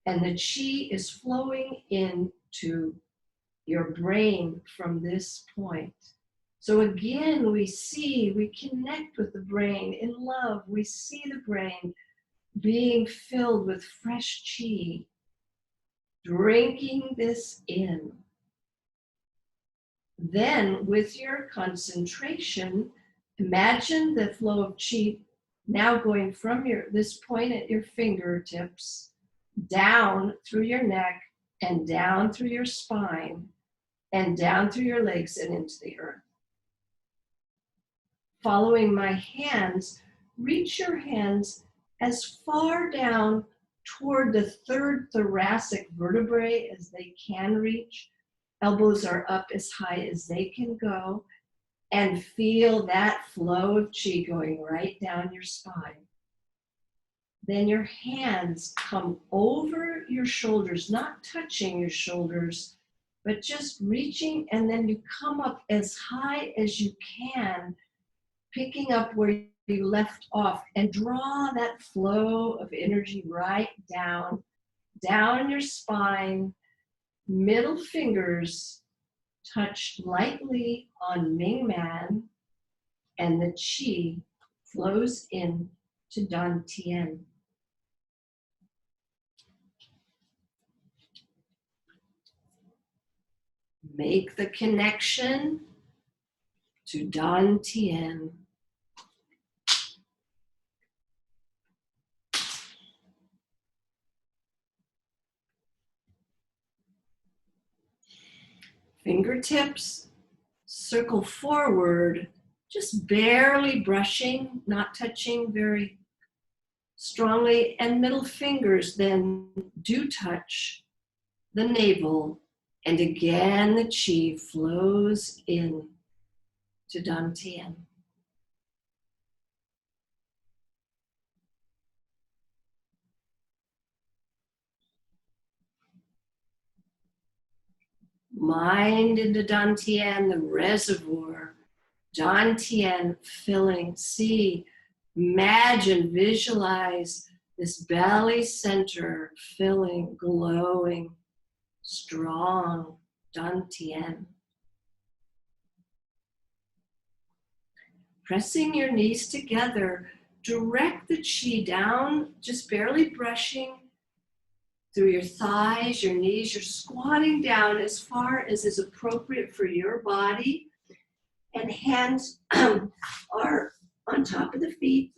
And the chi is flowing into your brain from this point. So again, we connect with the brain in love. We see the brain being filled with fresh chi, drinking this in. Then with your concentration, imagine the flow of chi now going from this point at your fingertips, down through your neck, and down through your spine, and down through your legs and into the earth. Following my hands, reach your hands as far down toward the third thoracic vertebrae as they can reach. Elbows are up as high as they can go, and feel that flow of chi going right down your spine. Then your hands come over your shoulders, not touching your shoulders, but just reaching, and then you come up as high as you can, picking up where you left off, and draw that flow of energy right down your spine. Middle fingers touch lightly on Ming Man, and the chi flows in to Dan Tien. Make the connection to Dan Tien. Fingertips circle forward, just barely brushing, not touching very strongly, and middle fingers then do touch the navel, and again the chi flows in to Dan Tien. Mind into Dan Tien, the reservoir. Dan Tien filling. Imagine, visualize this belly center filling, glowing, strong. Dan Tien. Pressing your knees together, direct the chi down, just barely brushing through your thighs, your knees. You're squatting down as far as is appropriate for your body. And hands are on top of the feet.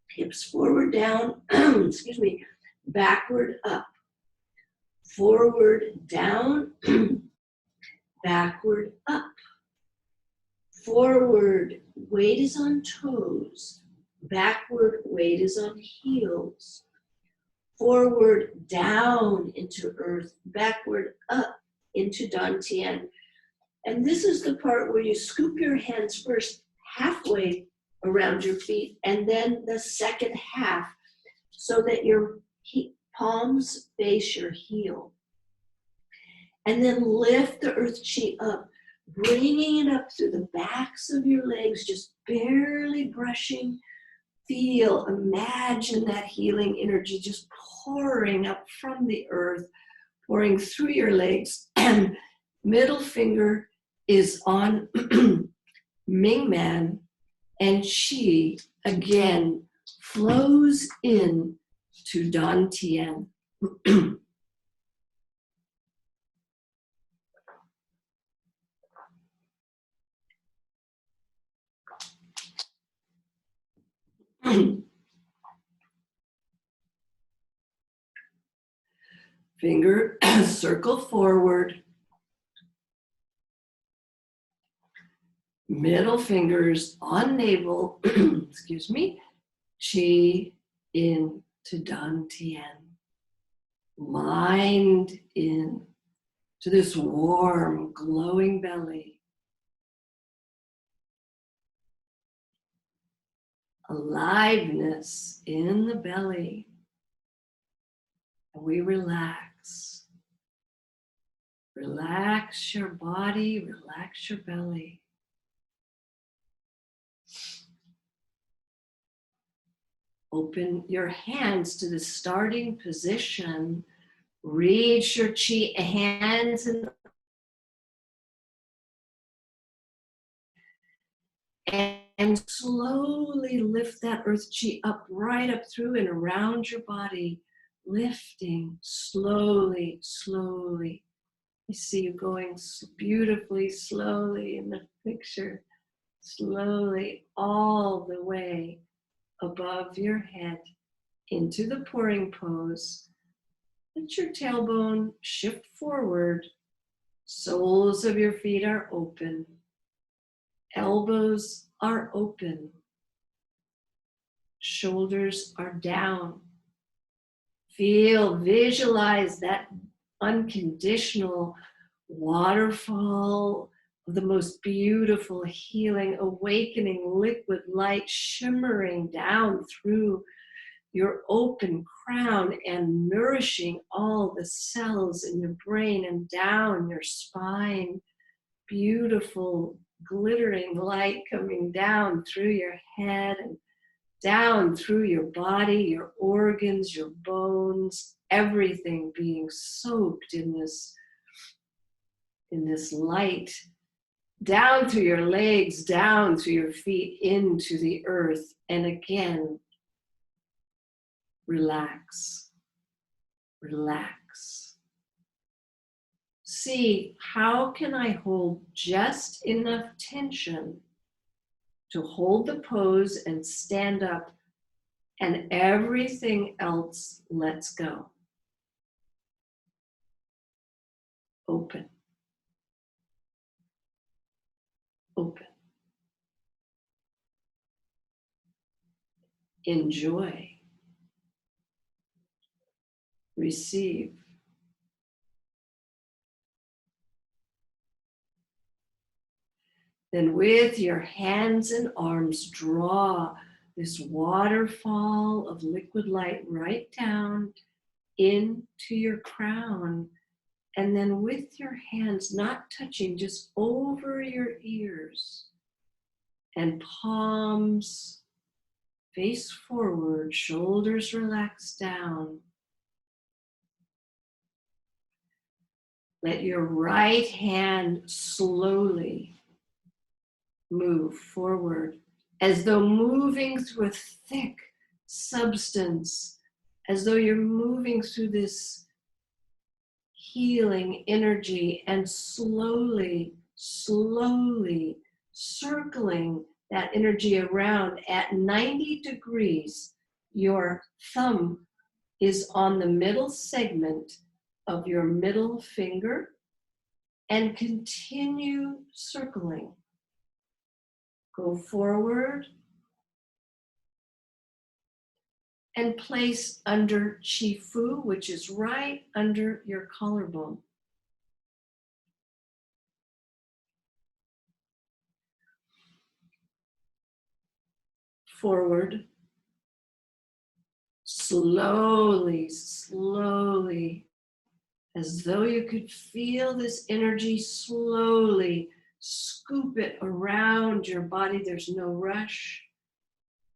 Hips forward, down, excuse me, backward, up. Forward, down, backward, up. Forward, weight is on toes. Backward, weight is on heels. Forward, down into earth. Backward, up into Dan Tien.
And this is the part where you scoop your hands first halfway around your feet and then the second half so that your palms face your heel. And then lift the earth chi up, bringing it up through the backs of your legs, just barely brushing. Feel, imagine that healing energy just pouring up from the earth, pouring through your legs. And middle finger is on Ming Man, and Qi again flows in to Dan Tian. Finger circle forward. Middle fingers on navel, excuse me, Qi in to Dan Tian. Mind in to this warm, glowing belly. Aliveness in the belly. And we relax. Relax your body, relax your belly. Open your hands to the starting position. Reach your chi hands and slowly lift that earth chi up, right up through and around your body. Lifting slowly, slowly. I see you going beautifully slowly in the picture. Slowly all the way above your head into the pouring pose. Let your tailbone shift forward. Soles of your feet are open. Elbows are open. Shoulders are down. Feel, visualize that unconditional waterfall of the most beautiful, healing, awakening liquid light shimmering down through your open crown and nourishing all the cells in your brain and down your spine. Beautiful, glittering light coming down through your head and down through your body, your organs, your bones, everything being soaked in this light. Down through your legs, down through your feet, into the earth. And again, relax, relax. See, how can I hold just enough tension to hold the pose and stand up, and everything else lets go. Open. Open. Enjoy. Receive. Then with your hands and arms, draw this waterfall of liquid light right down into your crown. And then with your hands not touching, just over your ears and palms face forward, shoulders relax down. Let your right hand slowly move forward as though moving through a thick substance, as though you're moving through this healing energy, and slowly, slowly circling that energy around at 90 degrees. Your thumb is on the middle segment of your middle finger, and continue circling. Go forward and place under Qi Fu, which is right under your collarbone.
forward. Slowly, slowly, as though you could feel this energy slowly scoop it around your body. There's no rush.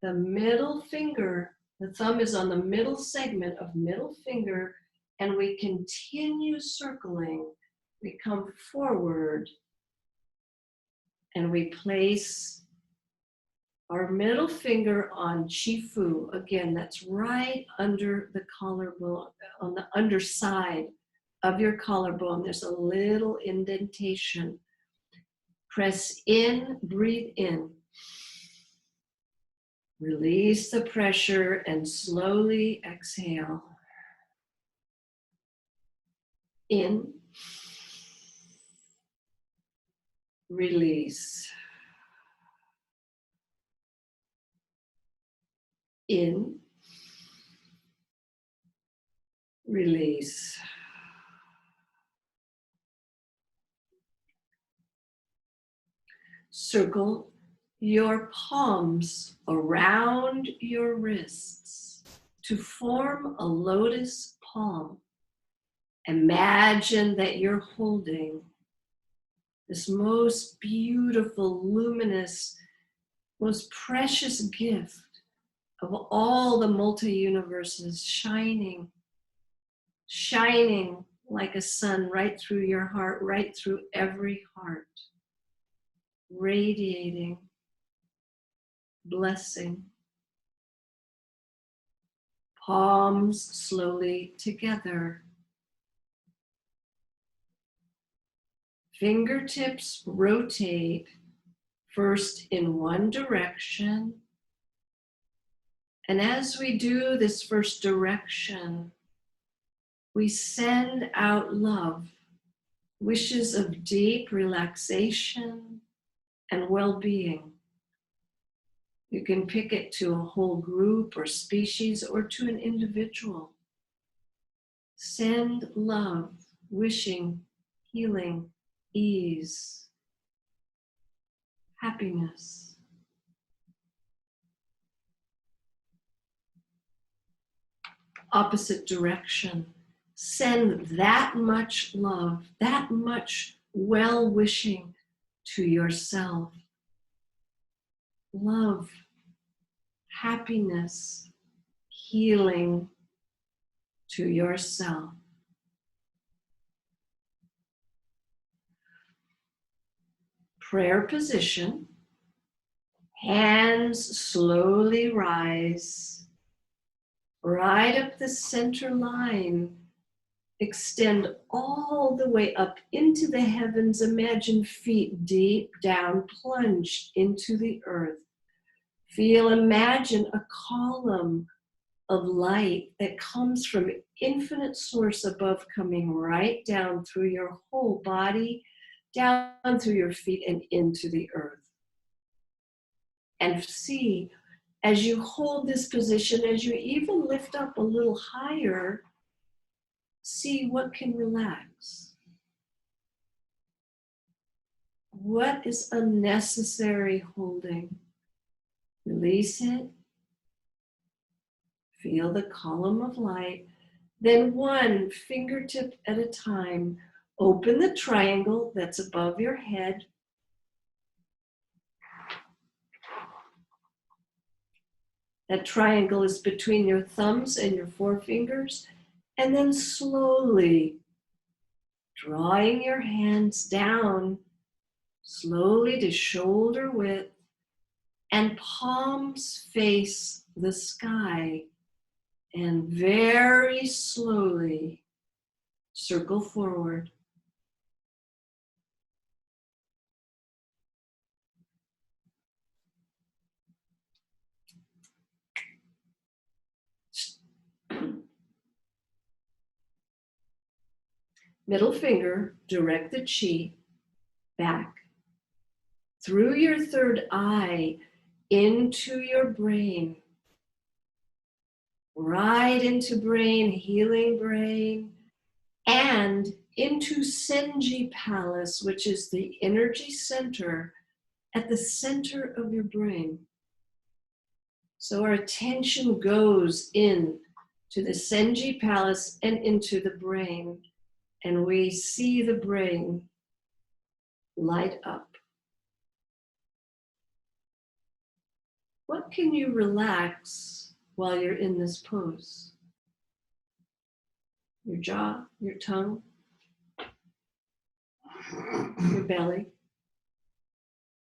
The middle finger, the thumb is on the middle segment of middle finger, and we continue circling. We come forward and we place our middle finger on Chifu. Again, that's right under the collarbone, on the underside of your collarbone. There's a little indentation. Press in, breathe in. Release the pressure and slowly exhale. In. Release. In. Release. Circle your palms around your wrists to form a lotus palm. Imagine that you're holding this most beautiful, luminous, most precious gift of all the multi-universes shining, shining like a sun right through your heart, right through every heart, radiating, blessing. Palms slowly together. Fingertips rotate first in one direction. And as we do this first direction, we send out love, wishes of deep relaxation and well-being. You can pick it to a whole group or species or to an individual. Send love, wishing, healing, ease, happiness. Opposite direction. Send that much love, that much well-wishing to yourself. Love, happiness, healing to yourself. Prayer position. Hands slowly rise. Right up the center line. Extend all the way up into the heavens. Imagine feet deep down, plunged into the earth. Imagine a column of light that comes from infinite source above, coming right down through your whole body, down through your feet and into the earth. And see, as you hold this position, as you even lift up a little higher, see what can relax. What is unnecessary holding? Release it. Feel the column of light. Then one fingertip at a time, open the triangle that's above your head. That triangle is between your thumbs and your forefingers. And then slowly drawing your hands down, slowly to shoulder width, and palms face the sky. And very slowly circle forward. Middle finger, direct the chi back through your third eye into your brain. Right into brain, healing brain, and into Senji Palace, which is the energy center at the center of your brain. So our attention goes in to the Senji Palace and into the brain, and we see the brain light up. What can you relax while you're in this pose? Your jaw, your tongue, your belly.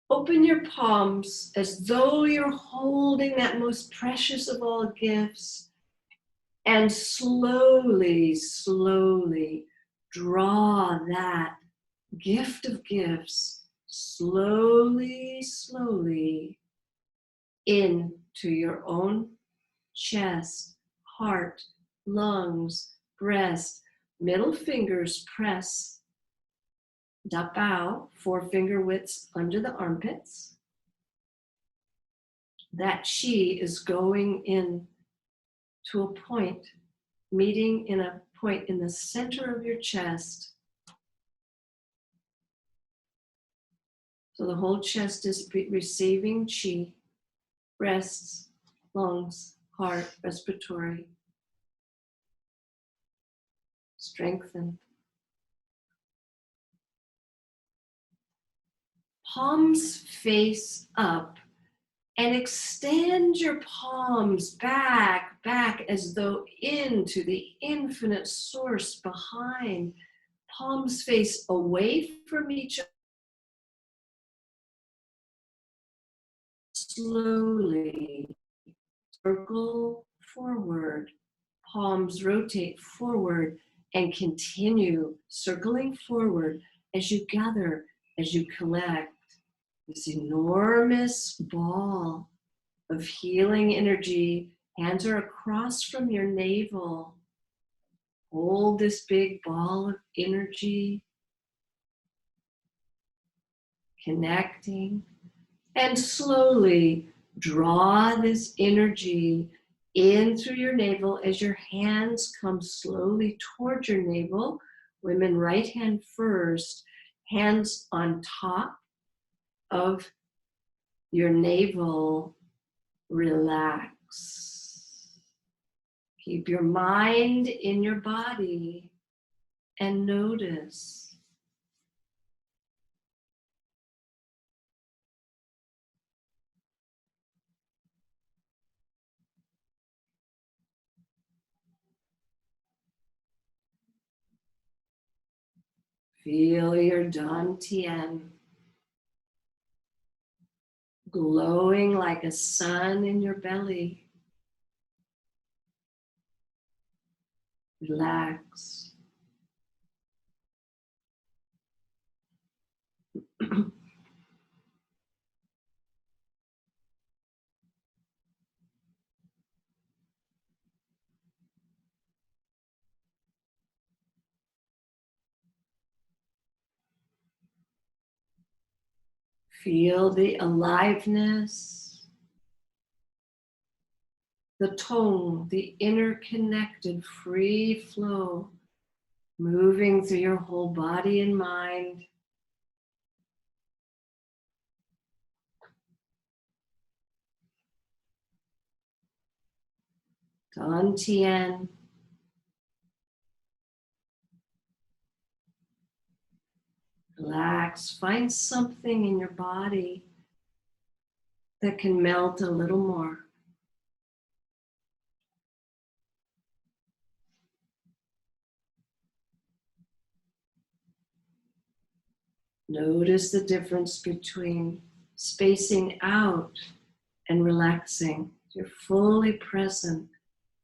Open your palms as though you're holding that most precious of all gifts, and slowly, slowly draw that gift of gifts slowly, slowly into your own chest, heart, lungs, breast. Middle fingers press Da Bao, 4-finger widths under the armpits. That chi is going in to a point, meeting in a point in the center of your chest. So the whole chest is receiving chi, breasts, lungs, heart, respiratory. Strengthen. Palms face up, and extend your palms back as though into the infinite source behind. Palms face away from each other. Slowly circle forward. Palms rotate forward and continue circling forward as you gather, as you collect this enormous ball of healing energy. Hands are across from your navel. Hold this big ball of energy, connecting, and slowly draw this energy in through your navel as your hands come slowly towards your navel. Women, right hand first, hands on top of your navel. Relax. Keep your mind in your body and notice. Feel your dantian glowing like a sun in your belly. Relax. Feel the aliveness, the tone, the interconnected free flow moving through your whole body and mind. Dantian. Relax. Find something in your body that can melt a little more. Notice the difference between spacing out and relaxing. You're fully present.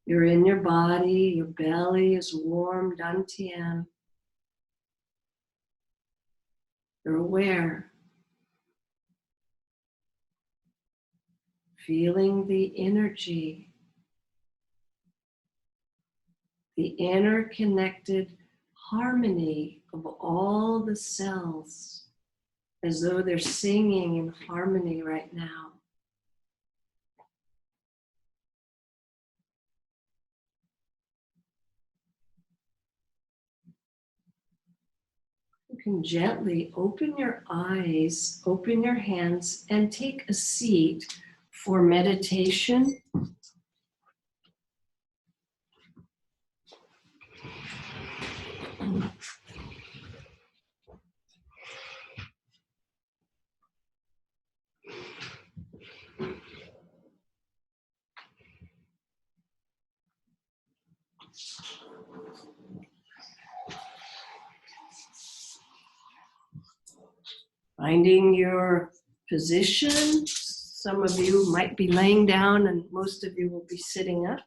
You're in your body. Your belly is warm, dantian. You're aware. Feeling the energy, the interconnected harmony of all the cells, as though they're singing in harmony right now. You can gently open your eyes, open your hands, and take a seat for meditation. Finding your position. Some of you might be laying down and most of you will be sitting up.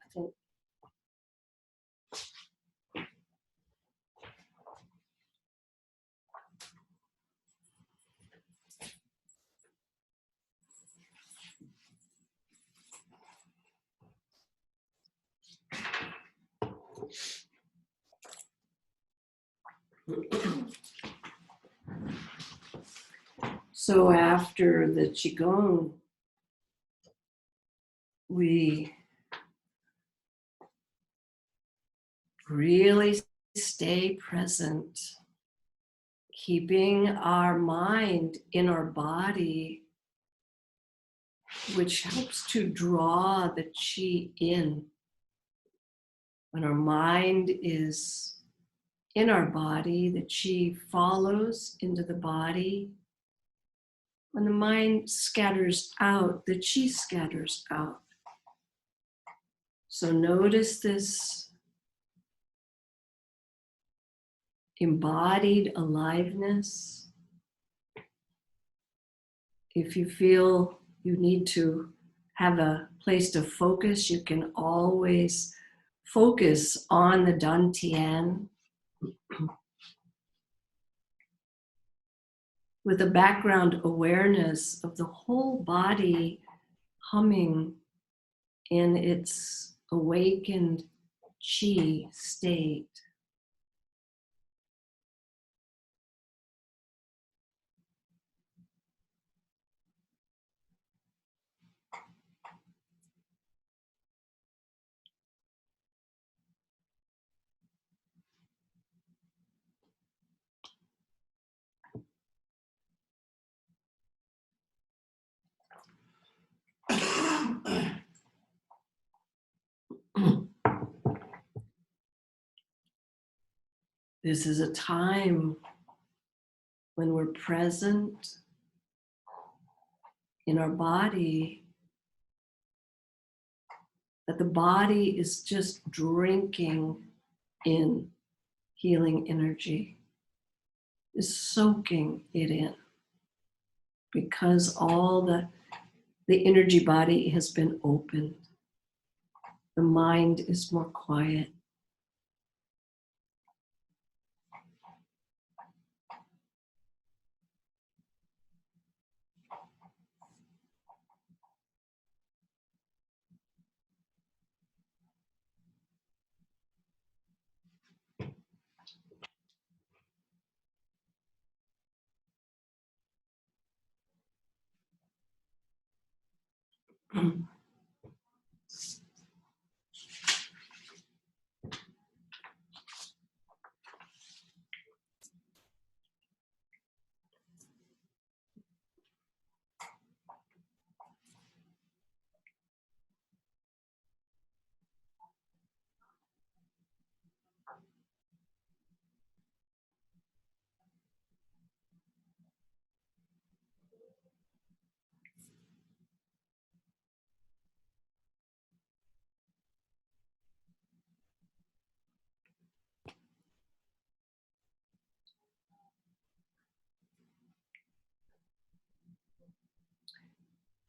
So after the Qigong, we really stay present, keeping our mind in our body, which helps to draw the qi in. When our mind is in our body, the qi follows into the body. When the mind scatters out, the qi scatters out. So notice this embodied aliveness. If you feel you need to have a place to focus, you can always focus on the dantian with a background awareness of the whole body humming in its awakened qi state. This is a time when we're present in our body, that the body is just drinking in healing energy, is soaking it in, because all the energy body has been opened. The mind is more quiet.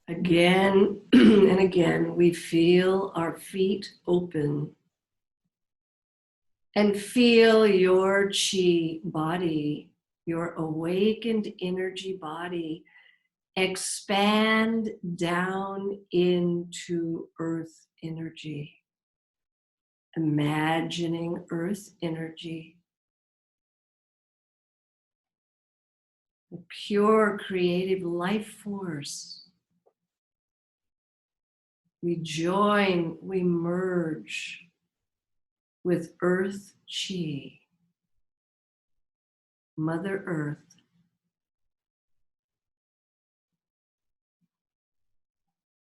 Again and again, we feel our feet open and feel your chi body, your awakened energy body, expand down into earth energy. Imagining earth energy, the pure creative life force. We join, we merge with Earth Chi, Mother Earth.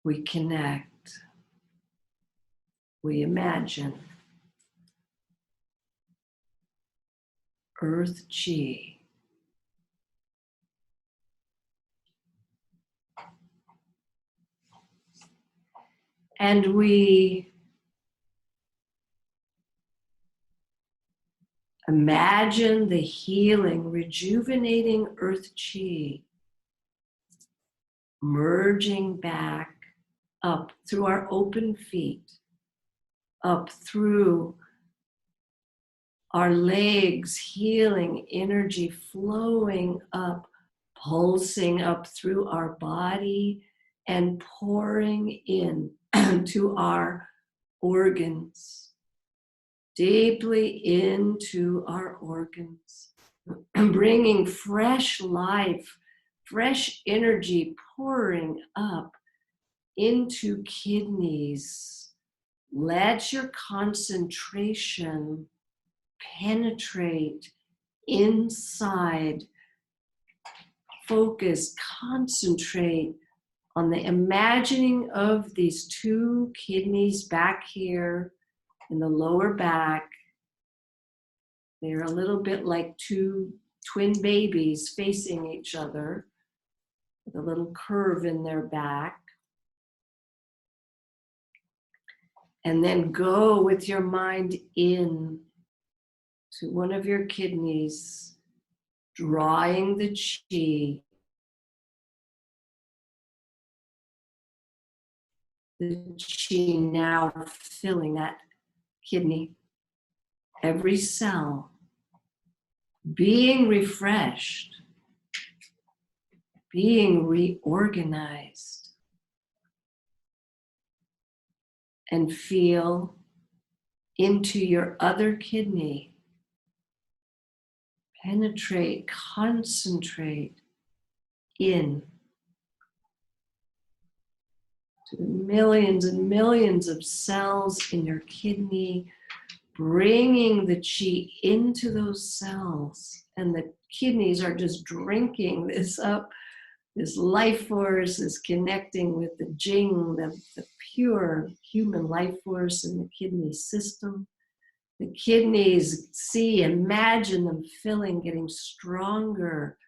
we connect, we imagine Earth Chi. And we imagine the healing, rejuvenating Earth Chi merging back up through our open feet, up through our legs, healing energy flowing up, pulsing up through our body and pouring in to our organs, deeply into our organs, bringing fresh life, fresh energy pouring up into kidneys. Let your concentration penetrate inside. Focus, concentrate on the imagining of these two kidneys back here in the lower back. They're a little bit like two twin babies facing each other with a little curve in their back. And then go with your mind in to one of your kidneys, drawing the chi. The chi now filling that kidney, every cell, being refreshed, being reorganized, and feel into your other kidney. Penetrate, concentrate in to the millions and millions of cells in your kidney, bringing the chi into those cells. And the kidneys are just drinking this up. This life force is connecting with the Jing, the pure human life force in the kidney system. The kidneys, see, imagine them filling, getting stronger,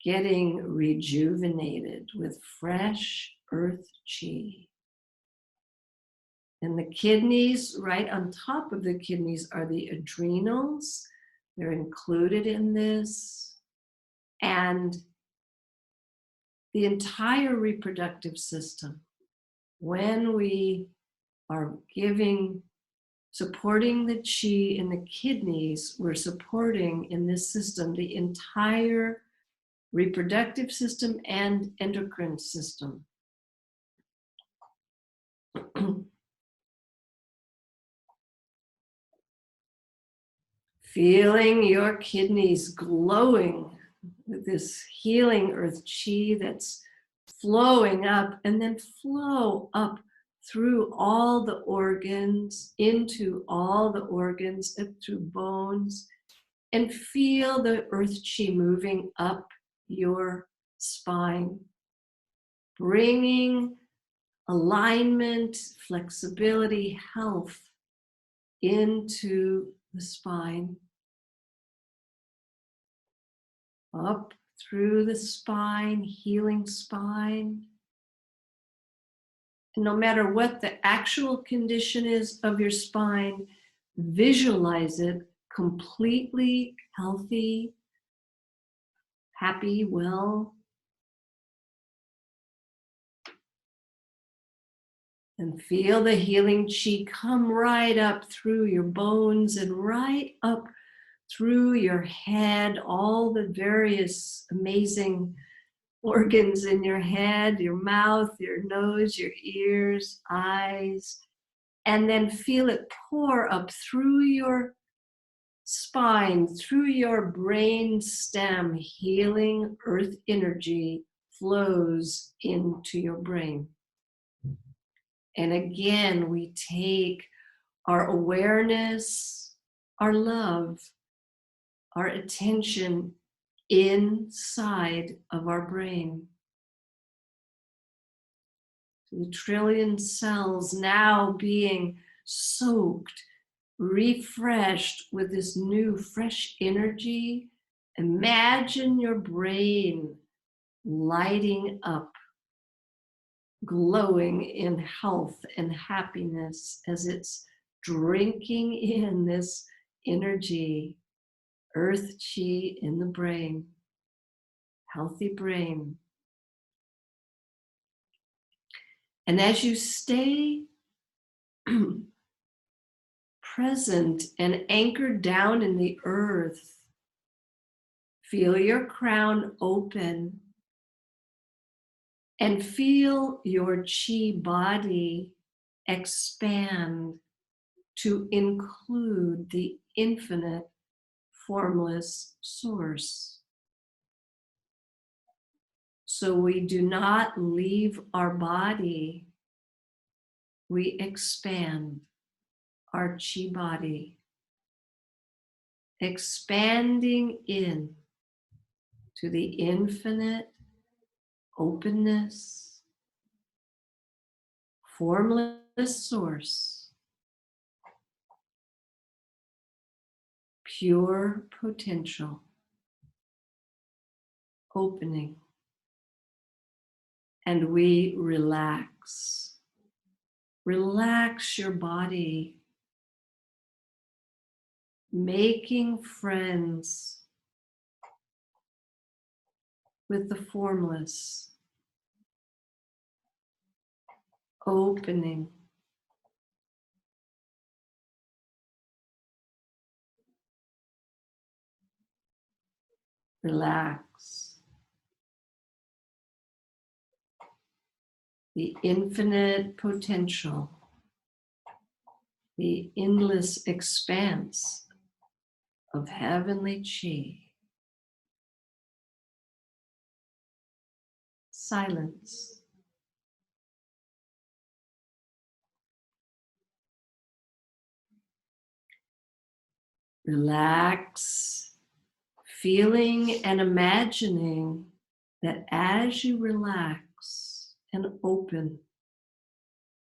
getting rejuvenated with fresh earth chi. And the kidneys, right on top of the kidneys are the adrenals. They're included in this. And the entire reproductive system. When we are supporting the chi in the kidneys, we're supporting in this system the entire reproductive system and endocrine system. Feeling your kidneys glowing with this healing earth chi that's flowing up, and then flow up through all the organs, into all the organs, and through bones, and feel the earth chi moving up your spine, bringing alignment, flexibility, health into the spine. Up through the spine, healing spine. And no matter what the actual condition is of your spine, visualize it completely healthy, happy, well. And feel the healing chi come right up through your bones and right up through your head, all the various amazing organs in your head, your mouth, your nose, your ears, eyes, and then feel it pour up through your spine, through your brain stem. Healing earth energy flows into your brain. And again, we take our awareness, our love, our attention inside of our brain. the trillion cells now being soaked, refreshed with this new fresh energy. Imagine your brain lighting up, glowing in health and happiness as it's drinking in this energy, earth chi in the brain, healthy brain. And as you stay present and anchored down in the earth, feel your crown open and feel your chi body expand to include the infinite formless source. So we do not leave our body, we expand our chi body, expanding in to the infinite openness, formless source, pure potential, opening. And we relax. Relax your body, making friends with the formless, opening. Relax. The infinite potential, the endless expanse of heavenly chi. Silence. Relax, feeling and imagining that as you relax and open,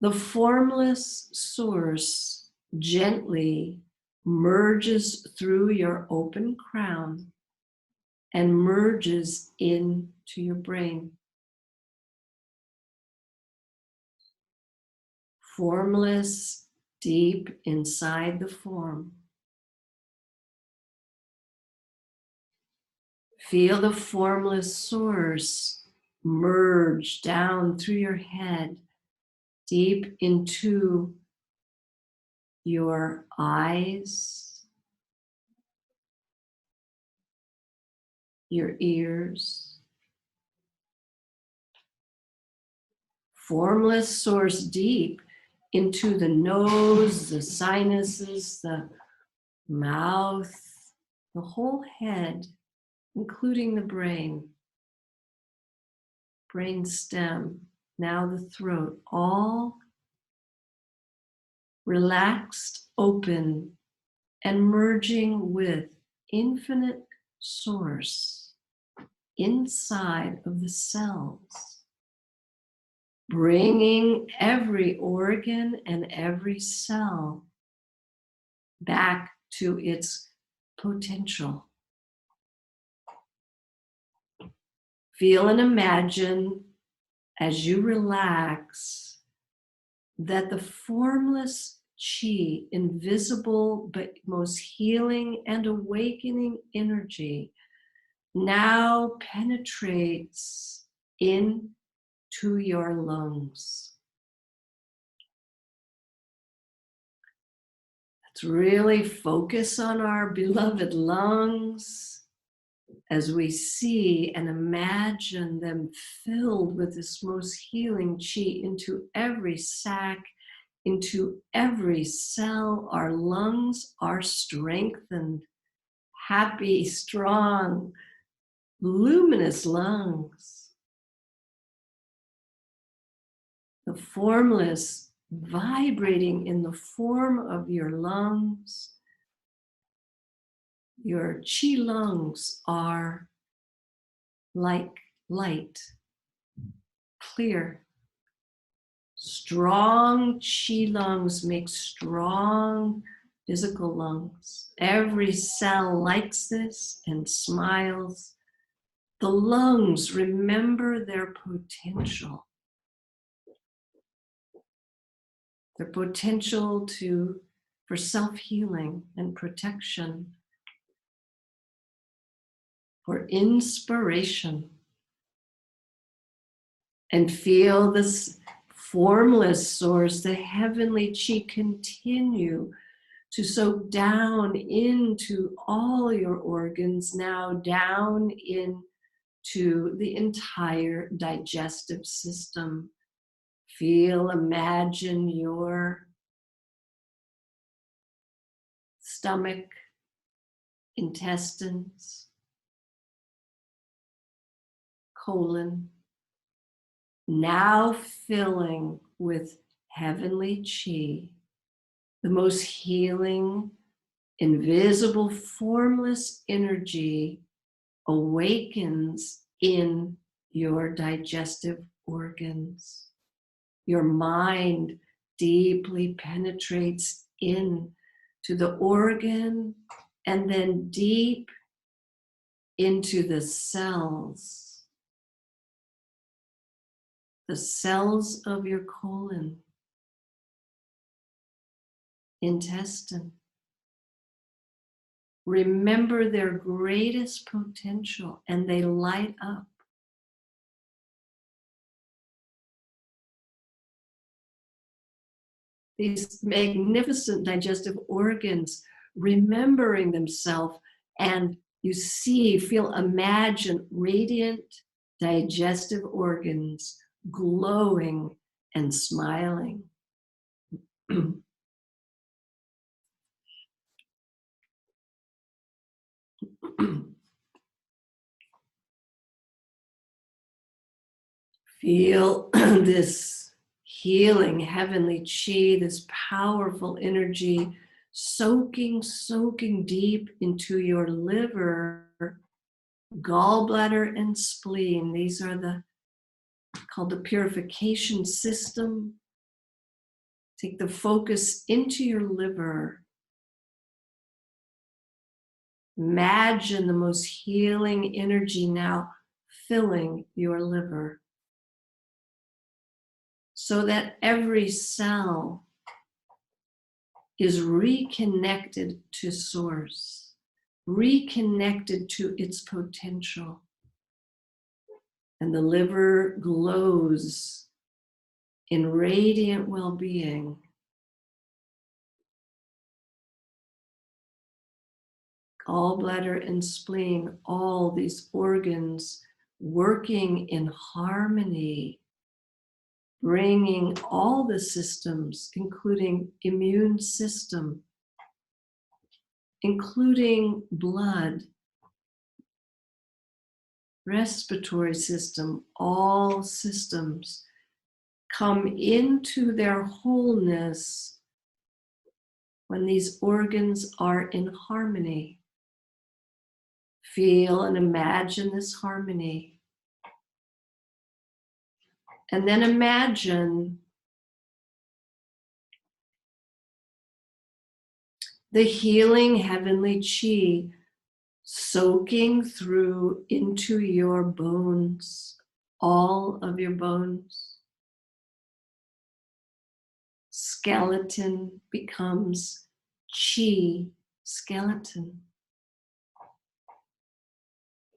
the formless source gently merges through your open crown and merges into your brain. Formless, deep inside the form. Feel the formless source merge down through your head, deep into your eyes, your ears. Formless source deep into the nose, the sinuses, the mouth, the whole head, including the brain, brain stem, now the throat, all relaxed, open, and merging with infinite source inside of the cells, bringing every organ and every cell back to its potential. Feel and imagine as you relax that the formless chi, invisible but most healing and awakening energy, now penetrates into your lungs. Let's really focus on our beloved lungs as we see and imagine them filled with this most healing chi into every sac, into every cell. Our lungs are strengthened, happy, strong, luminous lungs. The formless vibrating in the form of your lungs. Your chi lungs are like light, clear, Strong chi lungs make strong physical lungs. Every cell likes this and smiles. The lungs remember their potential. Their potential for self-healing and protection, for inspiration. And feel this formless source, the heavenly chi, continue to soak down into all your organs, now down into the entire digestive system. Feel, imagine your stomach, intestines, colon, now filling with heavenly chi, the most healing, invisible, formless energy awakens in your digestive organs. Your mind deeply penetrates in to the organ and then deep into the cells of your colon, intestine. Remember their greatest potential and they light up. These magnificent digestive organs remembering themselves, and you see, feel, imagine radiant digestive organs glowing and smiling. Feel this healing heavenly chi, this powerful energy soaking deep into your liver, gallbladder, and spleen. These are called the purification system. Take the focus into your liver. Imagine the most healing energy now filling your liver, so that every cell is reconnected to source, reconnected to its potential. And the liver glows in radiant well-being. Gallbladder and spleen, all these organs working in harmony, bringing all the systems, including immune system, including blood, respiratory system, all systems come into their wholeness when these organs are in harmony. Feel and imagine this harmony. And then imagine the healing heavenly chi soaking through into your bones, all of your bones. Skeleton becomes chi skeleton.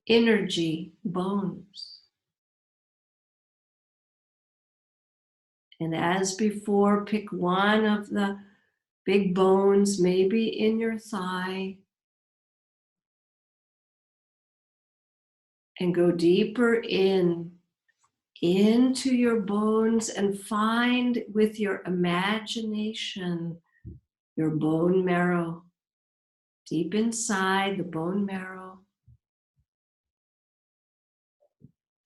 Energy, bones. And as before, pick one of the big bones, maybe in your thigh, and go deeper into your bones and find with your imagination your bone marrow, deep inside the bone marrow.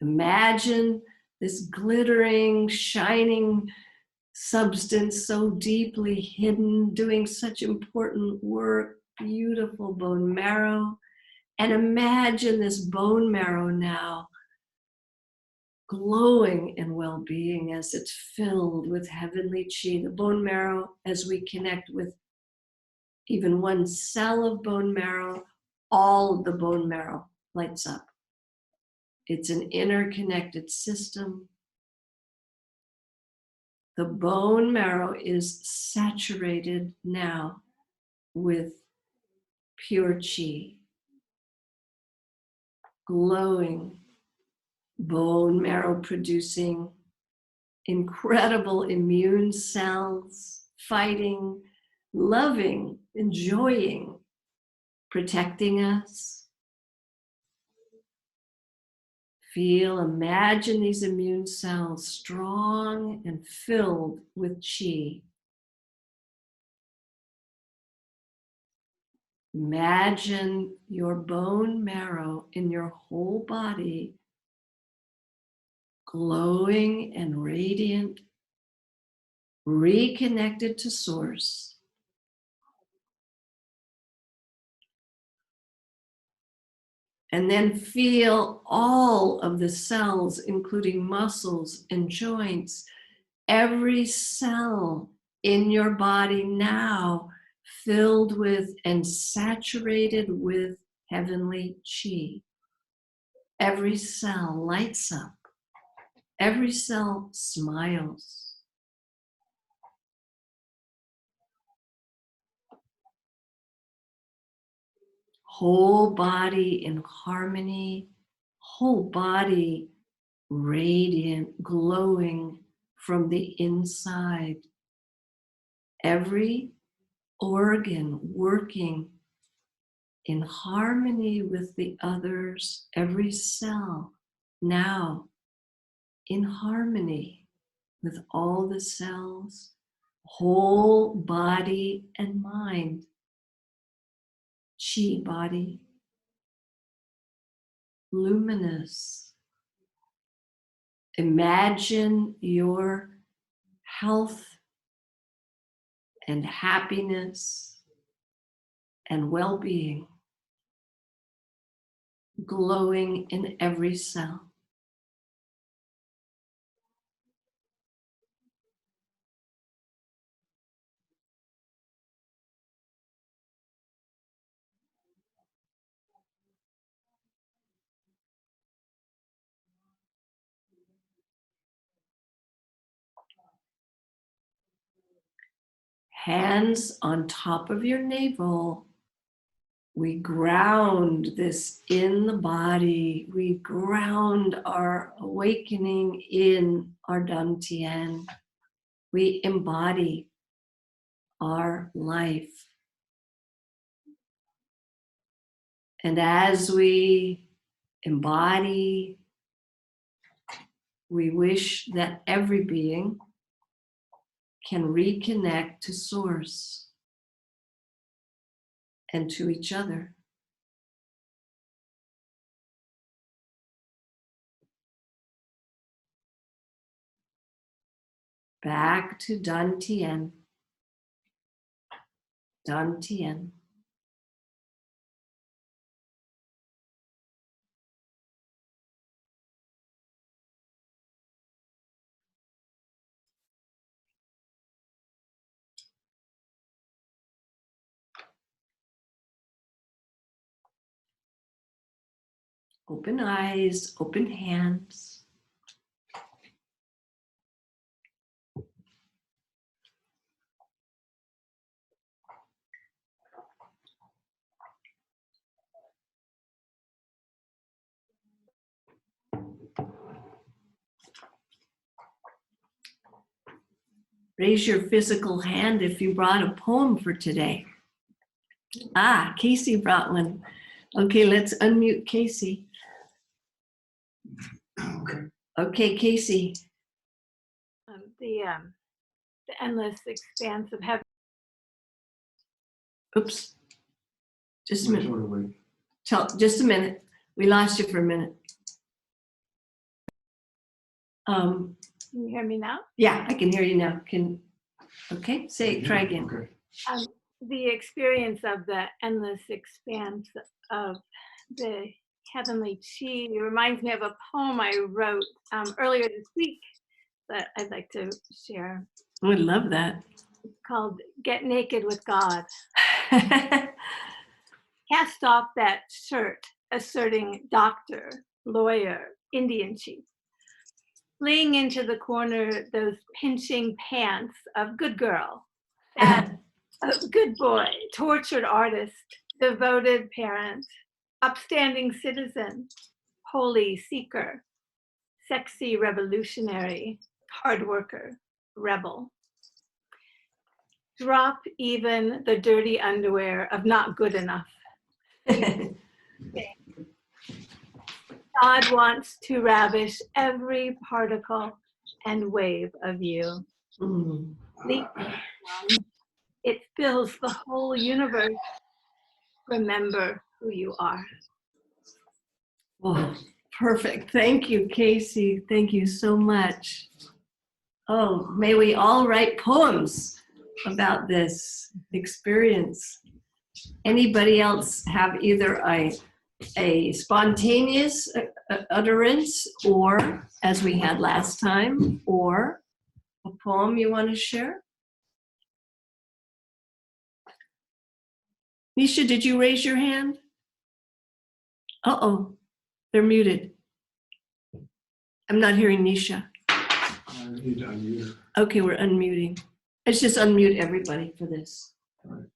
Imagine this glittering, shining substance so deeply hidden, doing such important work, beautiful bone marrow. And imagine this bone marrow now glowing in well-being as it's filled with heavenly chi. The bone marrow, as we connect with even one cell of bone marrow, all of the bone marrow lights up. It's an interconnected system. The bone marrow is saturated now with pure chi, glowing, bone marrow producing incredible immune cells, fighting, loving, enjoying, protecting us. Feel, imagine these immune cells strong and filled with chi. Imagine your bone marrow in your whole body glowing and radiant, reconnected to source. And then feel all of the cells, including muscles and joints, every cell in your body now filled with and saturated with heavenly chi. Every cell lights up. Every cell smiles. Whole body in harmony, whole body radiant, glowing from the inside. Every organ working in harmony with the others, every cell now in harmony with all the cells, whole body and mind. Chi body, luminous. Imagine your health and happiness and well-being glowing in every cell. Hands on top of your navel. We ground this in the body. We ground our awakening in our Dantian. We embody our life. And as we embody, we wish that every being can reconnect to source and to each other. Back to Dantian. Dantian. Open eyes, open hands. Raise your physical hand if you brought a poem for today. Ah, Casey brought one. Okay, let's unmute Casey. Okay, Casey.
The endless expanse of heaven.
Oops. Just a minute. Just a minute. We lost you for a minute.
Can you hear me now?
Yeah, I can hear you now. Okay, try again.
The experience of the endless expanse of the Heavenly Chi reminds me of a poem I wrote earlier this week that I'd like to share.
I would love that.
It's called Get Naked with God. Cast off that shirt asserting doctor, lawyer, Indian chief. Fling into the corner those pinching pants of good girl, bad, good boy, tortured artist, devoted parent, upstanding citizen, holy seeker, sexy revolutionary, hard worker, rebel. Drop even the dirty underwear of not good enough. God wants to ravish every particle and wave of you. Leap, it fills the whole universe. Remember who you are.
Oh, perfect. Thank you, Casey. Thank you so much. Oh, may we all write poems about this experience. Anybody else have either a spontaneous utterance, or as we had last time, or a poem you want to share? Nisha, did you raise your hand? Uh-oh, they're muted. I'm not hearing Nisha.
I need to unmute her.
Okay, we're unmuting. Let's just unmute everybody for this.
Right.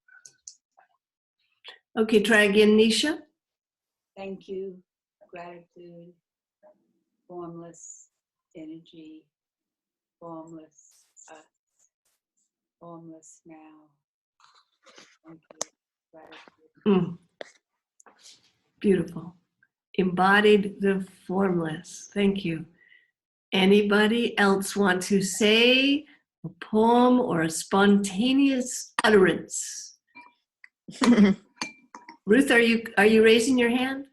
Okay, try again, Nisha.
Thank you, gratitude, formless energy, formless us, formless now. Thank you, gratitude.
Beautiful. Embodied the formless. Thank you. Anybody else want to say a poem or a spontaneous utterance? Ruth, are you raising your hand?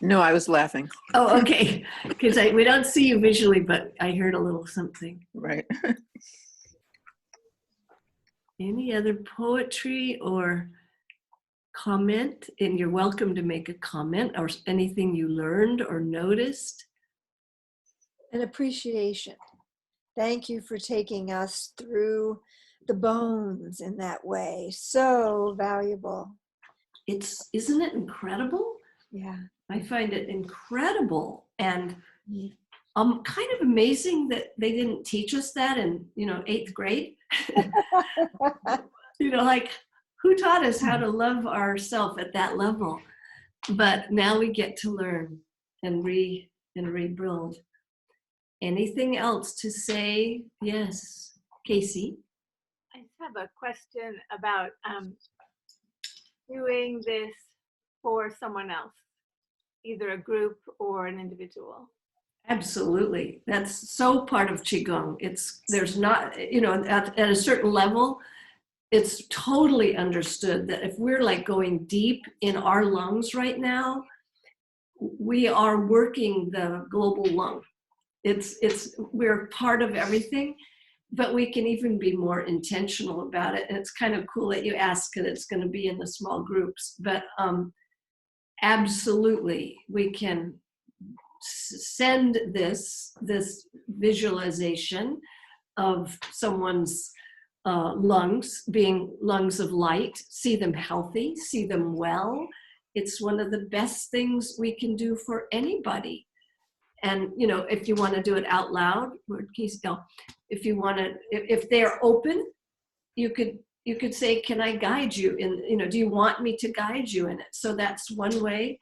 No, I was laughing.
Oh, okay. Because we don't see you visually, but I heard a little something.
Right.
Any other poetry or comment? And you're welcome to make a comment or anything you learned or noticed.
An appreciation. Thank you for taking us through the bones in that way. So valuable.
Isn't it incredible?
Yeah.
I find it incredible and kind of amazing that they didn't teach us that in 8th grade. Like who taught us how to love ourselves at that level? But now we get to learn and rebuild. Anything else to say? Yes, Casey.
I just have a question about doing this for someone else, either a group or an individual.
Absolutely. That's so part of Qigong. There's not, at a certain level, it's totally understood that if we're like going deep in our lungs right now, we are working the global lung. We're part of everything, but we can even be more intentional about it. And it's kind of cool that you ask, because it's going to be in the small groups, but absolutely we can send this visualization of someone's lungs being lungs of light, see them healthy, see them well. It's one of the best things we can do for anybody. And if you want to do it out loud, if they're open, you could say, can I guide you in, do you want me to guide you in it? So that's one way.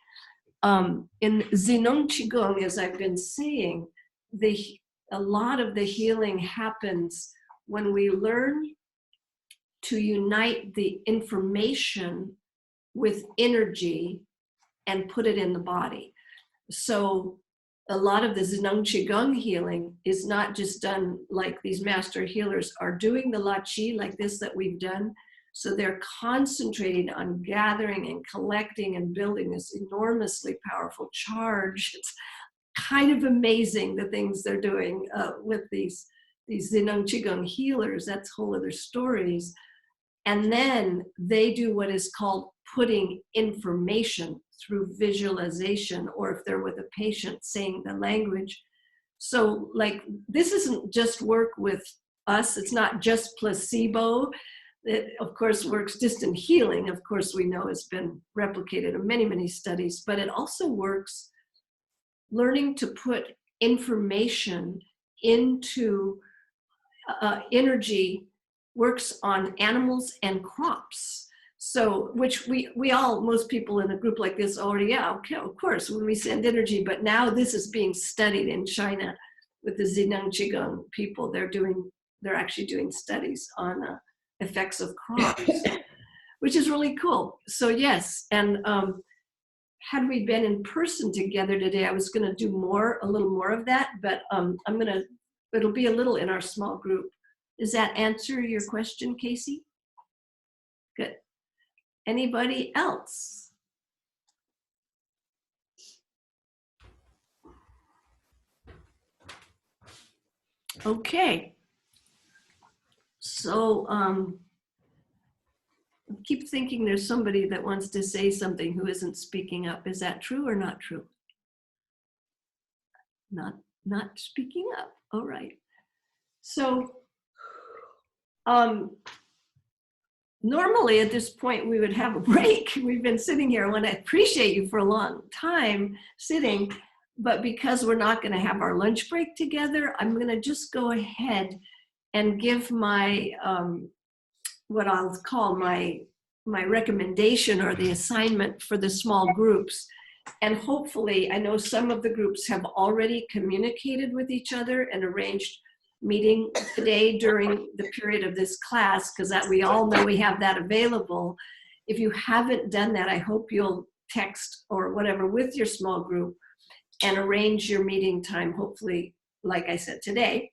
In Zinong Qigong, as I've been saying, a lot of the healing happens when we learn to unite the information with energy and put it in the body. So a lot of the Zinong Qigong healing is not just done like these master healers are doing the La Qi like this that we've done. So they're concentrating on gathering and collecting and building this enormously powerful charge. It's kind of amazing the things they're doing with these Zinong Qigong healers. That's whole other stories. And then they do what is called putting information through visualization, or if they're with a patient, saying the language. So like, this isn't just work with us. It's not just placebo. It, of course, works. Distant healing, of course, we know has been replicated in many, many studies, but it also works learning to put information into energy, works on animals and crops. So, which we all, most people in a group like this already, yeah, okay, of course, when we send energy, but now this is being studied in China with the Zhejiang Qigong people. They're actually doing studies on effects of crops, which is really cool. So yes, and had we been in person together today, I was gonna do a little more of that, but it'll be a little in our small group. Does that answer your question, Casey? Good. Anybody else? Okay. So I keep thinking there's somebody that wants to say something who isn't speaking up. Is that true or not true? Not speaking up. All right. So normally at this point we would have a break. We've been sitting here. I want to appreciate you for a long time sitting, but because we're not going to have our lunch break together, I'm going to just go ahead and give my what I'll call my recommendation or the assignment for the small groups. And hopefully, I know some of the groups have already communicated with each other and arranged meeting today during the period of this class, because that we all know we have that available. If you haven't done that, I hope you'll text or whatever with your small group and arrange your meeting time, hopefully, like I said, today.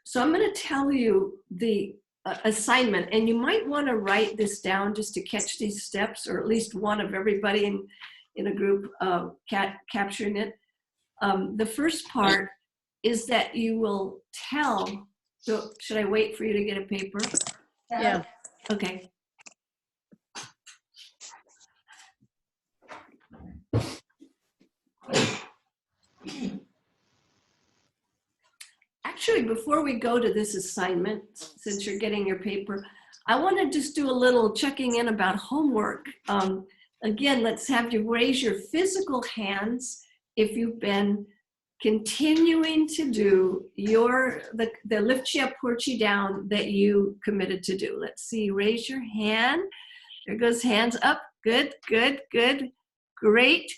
So I'm going to tell you the assignment, and you might want to write this down just to catch these steps, or at least one of everybody in a group capturing it. The first part is that you will tell, so should I wait for you to get a paper?
Yeah.
Okay. Actually, before we go to this assignment, since you're getting your paper, I want to just do a little checking in about homework. Again, let's have you raise your physical hands if you've been continuing to do the lift chi up, pour chi down that you committed to do. Let's see, raise your hand. There goes hands up. Good, good, good. Great.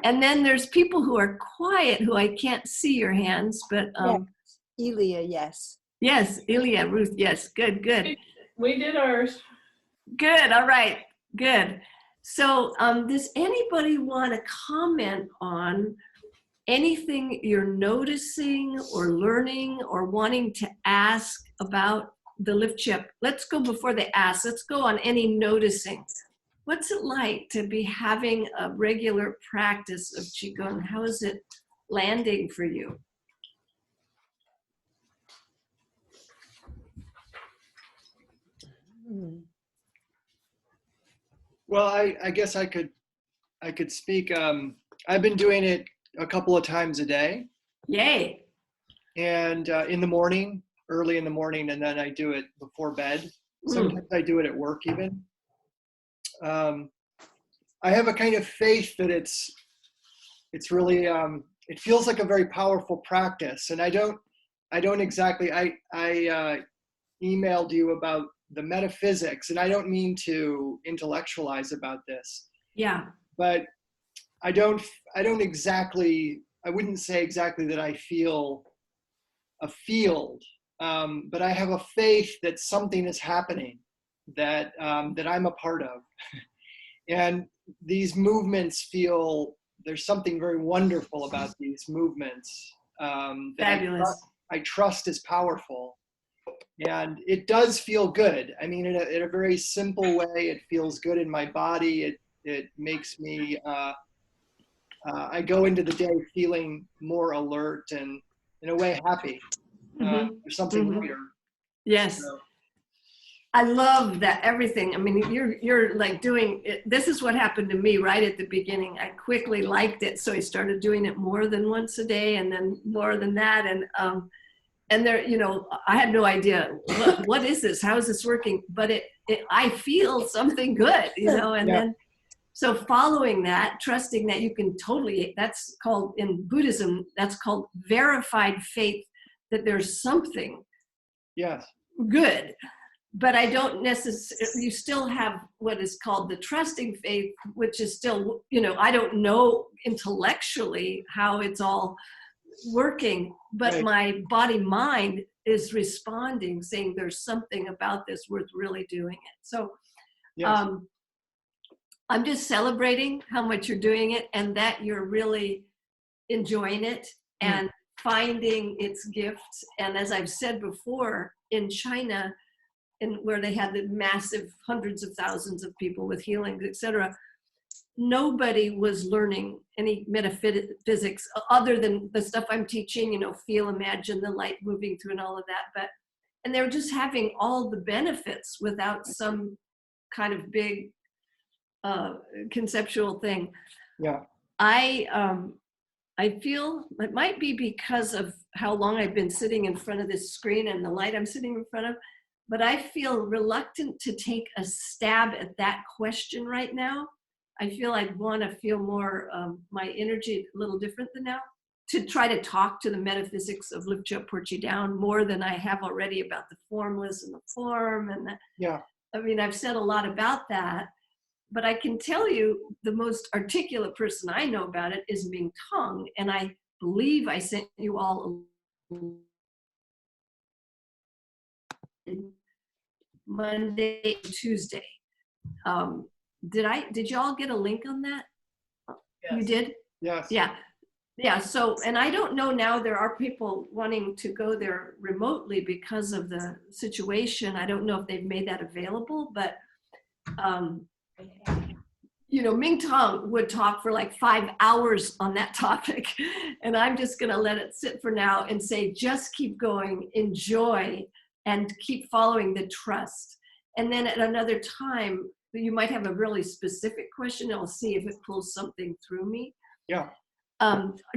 And then there's people who are quiet who I can't see your hands, but
Elia, yes.
yes, Elia, Ruth, yes. Good, good.
We did ours.
Good, all right, good. So does anybody want to comment on anything you're noticing or learning or wanting to ask about the lift chip? Let's go before they ask. Let's go on any noticing. What's it like to be having a regular practice of Qigong? How is it landing for you?
Well, I guess I could speak. I've been doing it a couple of times a day.
Yay.
And in the morning, early in the morning, and then I do it before bed. Sometimes I do it at work even. I have a kind of faith that it's really, it feels like a very powerful practice. And I don't exactly, I emailed you about the metaphysics, and I don't mean to intellectualize about this.
Yeah.
But I wouldn't say exactly that I feel a field, but I have a faith that something is happening that I'm a part of. And these movements there's something very wonderful about these movements that
Fabulous.
I trust is powerful. And it does feel good. I mean, in a very simple way, it feels good in my body. It makes me, I go into the day feeling more alert and in a way happy. There's something greater.
Yes.
So,
I love that everything. I mean, you're like doing it. This is what happened to me right at the beginning. I quickly liked it, so I started doing it more than once a day, and then more than that. And there, you know, I had no idea what is this? How is this working? But I feel something good, you know. And then, so following that, trusting that you can totally. That's called in Buddhism. That's called verified faith. That there's something.
Yes.
Good. But I don't necessarily, you still have what is called the trusting faith, which is still, you know, I don't know intellectually how it's all working, but my body mind is responding, saying there's something about this worth really doing it. So I'm just celebrating how much you're doing it and that you're really enjoying it and finding its gifts. And as I've said before, in China, where they had the massive hundreds of thousands of people with healings, etc., nobody was learning any metaphysics other than the stuff I'm teaching, you know, feel, imagine the light moving through and all of that. And they're just having all the benefits without some kind of big conceptual thing.
Yeah.
I feel it might be because of how long I've been sitting in front of this screen and the light I'm sitting in front of, but I feel reluctant to take a stab at that question right now. I feel I'd want to feel more my energy a little different than now, to try to talk to the metaphysics of lift you up, put you down more than I have already about the formless and the form. And I mean, I've said a lot about that, but I can tell you the most articulate person I know about it is Ming Tong, and I believe I sent you all Monday, Tuesday. Did you all get a link on that? Yes. You did?
Yes.
Yeah. So, and I don't know now, there are people wanting to go there remotely because of the situation. I don't know if they've made that available, but you know, Ming Tong would talk for like 5 hours on that topic. And I'm just going to let it sit for now and say, just keep going, enjoy, and keep following the trust. And then at another time, you might have a really specific question. I'll see if it pulls something through me.
Yeah.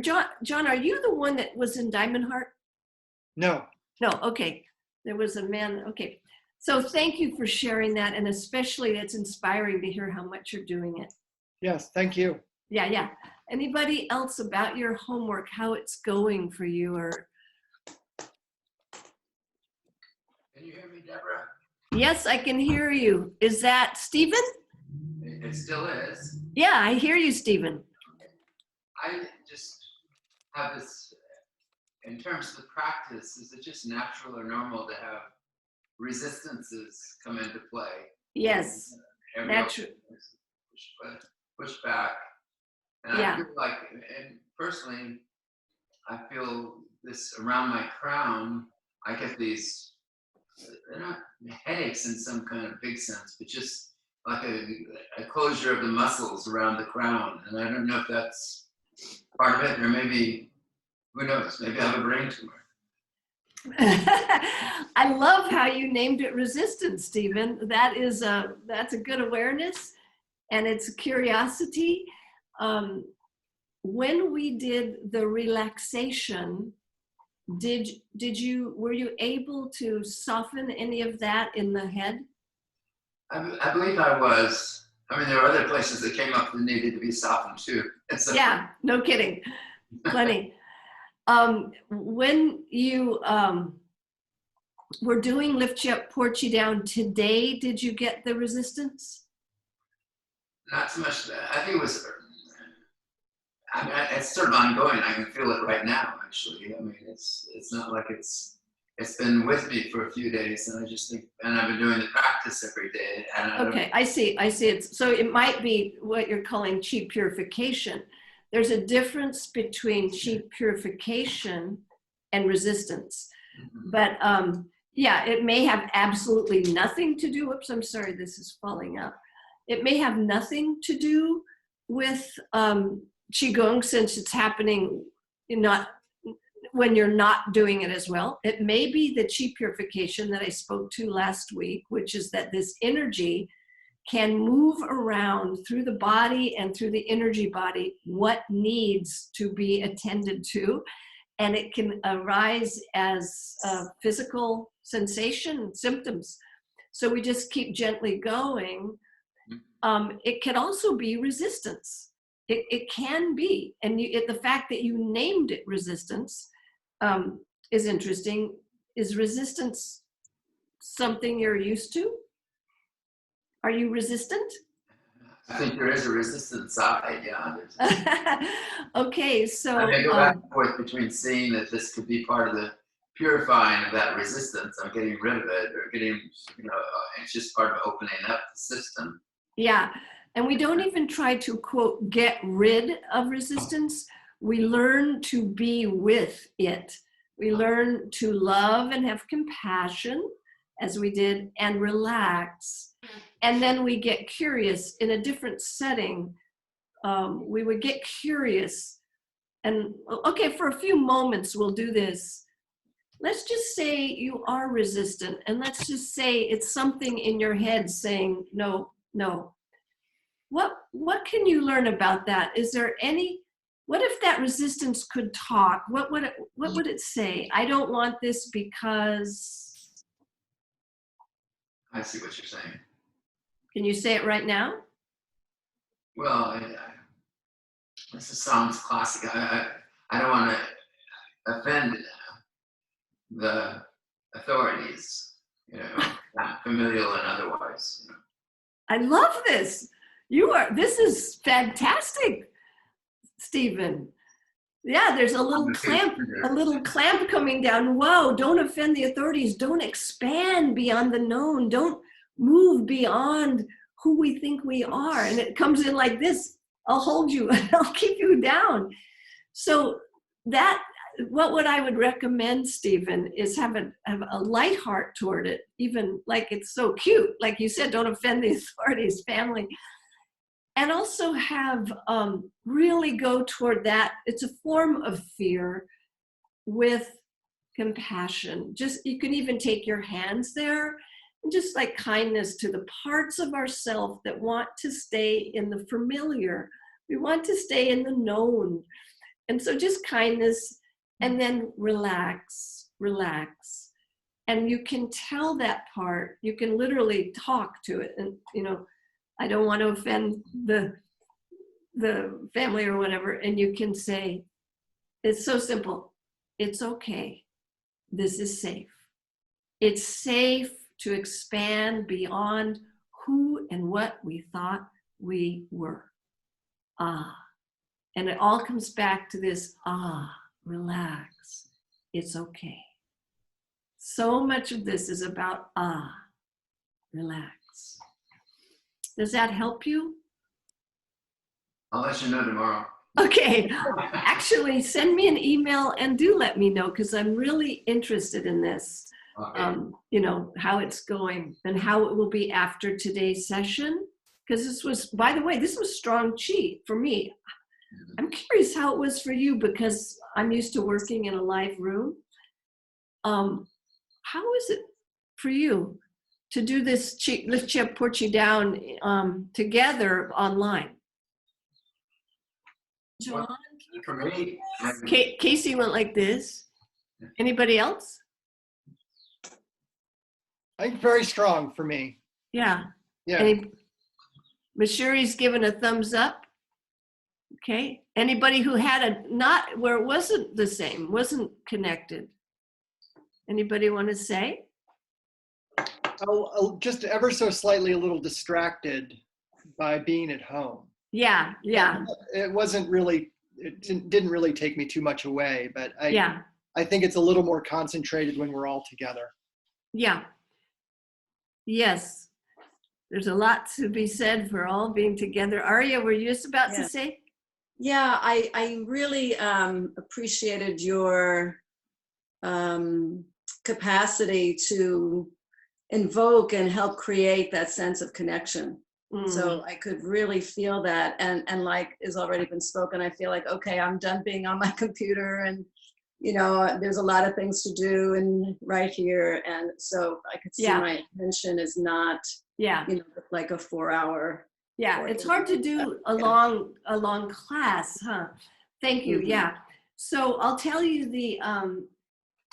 John, are you the one that was in Diamond Heart?
No.
No, okay. There was a man, okay. So thank you for sharing that, and especially it's inspiring to hear how much you're doing it.
Yes, thank you.
Yeah. Anybody else about your homework, how it's going for you? Or
can you hear me, Deborah?
Yes, I can hear you. Is that Stephen?
It still is.
Yeah, I hear you, Stephen.
I just have this, in terms of the practice, is it just natural or normal to have resistances come into play?
Yes, natural.
Push back. And I feel like, and personally, I feel this around my crown, I get these, they're not headaches in some kind of big sense, but just like a closure of the muscles around the crown. And I don't know if that's part of it, or maybe, who knows, maybe I have a brain tumor.
I love how you named it resistance, Stephen. That's a good awareness, and it's a curiosity. When we did the relaxation, were you able to soften any of that in the head?
I believe I was. I mean, there were other places that came up that needed to be softened too.
Yeah, no kidding. Plenty. When you were doing Lift You Up, Port You Down today, did you get the resistance?
Not so much. I think it was, it's sort of ongoing. I can feel it right now, actually. I mean, it's not like it's been with me for a few days, and I just think, and I've been doing the practice every day. And
Okay, I see. So it might be what you're calling chi purification. There's a difference between chi purification and resistance. But yeah, it may have absolutely nothing to do, oops, I'm sorry, this is falling out. It may have nothing to do with Qigong, since it's happening
when you're not doing it as well. It may be the chi purification that I spoke to last week, which is that this energy can move around through the body and through the energy body what needs to be attended to. And it can arise as a physical sensation, symptoms. So we just keep gently going. It can also be resistance. It can be. And the fact that you named it resistance is interesting. Is resistance something you're used to? Are you resistant?
I think there is a resistant side, yeah.
Okay, so
I may go back and forth between seeing that this could be part of the purifying of that resistance, I'm getting rid of it, or getting, it's just part of opening up the system.
yeah, and we don't even try to, quote, get rid of resistance. We learn to be with it. We learn to love and have compassion, as we did, and relax. And then we get curious in a different setting. We would get curious. And okay, for a few moments, we'll do this. Let's just say you are resistant. And let's just say it's something in your head saying, no, no. What can you learn about that? Is there any, what if that resistance could talk? What would it say? I don't want this because.
I see what you're saying.
Can you say it right now?
Well, this sounds classic. I don't want to offend the authorities, familial and otherwise.
I love this. This is fantastic, Stephen. Yeah, there's a little clamp coming down. Wow, don't offend the authorities. Don't expand beyond the known. Don't move beyond who we think we are. And it comes in like this. I'll hold you and I'll keep you down. So what I would recommend, Stephen, is have a light heart toward it, even like it's so cute. Like you said, don't offend the authorities, family. And also have really go toward that. It's a form of fear with compassion. You can even take your hands there and just like kindness to the parts of ourselves that want to stay in the familiar. We want to stay in the known. And so just kindness and then relax, relax. And you can tell that part, you can literally talk to it. And, I don't want to offend the family or whatever. And you can say, it's so simple. It's okay. This is safe. It's safe to expand beyond who and what we thought we were. And it all comes back to this, relax. It's okay. So much of this is about, relax. Does that help you?
I'll let you know tomorrow.
Okay. Actually, send me an email and do let me know because I'm really interested in this. Okay. How it's going and how it will be after today's session. Because this was, by the way, this was strong chi for me. I'm curious how it was for you because I'm used to working in a live room. How is it for you to do this lift chi up, put you down together online? John?
For me,
Casey went like this. Anybody else?
I think very strong for me.
Yeah.
Yeah.
Mashuri's given a thumbs up. Okay. Anybody who had not where it wasn't the same, wasn't connected? Anybody want to say?
Just ever so slightly a little distracted by being at home.
Yeah.
It wasn't really, it didn't really take me too much away, but I think it's a little more concentrated when we're all together.
Yeah. Yes. There's a lot to be said for all being together. Arya, were you just about to say?
Yeah, I really appreciated your capacity to invoke and help create that sense of connection. So I could really feel that. And like has already been spoken, I feel like, okay, I'm done being on my computer and there's a lot of things to do and right here. And so I could see
Yeah.
my attention is not,
Yeah.
like a 4-hour.
Yeah, it's hard to do a long class, huh? Thank you.
Mhm.
Yeah. So I'll tell you the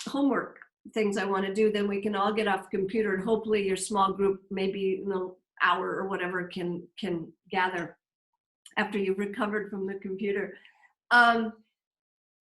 homework things I want to do. Then we can all get off the computer, and hopefully your small group, maybe hour or whatever, can gather after you've recovered from the computer.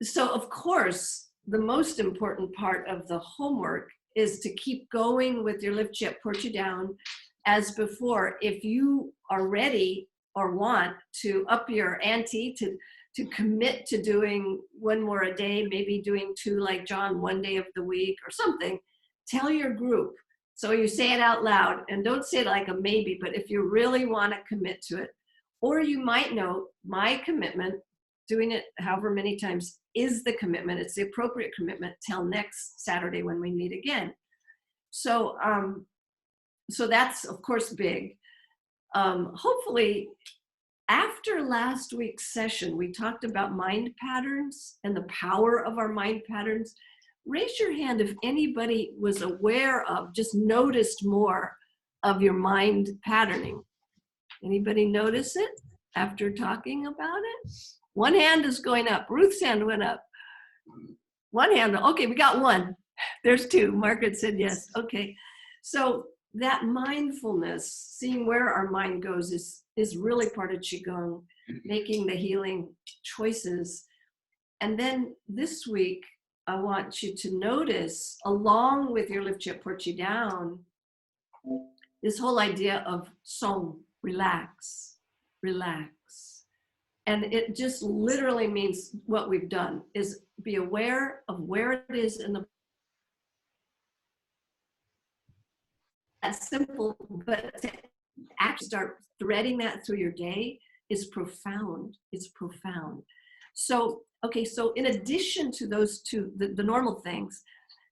So of course, the most important part of the homework is to keep going with your lift, jet, port you down as before. If you are ready or want to up your ante to commit to doing one more a day, maybe doing 2 like John, 1 day of the week or something, tell your group. So you say it out loud, and don't say it like a maybe, but if you really want to commit to it. Or you might know my commitment, doing it however many times is the commitment. It's the appropriate commitment till next Saturday when we meet again. So, so that's of course big. Hopefully, after last week's session, we talked about mind patterns and the power of our mind patterns. Raise your hand if anybody was aware of, just noticed more of your mind patterning. Anybody notice it after talking about it? One hand is going up. Ruth's hand went up. One hand, okay, we got one. There's 2. Margaret said yes. Okay, so that mindfulness, seeing where our mind goes, is really part of Qigong, making the healing choices. And then this week, I want you to notice, along with your lift, jet, port you down, this whole idea of song, relax, relax. And it just literally means what we've done is be aware of where it is in the. That's simple, but to actually start threading that through your day is profound. It's profound. So, okay, so in addition to those 2, the normal things,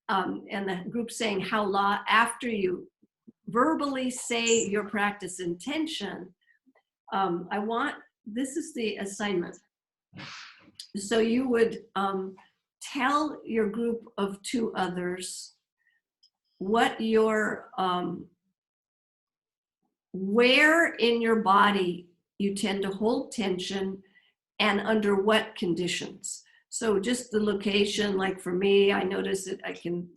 and the group saying how la, after you verbally say your practice intention, this is the assignment. So you would tell your group of 2 others what your, where in your body you tend to hold tension and under what conditions. So just the location, like for me, I notice that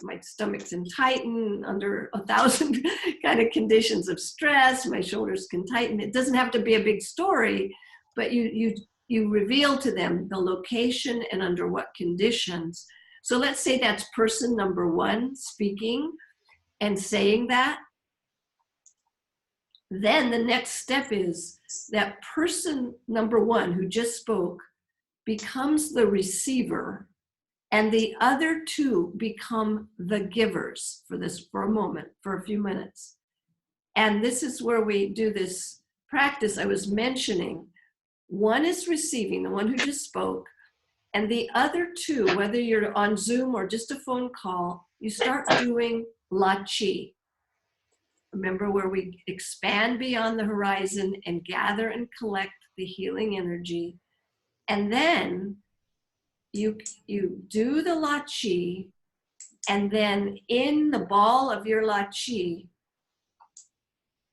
my stomach can tighten under 1,000 kind of conditions of stress, my shoulders can tighten. It doesn't have to be a big story, but you reveal to them the location and under what conditions. So let's say that's person number 1 speaking and saying that. Then the next step is that person number 1 who just spoke becomes the receiver, and the other 2 become the givers for a moment, for a few minutes. And this is where we do this practice I was mentioning. 1 is receiving, the one who just spoke, and the other 2, whether you're on Zoom or just a phone call, you start doing La Chi. Remember, where we expand beyond the horizon and gather and collect the healing energy. And then you do the La Chi, and then in the ball of your La Chi,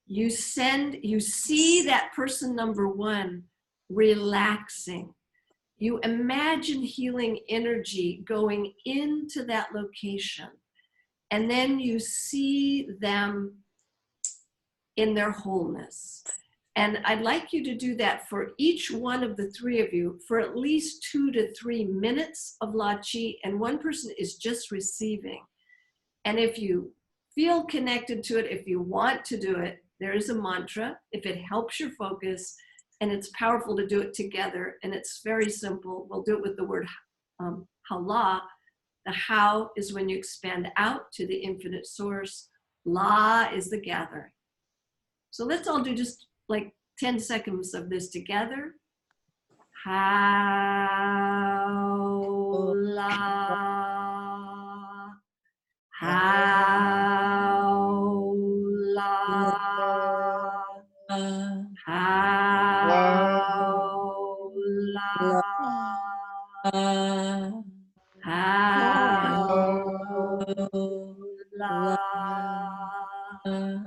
you see that person number 1 relaxing. You imagine healing energy going into that location, and then you see them in their wholeness. And I'd like you to do that for each one of the 3 of you for at least 2 to 3 minutes of La Chi, and one person is just receiving. And if you feel connected to it, if you want to do it, there is a mantra. If it helps your focus, and it's powerful to do it together, and it's very simple. We'll do it with the word Hala. The how is when you expand out to the infinite source. La is the gathering. So let's all do just like 10 seconds of this together. How-la, how-la, how-la, how-la.
So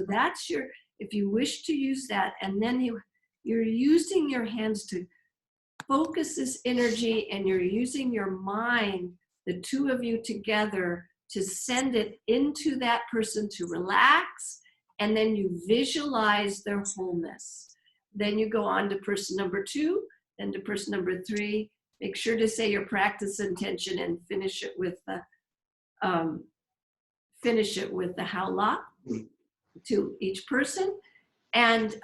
that's your, if you wish to use that, and then you're using your hands to focus this energy, and you're using your mind, the two of you together, to send it into that person to relax, and then you visualize their wholeness. Then you go on to person number 2, then to person number 3. Make sure to say your practice intention and finish it with the howla to each person. And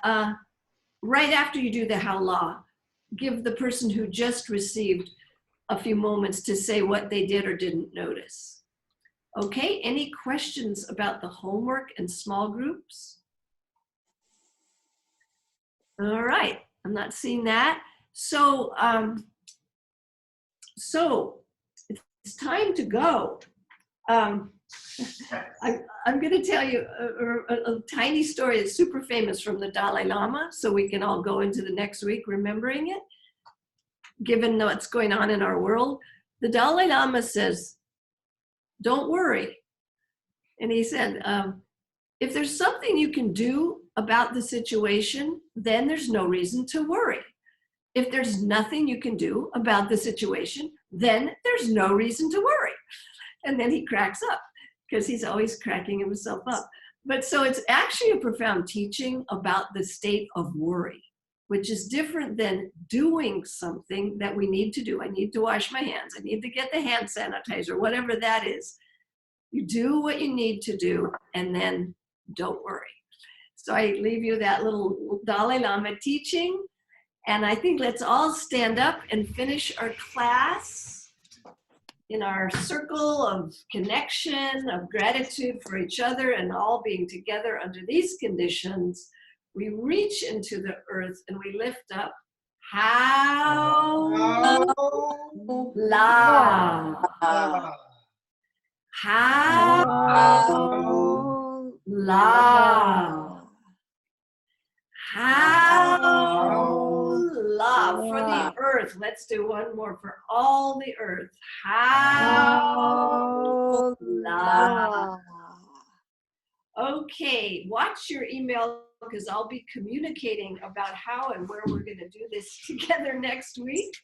right after you do the howla, give the person who just received a few moments to say what they did or didn't notice. Okay, any questions about the homework and small groups? All right, I'm not seeing that. So, it's time to go. I'm going to tell you a tiny story that's super famous from the Dalai Lama, so we can all go into the next week remembering it, given what's going on in our world. The Dalai Lama says, don't worry. And he said, if there's something you can do about the situation, then there's no reason to worry. If there's nothing you can do about the situation, then there's no reason to worry. And then he cracks up, because he's always cracking himself up. But so it's actually a profound teaching about the state of worry, which is different than doing something that we need to do. I need to wash my hands. I need to get the hand sanitizer, whatever that is. You do what you need to do, and then don't worry. So I leave you that little Dalai Lama teaching. And I think let's all stand up and finish our class in our circle of connection, of gratitude for each other, and all being together under these conditions. We reach into the earth and we lift up Howla. Howla. Howla for the earth. Let's do one more for all the earth. Howla. Okay, watch your email, because I'll be communicating about how and where we're going to do this together next week.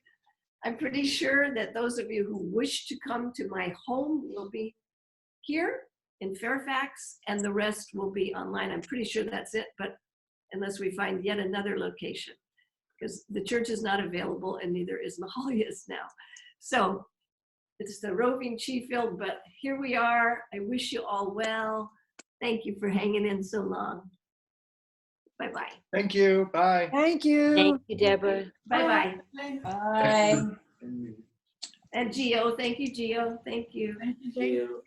I'm pretty sure that those of you who wish to come to my home will be here in Fairfax, and the rest will be online. I'm pretty sure that's it, but unless we find yet another location, because the church is not available and neither is Mahalia's now. So it's the roving chi field, but here we are. I wish you all well. Thank you for hanging in so long. Bye-bye.
Thank you. Bye.
Thank you.
Thank you, Deborah.
Bye-bye.
Bye.
And Gio, thank you, Gio. Thank you.
Thank you.